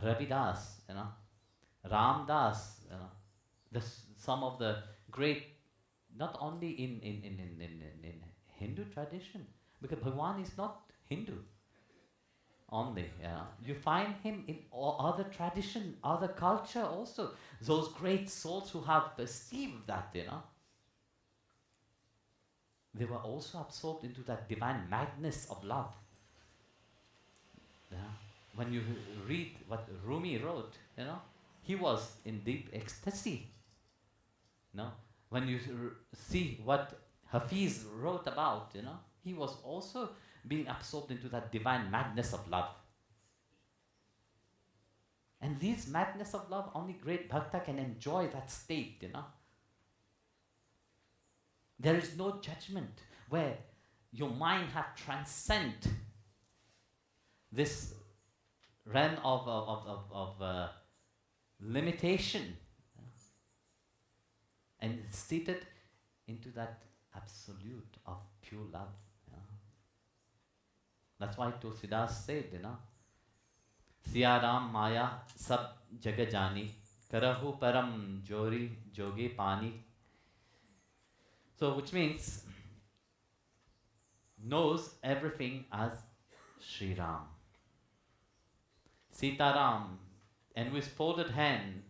Ravi Das, Ram Das, some of the great, not only in Hindu tradition, because Bhagwan is not Hindu only. You find him in all other tradition, other culture also. Those great souls who have perceived that, they were also absorbed into that divine madness of love. When you read what Rumi wrote, he was in deep ecstasy. When you see what Hafiz wrote about, he was also being absorbed into that divine madness of love. And this madness of love, only great bhakta can enjoy that state, There is no judgment where your mind have transcend this realm of limitation and seated into that absolute of pure love. That's why Tulsidas said, Siya Ram Maya Sab Jaga Jani Karahu Param Jori Joge Pani. So which means knows everything as Sri Ram. Sita Ram, and with folded hand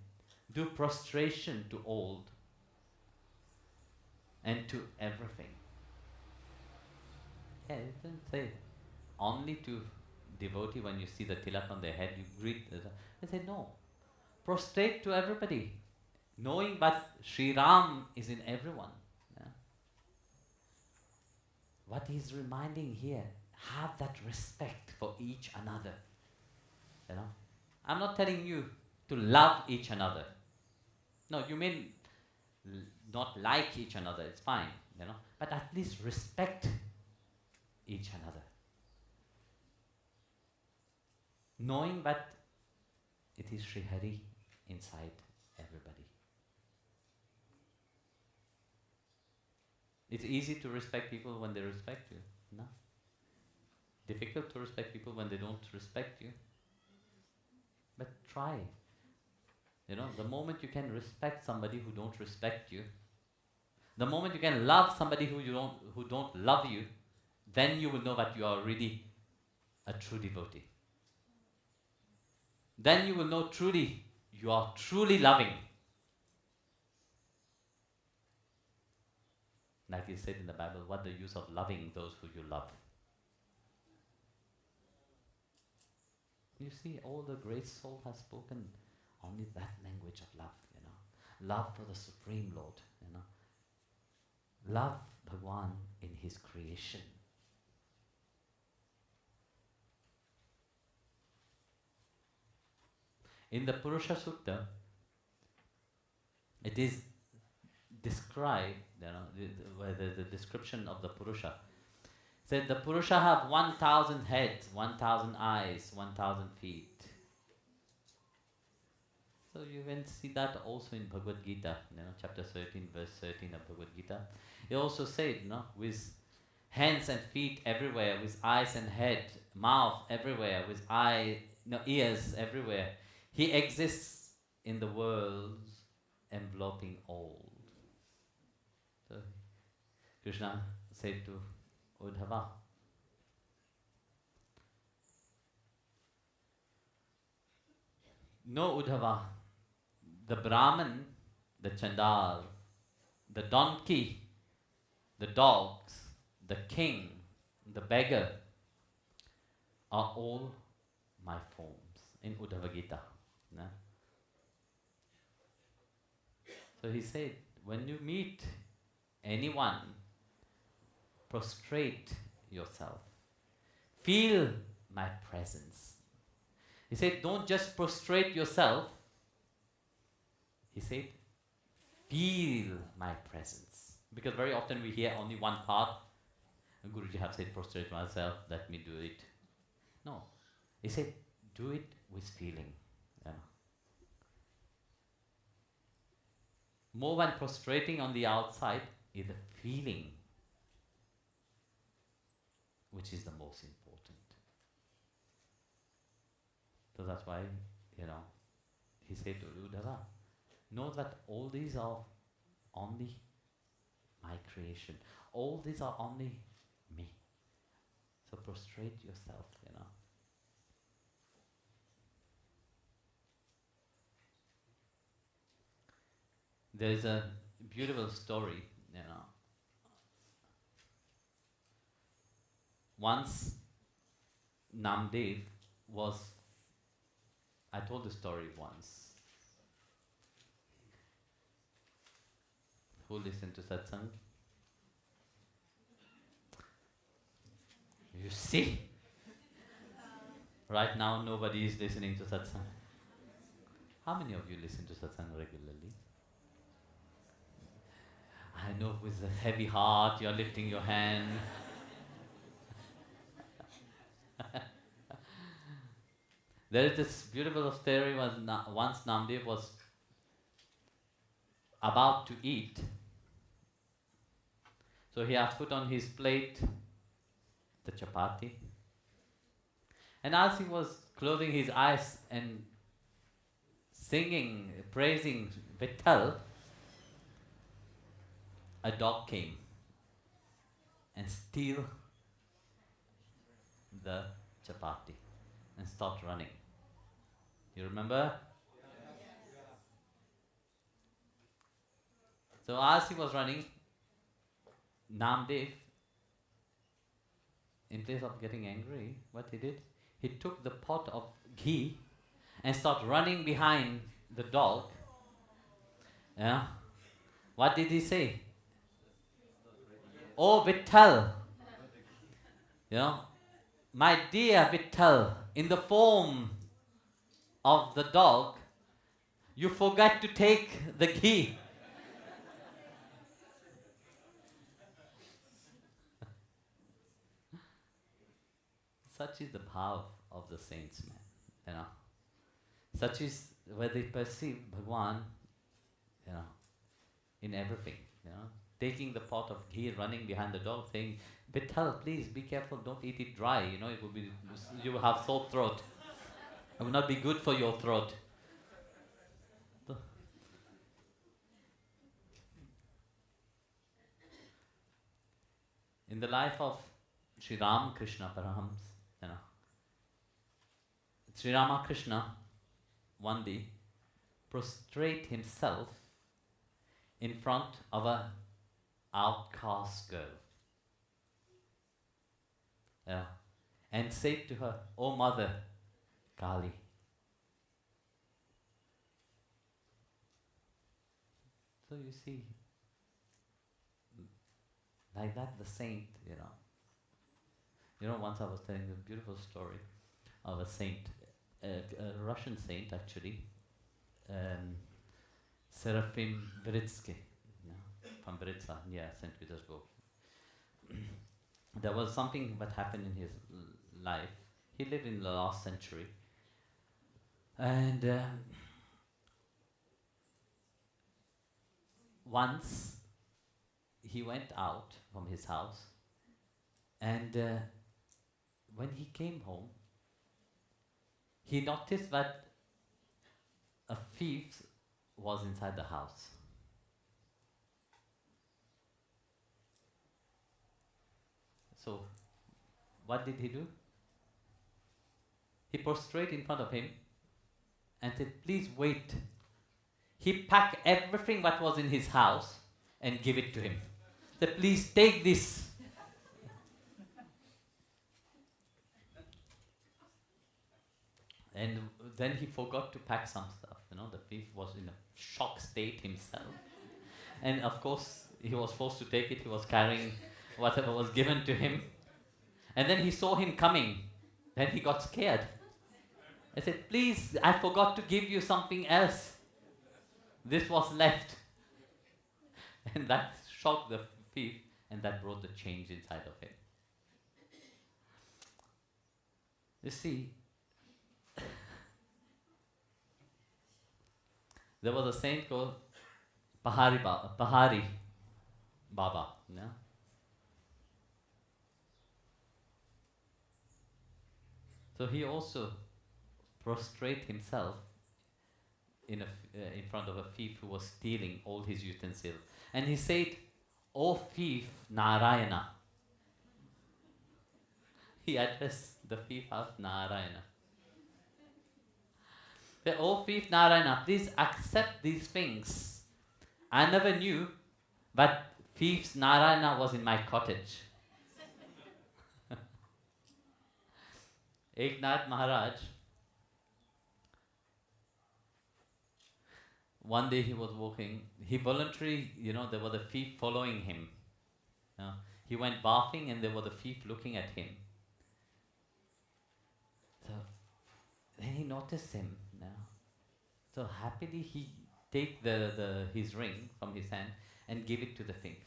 do prostration to old and to everything. It didn't say only to devotee. When you see the tilak on their head, you greet. They say no, prostrate to everybody, knowing that Sri Ram is in everyone. What he's reminding here, have that respect for each another. I'm not telling you to love each another. No, you may not like each another, it's fine, but at least respect each another. Knowing that it is Sri Hari inside everybody. It's easy to respect people when they respect you. No. Difficult to respect people when they don't respect you. But try. The moment you can respect somebody who don't respect you, the moment you can love somebody who don't love you, then you will know that you are really a true devotee. Then you will know truly, you are truly loving. Like he said in the Bible, what the use of loving those who you love? You see, all the great soul has spoken only that language of love, Love for the Supreme Lord, Love Bhagwan in his creation. In the Purusha Sutta, it is described, the description of the Purusha. Said the Purusha have 1,000 heads, 1,000 eyes, 1,000 feet. So you can see that also in Bhagavad Gita, chapter 13, verse 13 of Bhagavad Gita. It also said, with hands and feet everywhere, with eyes and head, mouth everywhere, with eye, no, ears everywhere. He exists in the world enveloping all. So Krishna said to Uddhava, no Uddhava, the Brahman, the Chandal, the donkey, the dogs, the king, the beggar are all my forms in Uddhava Gita. No? So he said, when you meet anyone, prostrate yourself. Feel my presence. He said, don't just prostrate yourself. He said, feel my presence. Because very often we hear only one part. And Guruji have said, prostrate myself, let me do it. No. He said, do it with feeling. Yeah. More than prostrating on the outside is the feeling which is the most important. So that's why, he said to Uddhava, know that all these are only my creation. All these are only me. So prostrate yourself, There's a beautiful story, Once Namdev was, I told the story once. Who listened to satsang? You see? Right now nobody is listening to satsang. How many of you listen to satsang regularly? I know with a heavy heart you're lifting your hand. There is this beautiful story once Namdev was about to eat. So he has put on his plate the chapati. And as he was closing his eyes and singing, praising Vitthal, a dog came and steal the chapati and start running. You remember? So as he was running, Namdev, in place of getting angry, what he did? He took the pot of ghee and started running behind the dog. Yeah. What did he say? Oh, Vitthal. My dear Vitthal, in the form of the dog, you forgot to take the ghee. Such is the bhav of the saints, man. Such is where they perceive Bhagwan, in everything. Taking the pot of ghee, running behind the dog, saying, Vitthal, please be careful, don't eat it dry. It will be, you will have sore throat. It will not be good for your throat. In the life of Sri Ramakrishna Paramahamsa, Sri Ramakrishna one day prostrate himself in front of a outcast girl. And said to her, "O mother, Kali." So you see, like that the saint, once I was telling a beautiful story of a saint, a Russian saint actually, Serafim Vritsky, from Britsa, St. Petersburg. There was something that happened in his life. He lived in the last century. And once he went out from his house, and when he came home, he noticed that a thief was inside the house. So, what did he do? He prostrated in front of him and said, please wait. He packed everything that was in his house and give it to him. Said, please take this. And then he forgot to pack some stuff. The thief was in a shock state himself. And of course, he was forced to take it. He was carrying whatever was given to him. And then he saw him coming. Then he got scared. I said, please, I forgot to give you something else. This was left. And that shocked the thief, and that brought the change inside of him. You see, there was a saint called Pahari Baba. No? So he also prostrate himself in front of a thief who was stealing all his utensils. And he said, O thief Narayana. He addressed the thief as Narayana. Said, O thief Narayana, please accept these things. I never knew that thief Narayana was in my cottage. Eknath Maharaj, one day he was walking, he voluntarily, there was a thief following him. He went bathing and there was a thief looking at him. So then he noticed him. So happily he take his ring from his hand and give it to the thief.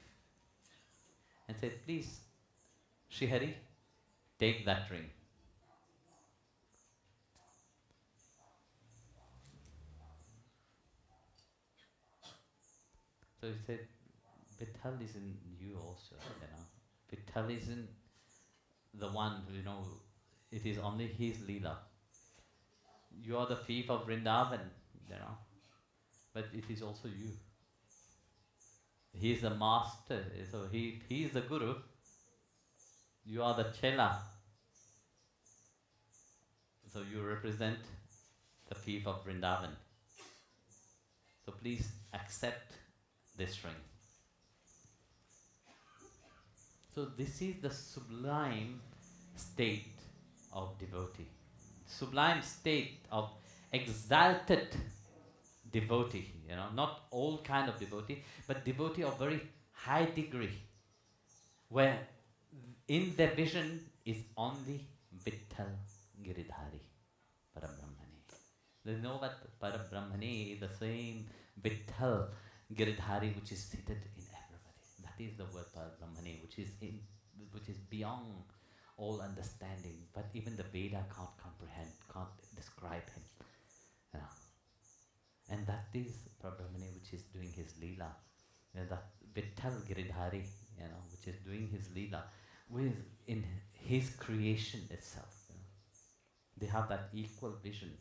And said, please, Srihari, take that ring. So he said, Vithal is in you also, Vithal is in the one, it is only his Leela. You are the thief of Vrindavan, but it is also you. He is the master, so he is the guru. You are the chela. So you represent the thief of Vrindavan. So please accept this ring. So this is the sublime state of devotee. Sublime state of exalted devotee, not all kind of devotee, but devotee of very high degree, where in their vision is only Vitthal Giridhari, Parabrahmani. They know that Parabrahmani is the same Vitthal Giridhari which is seated in everybody. That is the word Parabrahmani, which is beyond all understanding, but even the Veda can't comprehend, can't describe him. And that is Parabrahmani which is doing his Leela. That Vitthal Giridhari, which is doing his Leela in his creation itself. They have that equal vision.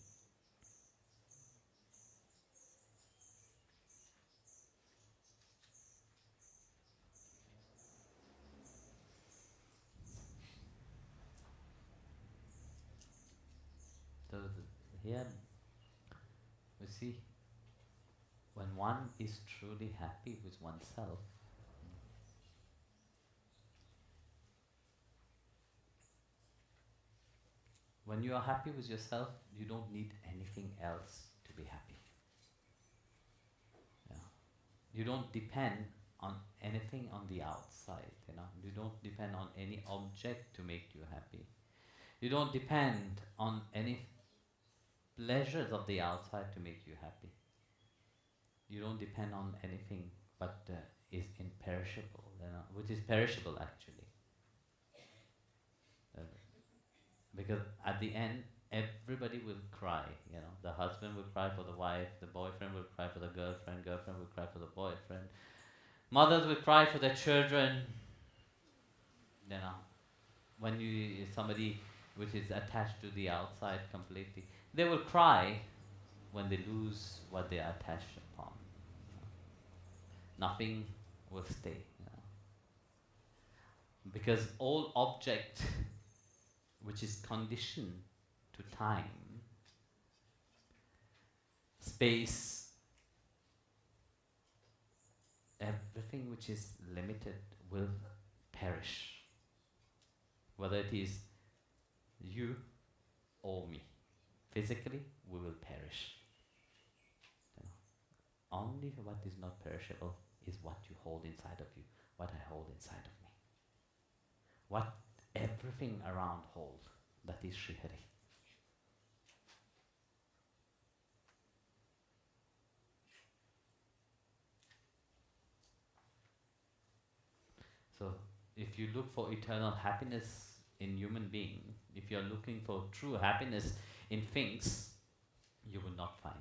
So here we see, when one is truly happy with oneself, when you are happy with yourself, you don't need anything else to be happy. You don't depend on anything on the outside. You don't depend on any object to make you happy. You don't depend on any pleasures of the outside to make you happy. You don't depend on anything but is imperishable, which is perishable actually. Because at the end, everybody will cry. The husband will cry for the wife, the boyfriend will cry for the girlfriend will cry for the boyfriend, mothers will cry for their children. When somebody which is attached to the outside completely, They will cry when they lose what they are attached upon. Nothing will stay. Because all object which is conditioned to time, space, everything which is limited will perish. Whether it is you or me. Physically, we will perish. Only what is not perishable is what you hold inside of you, what I hold inside of me. What everything around hold, that is Sri Hari. So, if you look for eternal happiness in human being, if you are looking for true happiness in things, you will not find.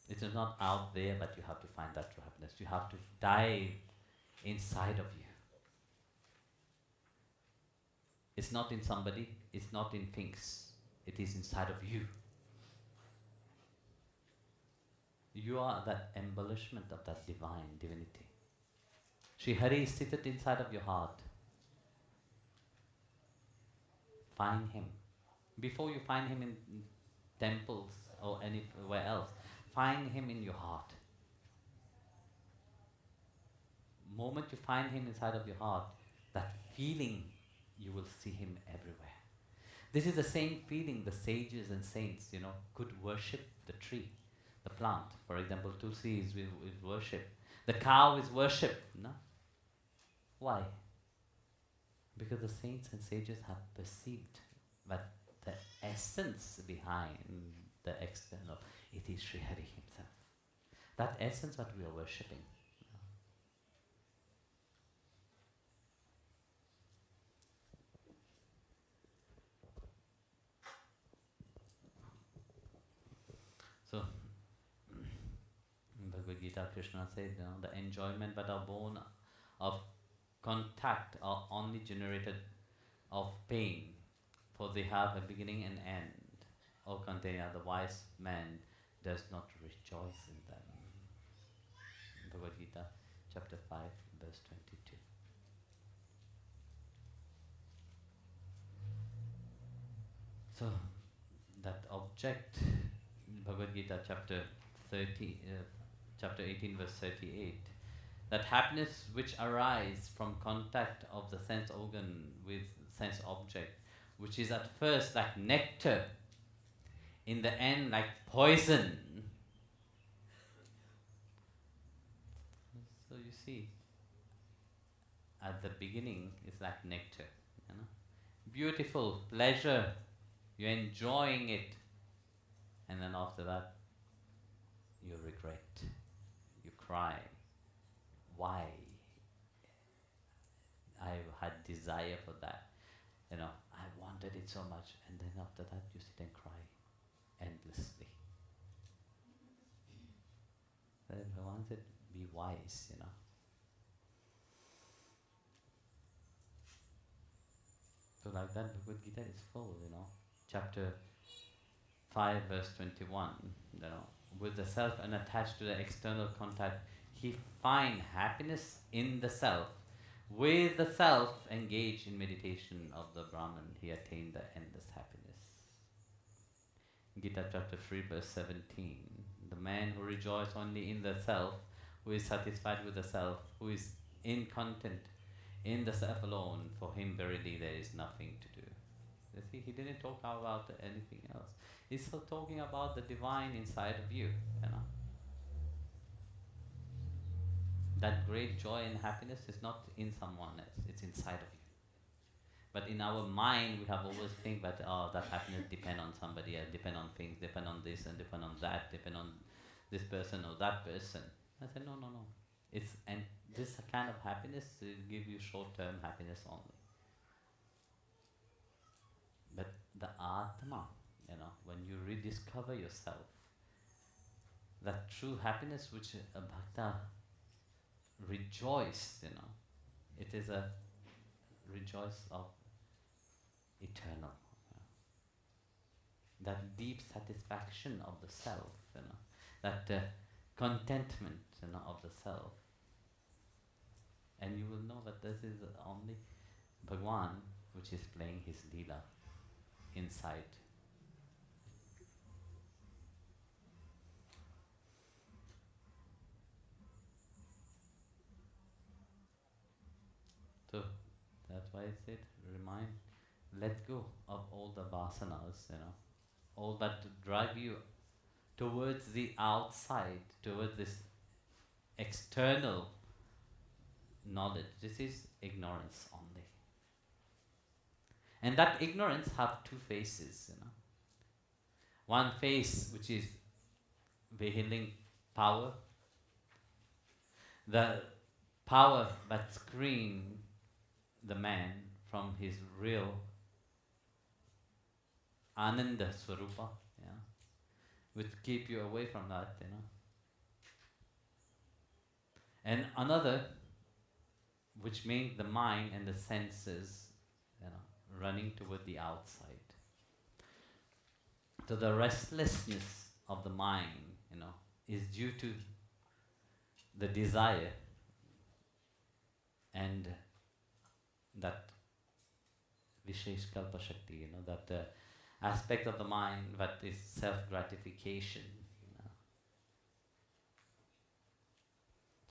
It is not out there, but you have to find that true happiness. You have to dive inside of you. It's not in somebody, it's not in things, it is inside of you. You are that embellishment of that divine divinity. Sri Hari is seated inside of your heart. Find him. Before you find him in temples or anywhere else, find him in your heart. Moment you find him inside of your heart, that feeling, you will see him everywhere. This is the same feeling the sages and saints, could worship the tree, the plant. For example, Tulsi is worship. The cow is worship. No? Why? Because the saints and sages have perceived that the essence behind the external, it is Sri Hari himself. That essence that we are worshipping. So, in Bhagavad Gita, Krishna said, the enjoyment that are born of contact are only generated of pain, for they have a beginning and end. O Kantaya, the wise man does not rejoice in them. Bhagavad Gita, chapter 5, verse 22. So, that object, Bhagavad Gita, chapter 18, verse 38, that happiness which arises from contact of the sense organ with sense object, which is at first like nectar, in the end like poison. So you see, at the beginning it's like nectar, beautiful, pleasure, you're enjoying it, and then after that you regret, you cry. Why? I had desire for that. I wanted it so much, and then after that you sit and cry endlessly. Then Bhagavan said, be wise, So like that Bhagavad Gita is full, Chapter 5, verse 21, with the self unattached to the external contact, he find happiness in the self. With the self engaged in meditation of the Brahman, he attained the endless happiness. Gita chapter 3, verse 17. The man who rejoices only in the self, who is satisfied with the self, who is incontent in the self alone, for him verily there is nothing to do. You see, he didn't talk about anything else. He's still talking about the divine inside of you, That great joy and happiness is not in someone else, it's inside of you. But in our mind, we have always think that that happiness depend on somebody else, depend on things, depend on this and depend on that, depend on this person or that person. I said, no. And this kind of happiness will give you short-term happiness only. But the Atma, when you rediscover yourself, that true happiness which a bhakta rejoice, it is a rejoice of eternal. that deep satisfaction of the self, that contentment, of the self. And you will know that this is only Bhagwan which is playing his Leela inside. So that's why I said, let go of all the vasanas, all that drive you towards the outside, towards this external knowledge. This is ignorance only. And that ignorance have two faces, One face which is veiling power, the power that screen the man from his real Ananda Swarupa, which keep you away from that, And another, which means the mind and the senses, running toward the outside. So the restlessness of the mind, is due to the desire and that Vishesh Kalpa Shakti, that aspect of the mind that is self-gratification.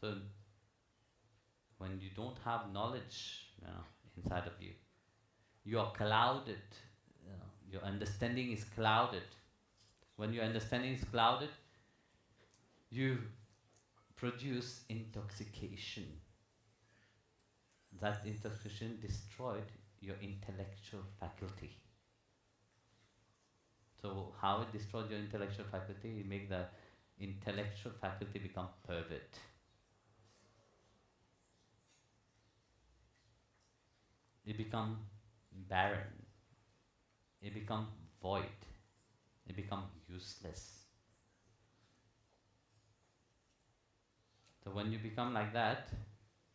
So when you don't have knowledge, inside of you, you are clouded. Your understanding is clouded. When your understanding is clouded, you produce intoxication. That intoxication destroyed your intellectual faculty. So how it destroys your intellectual faculty? It makes the intellectual faculty become pervert. It becomes barren. It becomes void. It becomes useless. So when you become like that,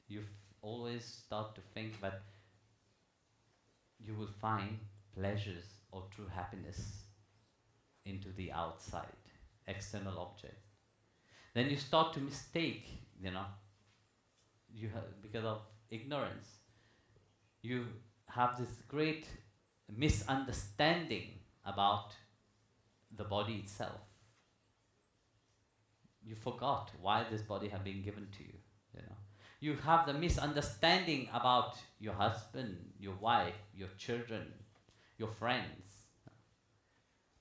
you always start to think that you will find pleasures or true happiness into the outside, external object. Then you start to mistake, because of ignorance, you have this great misunderstanding about the body itself. You forgot why this body has been given to you. You have the misunderstanding about your husband, your wife, your children, your friends,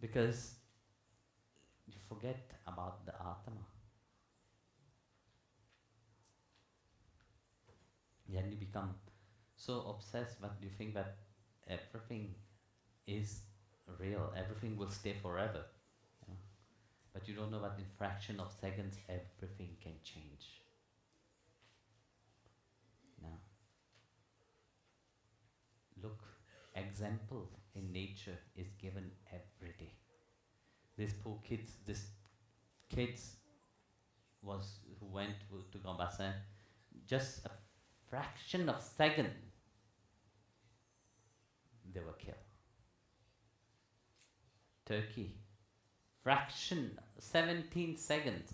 because you forget about the Atma. Then you become so obsessed that you think that everything is real, everything will stay forever. But you don't know that in fraction of seconds everything can change. Now, look, example in nature is given every day. These poor kids, who went to Gambassin, just a fraction of second, they were killed. Turkey, fraction, 17 seconds,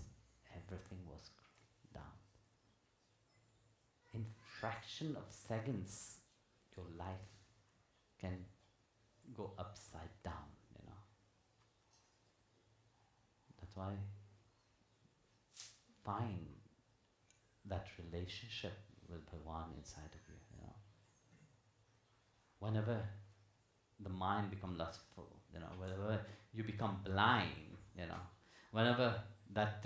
everything was down. In fraction of seconds, your life can go upside down, That's why find that relationship with Bhagwan inside of you, Whenever the mind becomes lustful, whenever you become blind, whenever that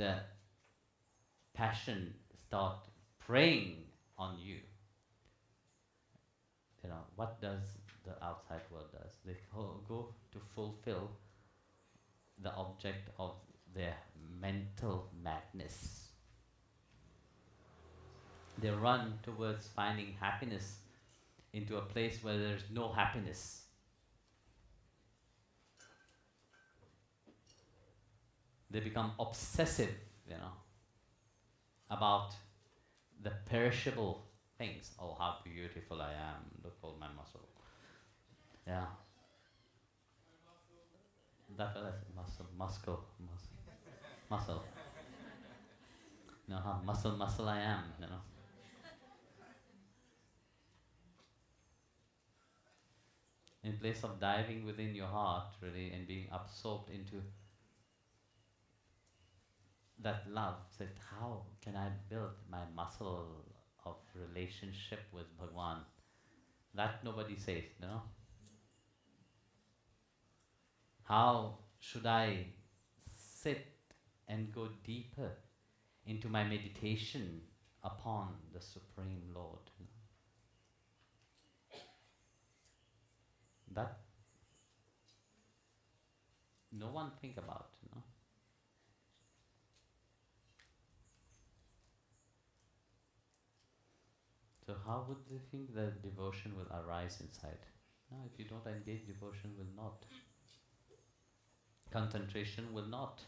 passion start preying on you, what does the outside world does? They go to fulfill the object of their mental madness. They run towards finding happiness into a place where there is no happiness. They become obsessive, about the perishable things. Oh, how beautiful I am. Look all my muscle. Yeah. That was muscle. You know how muscle I am, you know. In place of diving within your heart, really, and being absorbed into that love, that how can I build my muscle of relationship with Bhagwan? That nobody says, you know. How should I sit and go deeper into my meditation upon the Supreme Lord? That no one think about, you know. So how would they think that devotion will arise inside? No, if you don't engage, devotion will not. Concentration will not.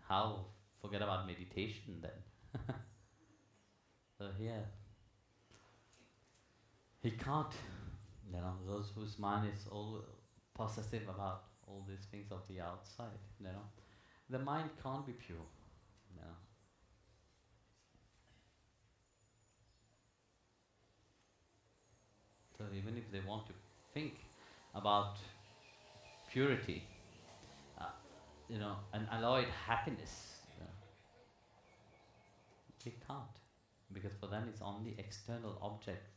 How? Forget about meditation then. So here, he can't, you know, those whose mind is all possessive about all these things of the outside, you know, the mind can't be pure, you know. So even if they want to think about purity, you know, and alloyed happiness, they can't, because for them it's only external objects.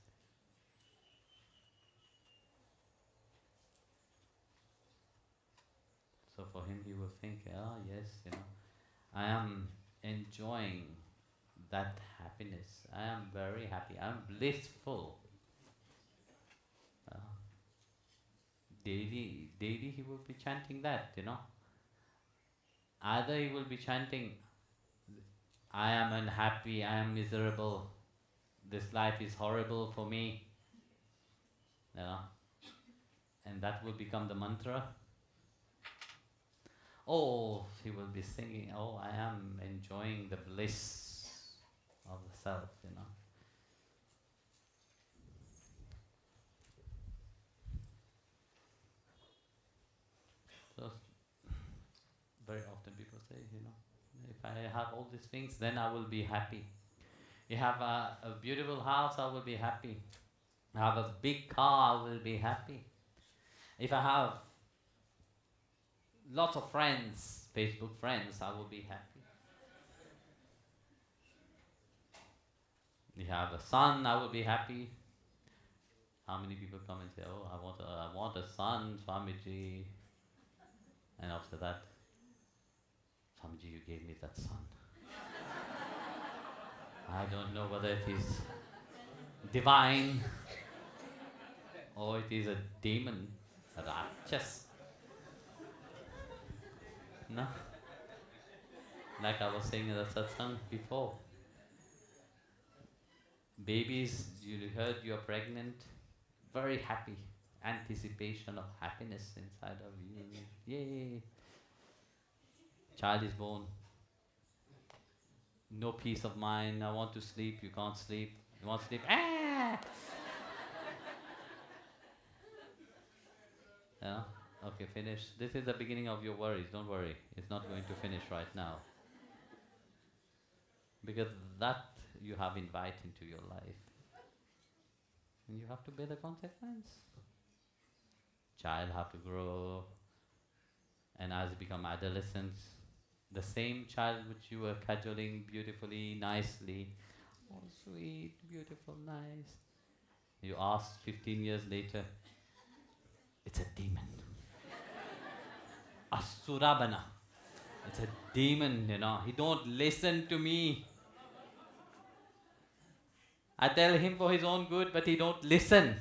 So for him, he will think, yes, you know, I am enjoying that happiness. I am very happy. I am blissful. Daily he will be chanting that, you know. Either he will be chanting, I am unhappy, I am miserable, this life is horrible for me, you know, and that will become the mantra. Or he will be singing, oh, I am enjoying the bliss of the self, you know. So very often people say, you know, if I have all these things, then I will be happy. You have a beautiful house, I will be happy. I have a big car, I will be happy. If I have lots of friends, Facebook friends, I will be happy. You have a son, I will be happy. How many people come and say, oh, I want a son, Swamiji. And after that, Swamiji, you gave me that son. I don't know whether it is divine or it is a demon, a Rakshas. No? Like I was saying in the satsang before. Babies, you heard you're pregnant, very happy. Anticipation of happiness inside of you. Yay! Child is born. No peace of mind. I want to sleep. You can't sleep. You want to sleep. Ah! Yeah? Okay, finish. This is the beginning of your worries. Don't worry. It's not going to finish right now. Because that you have invited into your life. And you have to bear the consequence. Child have to grow. And as you become adolescents, the same child which you were cajoling beautifully, nicely, oh sweet, beautiful, nice. You ask 15 years later, it's a demon. Asurabana. It's a demon, you know. He don't listen to me. I tell him for his own good, but he don't listen.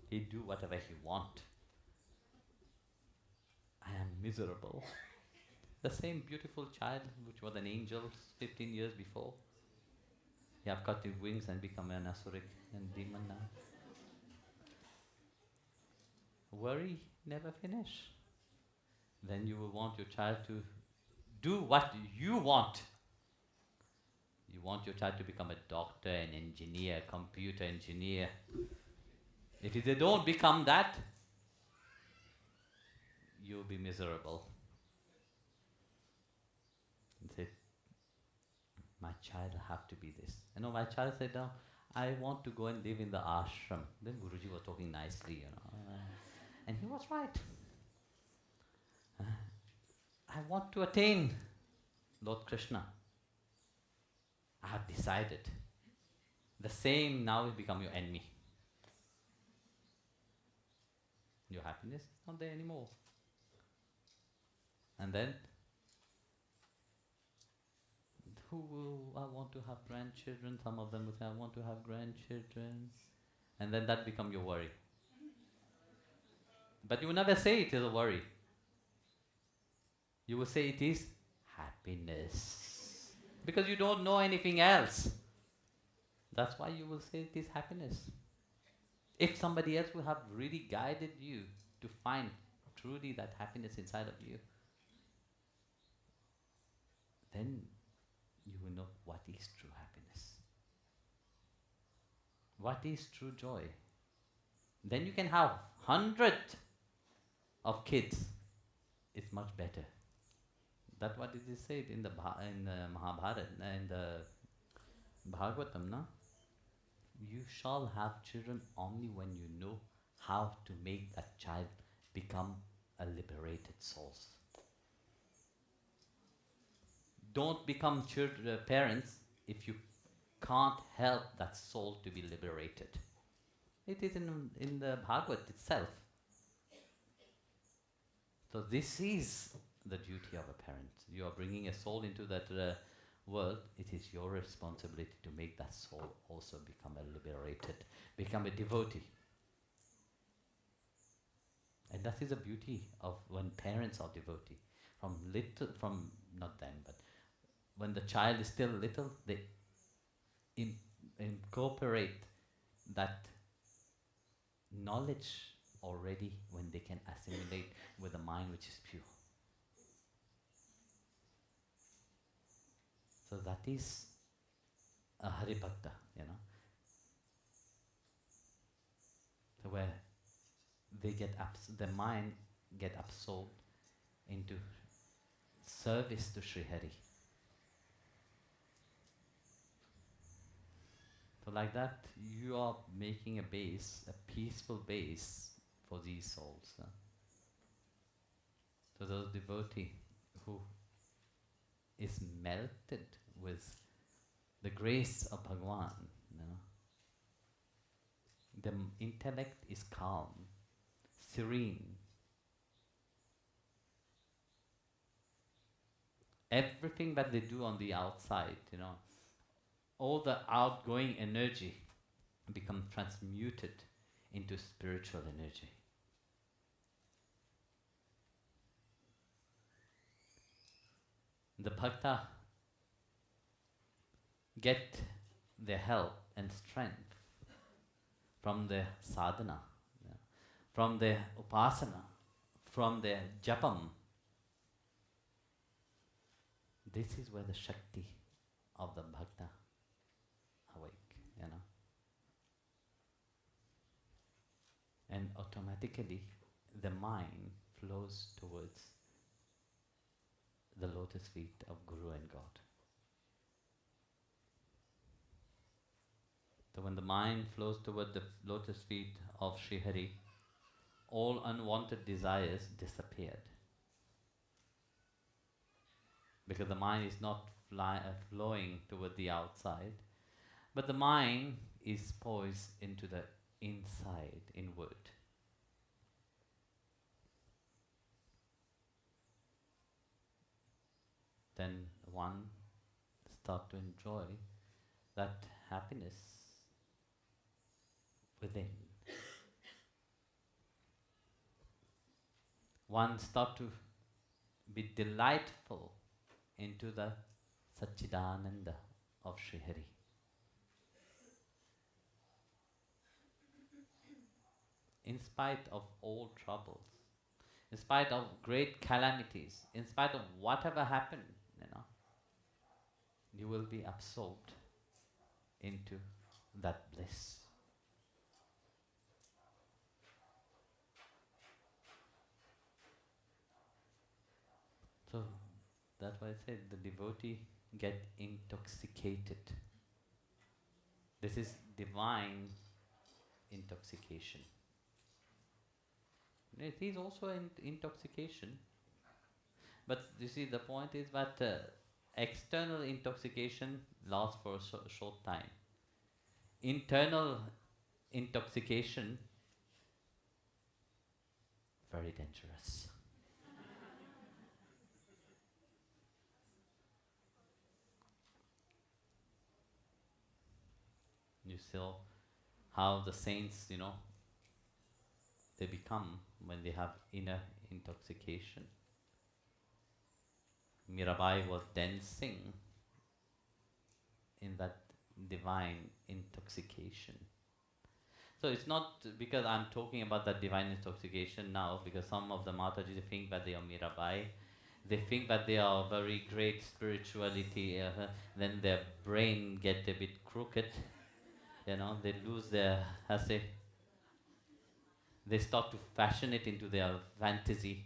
He do whatever he want. I am miserable. The same beautiful child, which was an angel 15 years before, he have cut his wings and become an asuric and demon now. Worry never finish. Then you will want your child to do what you want. You want your child to become a doctor, an engineer, computer engineer. If they don't become that, you'll be miserable. And say, my child have to be this. My child said, no, I want to go and live in the ashram. Then Guruji was talking nicely, and he was right. I want to attain Lord Krishna. I have decided. The same now will become your enemy. Your happiness is not there anymore. And then, I want to have grandchildren. Some of them will say, I want to have grandchildren. And then that become your worry. But you will never say it is a worry. You will say it is happiness. Because you don't know anything else. That's why you will say it is happiness. If somebody else will have really guided you to find truly that happiness inside of you, then you will know what is true happiness. What is true joy. Then you can have 100 of kids. It's much better. That's what it is said in the Mahabharata, in the Bhagavatam, no? You shall have children only when you know how to make that child become a liberated soul. Don't become parents if you can't help that soul to be liberated. It is in the Bhagavad itself. So this is the duty of a parent. You are bringing a soul into that world. It is your responsibility to make that soul also become a liberated, become a devotee. And that is the beauty of when parents are devotee. From not then, but when the child is still little, they incorporate that knowledge already when they can assimilate with a mind which is pure. So that is a Haribhakta, So where they their mind get absorbed into service to Sri Hari. So like that, you are making a base, a peaceful base for these souls. So those devotee who is melted with the grace of Bhagwan, the intellect is calm, serene. Everything that they do on the outside, all the outgoing energy become transmuted into spiritual energy. The bhakta get their help and strength from their sadhana, from their upasana, from their japam. This is where the Shakti of the bhakta awake, And automatically the mind flows towards the lotus feet of Guru and God. So when the mind flows toward the lotus feet of Sri Hari, all unwanted desires disappeared. Because the mind is not flowing toward the outside, but the mind is poised into the inside, inward. Then one start to enjoy that happiness within. One start to be delightful into the Satchidananda of Sri Hari. In spite of all troubles, in spite of great calamities, in spite of whatever happened, you will be absorbed into that bliss. So that's why I said the devotee get intoxicated. This is divine intoxication. It is also an intoxication, but you see the point is that external intoxication lasts for a short time. Internal intoxication, very dangerous. You saw how the saints, they become when they have inner intoxication. Mirabai was dancing in that divine intoxication. So it's not because I'm talking about that divine intoxication now, because some of the Mataji think that they are Mirabai. They think that they are very great spirituality, then their brain get a bit crooked, they lose their, they start to fashion it into their fantasy.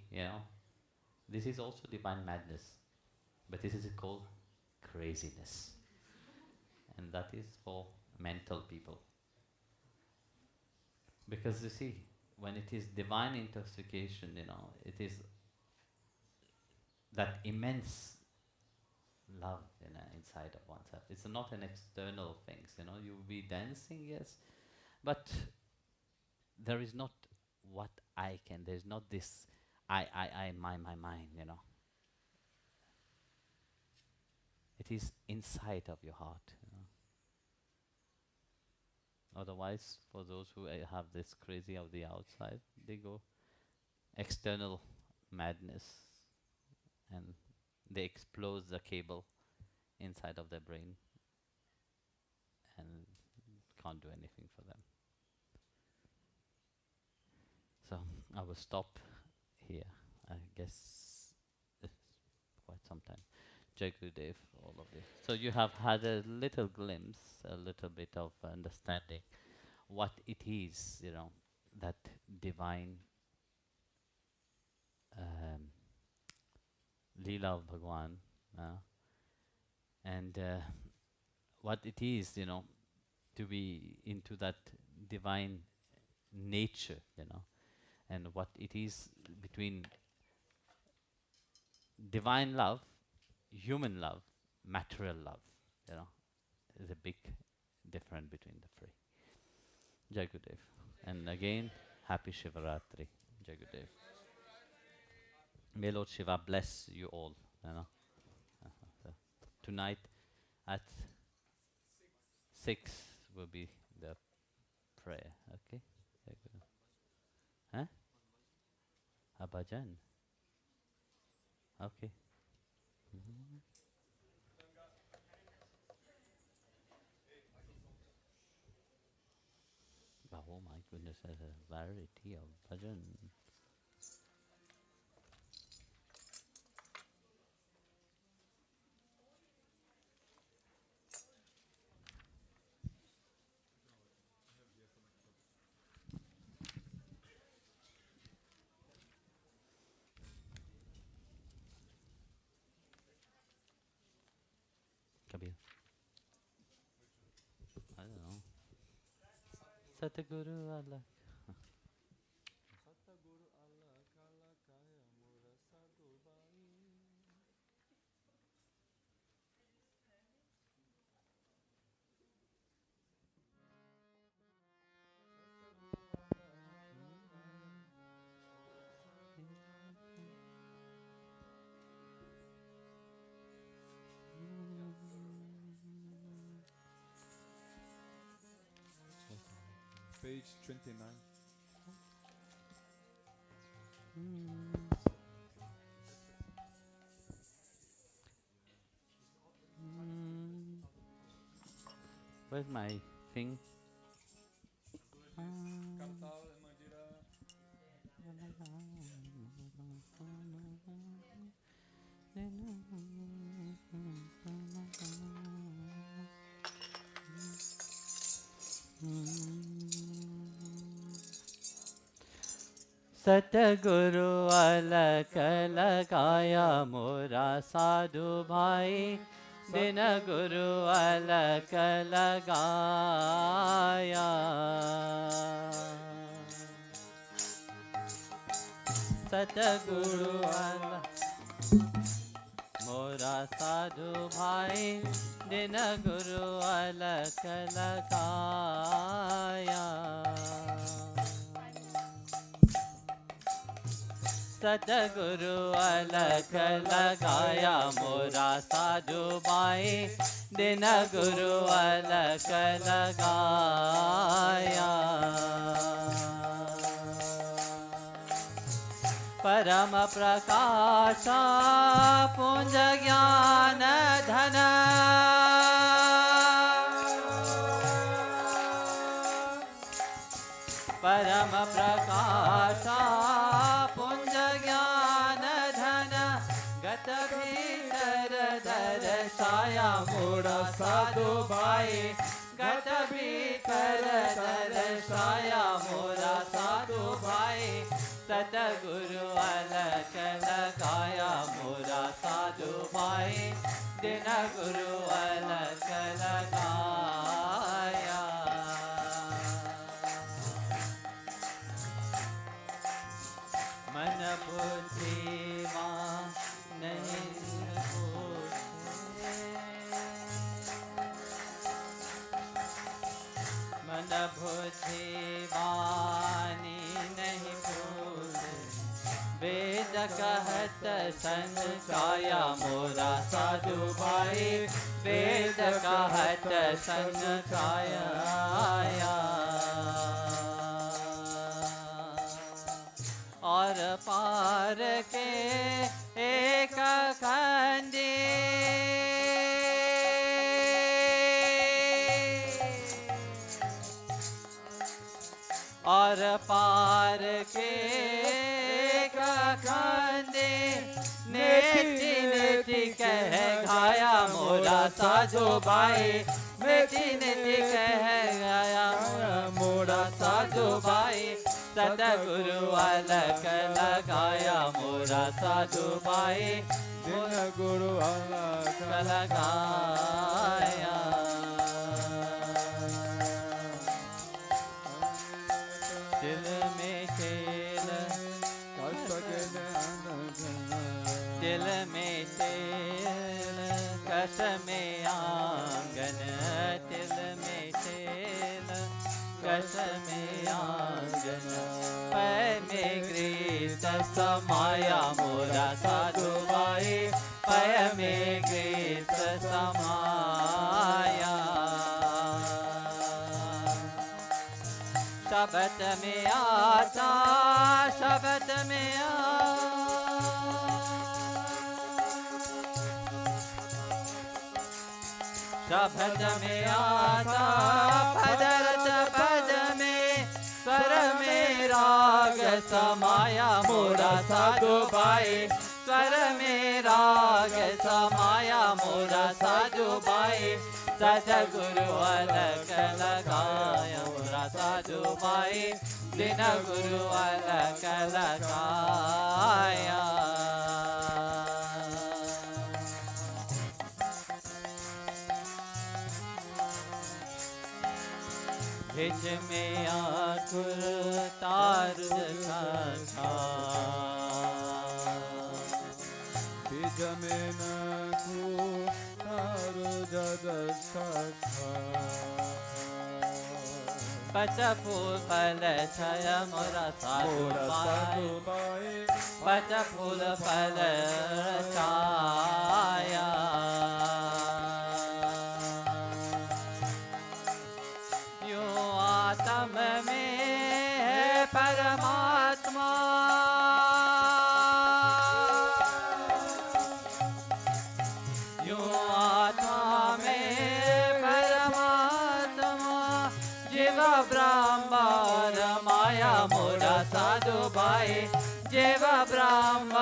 This is also divine madness, but this is called craziness. And that is for mental people. Because you see, when it is divine intoxication, it is that immense love inside of oneself. It's not an external thing. You will be dancing, yes, but there is not what I can. There's not this I, my, mind. It is inside of your heart. Otherwise, for those who have this crazy of the outside, they go external madness, and they explode the cable inside of their brain and can't do anything for them. So I will stop here. I guess it's quite some time. Jai Gurudev, all of you. So you have had a little glimpse, a little bit of understanding what it is, that divine Leela of Bhagwan, and what it is, to be into that divine nature, and what it is between divine love, human love, material love, there's a big difference between the three. Jai Gurudev. And again, happy Shivaratri. Jai Gurudev. May Lord Shiva bless you all. So tonight at 6 will be the prayer. Okay? Jai Guru. Huh? A bhajan. Okay. Oh my goodness, there's a variety of bhajan. Kabir. I don't know. Satguru Allah. Page 29. Where's my thing? सतगुरु अलख लगाया मोरा साधु भाई, दिन गुरु अलख लगाया। सतगुरु अलख मोरा साधु भाई, दिन गुरु अलख लगाया। सतगुरु अलख लगाया मोरा साधु भाई, दिन गुरु अलख लगाया। परम प्रकाश पुंज ज्ञान धन, परम प्रकाश पुंज ज्ञान धन, गत भीतर दर्शाया मोरा साधु भाई, गत भीतर दर्शाया मोरा साधु भाई। सतगुरु अलख लगाया मोरा साधु भाई, दिन गुरु अलख लगाया। मन बुद्धि नहीं पूछे, मन बुद्धि वाणी नहीं पूछे, वेद कहत संग काया मोरा साधु भाई, वेद कहत संग काया। और पार के एक खंडी, और पार के एक खंडी, नेति नेति कह गाया मोरा साधु भाई, नेति नेति कह गाया मोरा साधु भाई। सतगुरु अलख लगाया मोरा साधु भाई, दिन गुरु अलख लगाया। दिल में तेल दिल में तेल कस में आंगन, दिल में तेल कस में आंगन, पैर में ग्रीस समाया मोरा साधु भाई, पैर में ग्रीस समाया। शब्द में आता, शब्द में शब्द में आता, पदरत पद में स्वर में राग समाया मोरा साधु भाई, स्वर में राग समाया मोरा साधु भाई। सतगुरु अलख लगाया मोरा साधु भाई, दिन गुरु अलख लगाया। हिच में आकुल तार था, हिच में नाकु तार जद था, पच फूल फल छय मोरा साधु भाई, पच फूल फल छाया। आत्म में है परमात्मा, यूं आत्मा में परमात्मा, जीव ब्रह्म माया मोरा साधु भाई, जीव ब्रह्म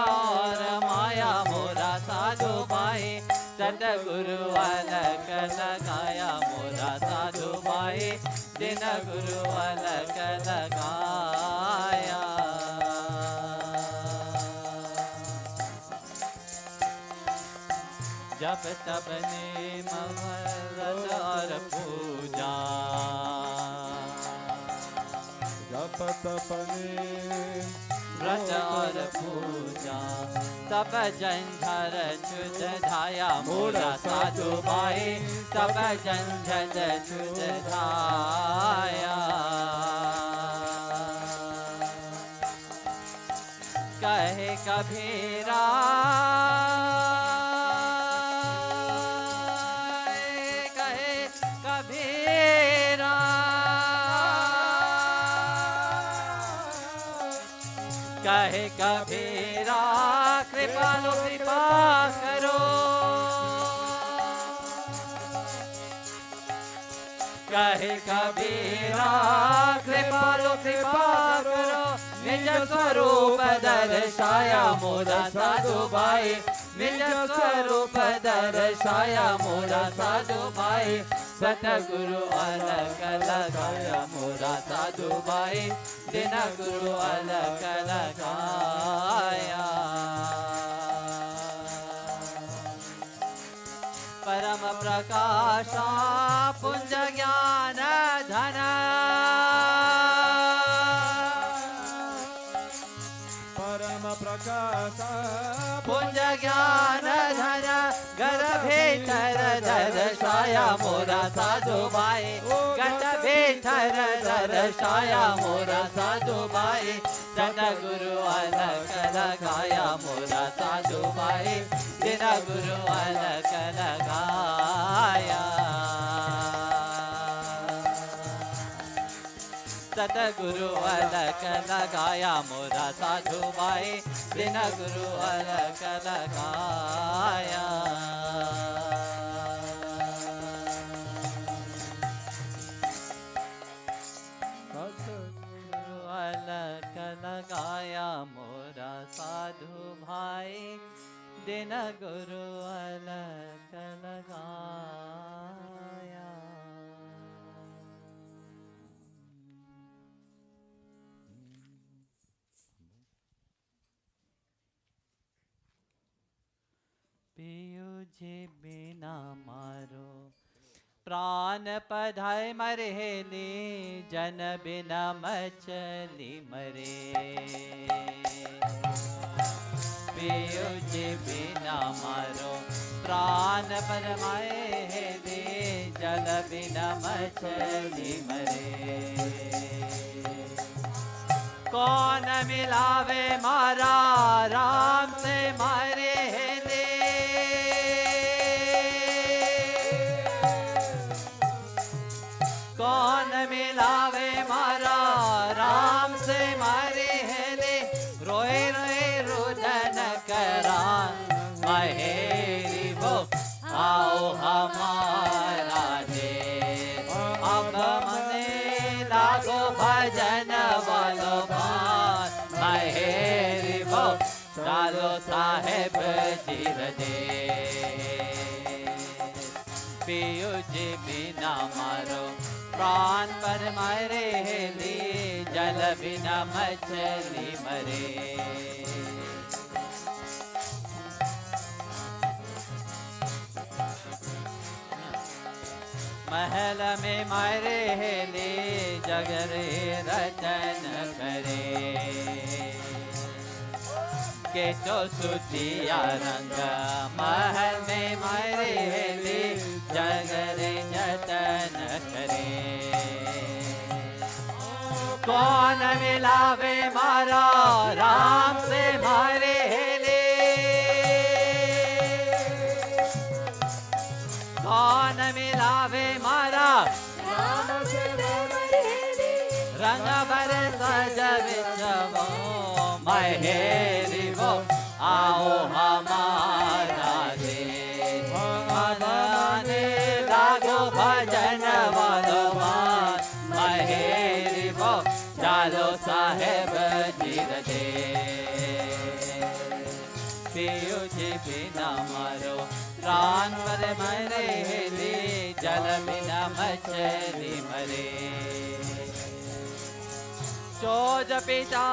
माया मोरा साधु भाई। सतगुरु अलख लगाया मोरा साधु भाई, दिन गुरु अलख लगाया। जप तप नेम व्रत और पूजा जप तप नेम व्रत और पूजा सब जंझर छुद धाया मोरा साधु भाई सब जंझर छुद धाया कहे कबीरा कहे कबीरा कहे कबीरा कृपालो कृपा करो कहे कबीरा कृपालो कृपा करो निज स्वरूप दर्शाया मोरा साधु भाई निज स्वरूप दर्शाया मोरा साधु भाई सतगुरु अलग लगाया मोरा साधु भाई दिन गुरु अलग लगाया परम प्रकाशा पुंज ज्ञान धन परम प्रकाश पुंज ज्ञान धन घर भीतर दर्शाया मोरा साधु भाई घर भीतर दर्शाया मोरा साधु भाई सतगुरु अलग लगाया मोरा साधु भाई दिन गुरु अलग लगाया सतगुरु अलग लगाया मोरा साधु भाई दिन गुरु अलग लगाया सतगुरु अलग लगाया मोरा साधु भाई दिन गुरु अलग लगाया पियो जे बिना मारो प्राण पधाय मरेली जन बिना मचली मरे पियो जे बिना मारो प्राण पधायली जल बिना मचली मरे कौन मिलावे मारा राम से मारे कौन मिलावे मारा राम से मारे हेले रोए रोए रुदन करा महेरी वो आओ हमारा दे अब मने लागो भजन वालो भान महेरी वो चालो साहेब जीर दे पियो जी बिना मारो प्राण पर मरे ली जल बिना मछली मरे महल में मरे ली जगरे रचन करे के तो सुतिया रंग महल में मरे ली जगरे जतन करे कौन मिलावे मारा राम से मारे हेले कौन मिलावे मारा राम से मारे हेले रंग भर सज विचवो महेरी वो आओ हमारा दे मदाने लागो भजन वालो मान महेरी वो चालो साहेब जीर दे पियो जी बिना मारो प्राण पर मरे ली जल बिना मछली मरे चोज पिता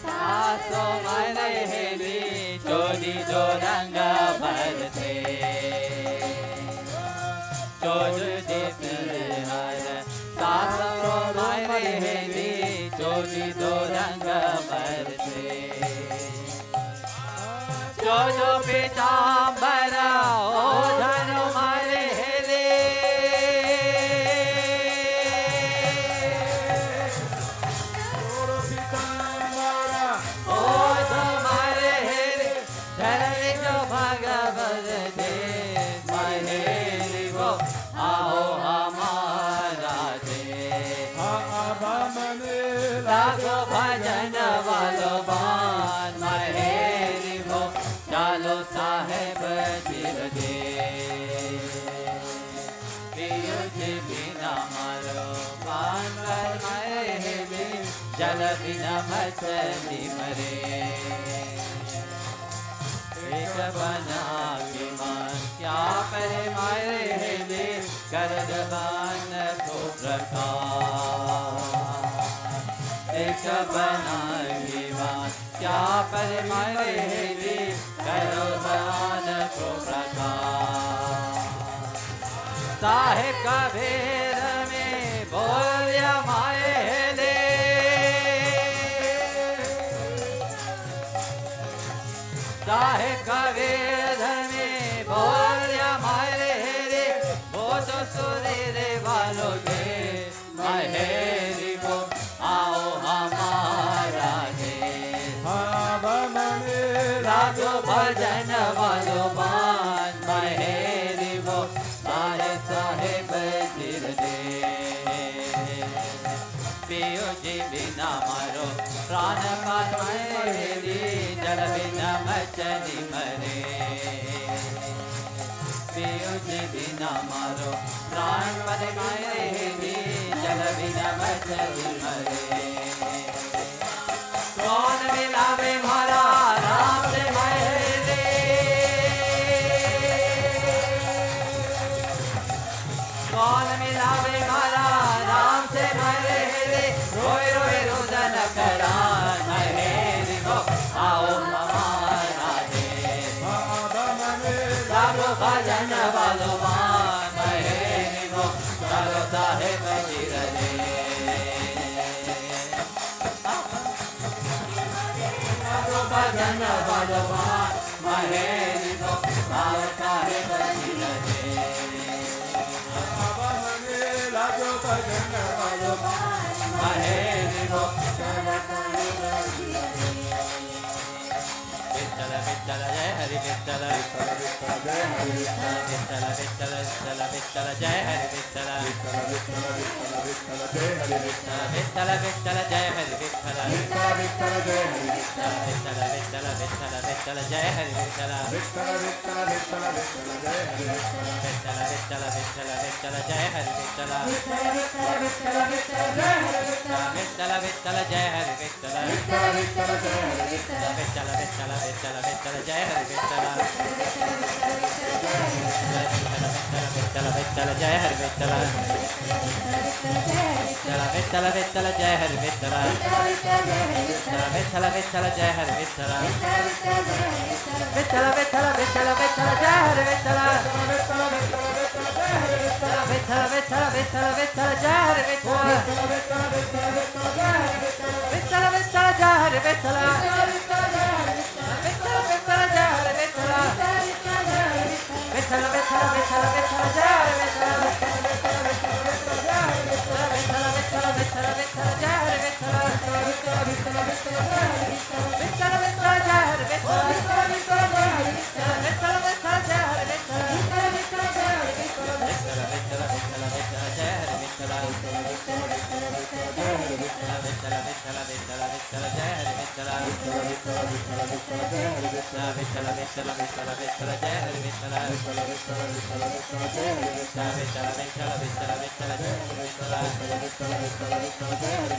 सासो मरे ली चोरी दो रंग बरसे चोर दीप हर सास मारे हेली चोरी दो रंग बरसे जो जो पीताम्बरा ओ धन मारे हेले भजन वालो बान महेरी वो चालो साहेब चिर दे पियो जी बिना मारो बान कर महेरी जल बिना मछली मरे एक बना के मान क्या परे मारे हेले कर बान को प्रकाश एक बनाई बात क्या पर मारे हेली करो दान को प्रकाश साहेब का भेद में बोलिया माए हेले साहेब का भेद में बोलिया मारे हेले वो तो सुरीरे वालों के महेरी वो आओ हमारा लागो भजन वालो बान महेरी वो साहे साहेब चिर दे पियो जी बिना मारो प्राण पान महेरी जल बिना मछली मरे पियो जी बिना मारो प्राण पद महेरी जल बिना मछली मरे कौन मिलावे मारा राम से महेरे कौन मिलावे मारा राम से महेरे रोए रोए रोदन करान महेरी को आओ हमारा देश लागो भजन वालो मान महेरी को चलो साहेब चिर दे भजन भगवान महेरी को भावता है बचिर दे लागो भजन भगवान महेरी को विठ्ठल विठ्ठल जय हरि विठ्ठल जय हरि विठ्ठल विठ्ठल विठ्ठल विठ्ठल जय हरि विठ्ठल विठ्ठल विठ्ठल जय हरि विठ्ठल विठ्ठल जय हरि विठ्ठल विठ्ठल विठ्ठल विठ्ठल जय हरि विठ्ठल विठ्ठल विठ्ठल विठ्ठल विठ्ठल विठ्ठल जय हरि विठ्ठल विठ्ठल विठ्ठल जय हरि विठ्ठल विठ्ठल विठ्ठल विठ्ठल विठ्ठल जय हरि विठ्ठल विठ्ठल विठ्ठल जय हरि विठ्ठल विठ्ठल विठ्ठल जय हरि विठ्ठल विठ्ठल विठ्ठल जय हरि विठ्ठल विठ्ठल विठ्ठल विठ्ठल विठ्ठल जय हरि विठ्ठल विठ्ठल विठ्ठल विठ्ठल विठ्ठल जय हरि विठ्ठल विठ्ठल विठ्ठल जय हरि विठ्ठल विठ्ठल विठ्ठल जय हरि विठ्ठल विठ्ठल विठ्ठल विठ्ठल विठ्ठल जय हरि विठ्ठल विठ्ठल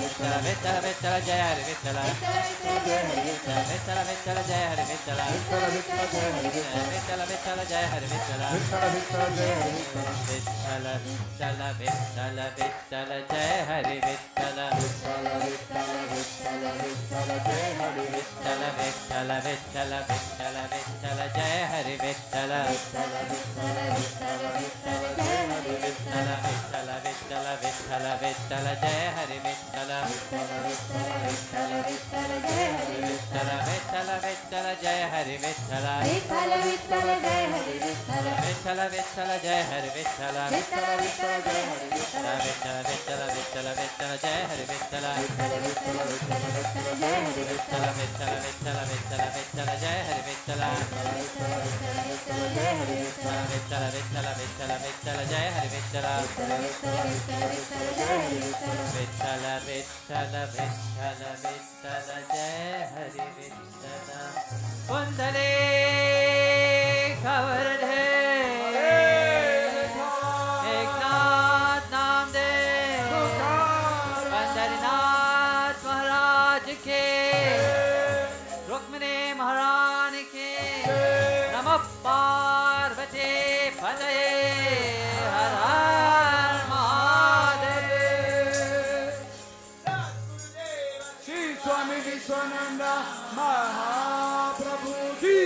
विठ्ठल विठ्ठल विठ्ठल जय हरि विठ्ठल विठ्ठल विठ्ठल जय हरि विठ्ठल विठ्ठल विठ्ठल जय Hari Vitthal Vittala, Vittala, Vittala, Jai Hari Vittala. Vittala Vittala Vittala Vittala Vittala Jai Hari Vittala Vittala Vittala Vittala Vittala Jai Hari Vittala Vittala Vittala Vittala Vittala Jai Hari Vittala Vittala Vittala Vittala Vittala Jai Hari Vittala Vittala Vittala Vittala Vittala Jai Hari Vittala Vittala Vittala Jai Hari Vittala Vittala Vittala Jai Hari Vittala Vittala Vittala Jai Hari Vittala Vittala Vittala Jai Hari Vittala Vittala Vittala Vittala Vittala Jai Hari Vittala Vittala Vittala Vittala Vittala Jai Hari Vittala Vittala Vittala Vittala Vittala Jai Hari Vittala Vittala Vittala Vittala Jai Hari Vittala Vittala Vittala Vittala Vittala Jai Hari Vittala Vittala Vittala Vittala Vittala Jai Hari Vittala Vittala Vittala Vittala Vittala Jai Hari Vittala Kundale Kavardhe Eknath Namdev Pandharinath Maharaj ke Rukmini Maharani ke Namah Parvati Pataye Har Har Mahadev Sri Swami Vishwananda Mahaprabhu Ji.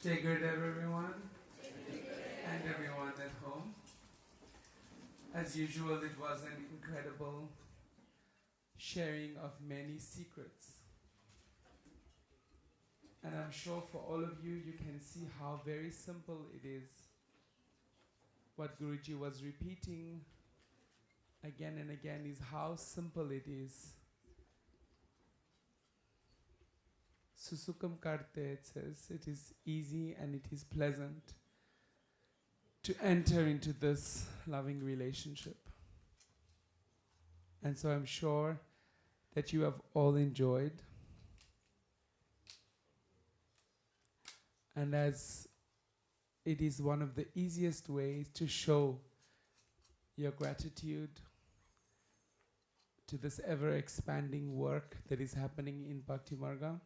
Jai Gurudev, everyone, and everyone at home. As usual, it was an incredible sharing of many secrets. And I'm sure for all of you, you can see how very simple it is. What Guruji was repeating again and again is how simple it is. Susukam karte, it says, it is easy and it is pleasant to enter into this loving relationship. And so I'm sure that you have all enjoyed. And as it is one of the easiest ways to show your gratitude to this ever-expanding work that is happening in Bhakti Marga.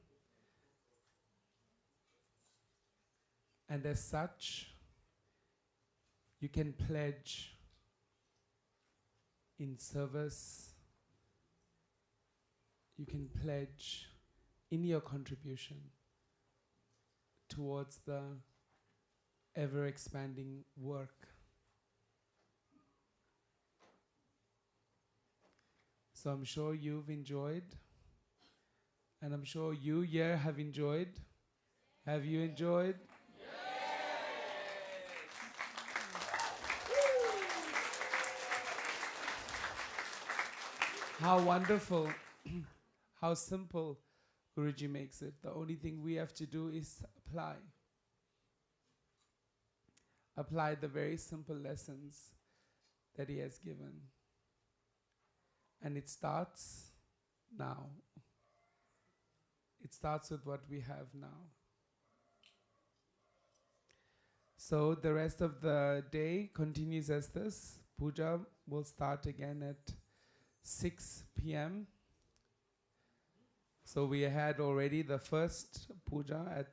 And as such, you can pledge in service, you can pledge in your contribution towards the ever-expanding work. So I'm sure you've enjoyed, and I'm sure you here have enjoyed. Have you enjoyed? How wonderful, how simple Guruji makes it. The only thing we have to do is apply. Apply the very simple lessons that he has given. And it starts now. It starts with what we have now. So the rest of the day continues as this. Puja will start again at 6 p.m. So we had already the first puja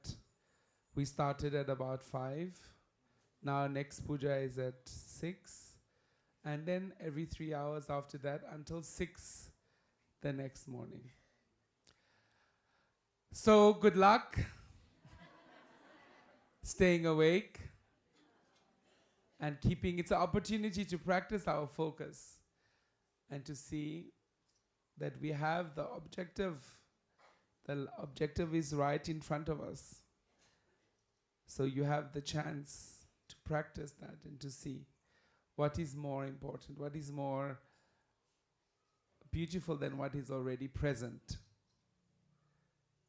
we started at about 5. Now next puja is at 6. And then every 3 hours after that until 6 the next morning. So good luck staying awake and keeping, it's an opportunity to practice our focus. and to see that we have the objective. The objective is right in front of us. So you have the chance to practice that and to see what is more important, what is more beautiful than what is already present.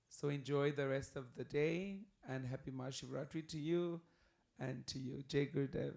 So enjoy the rest of the day, and happy Mahashivratri to you and to you. Jai Gurudev.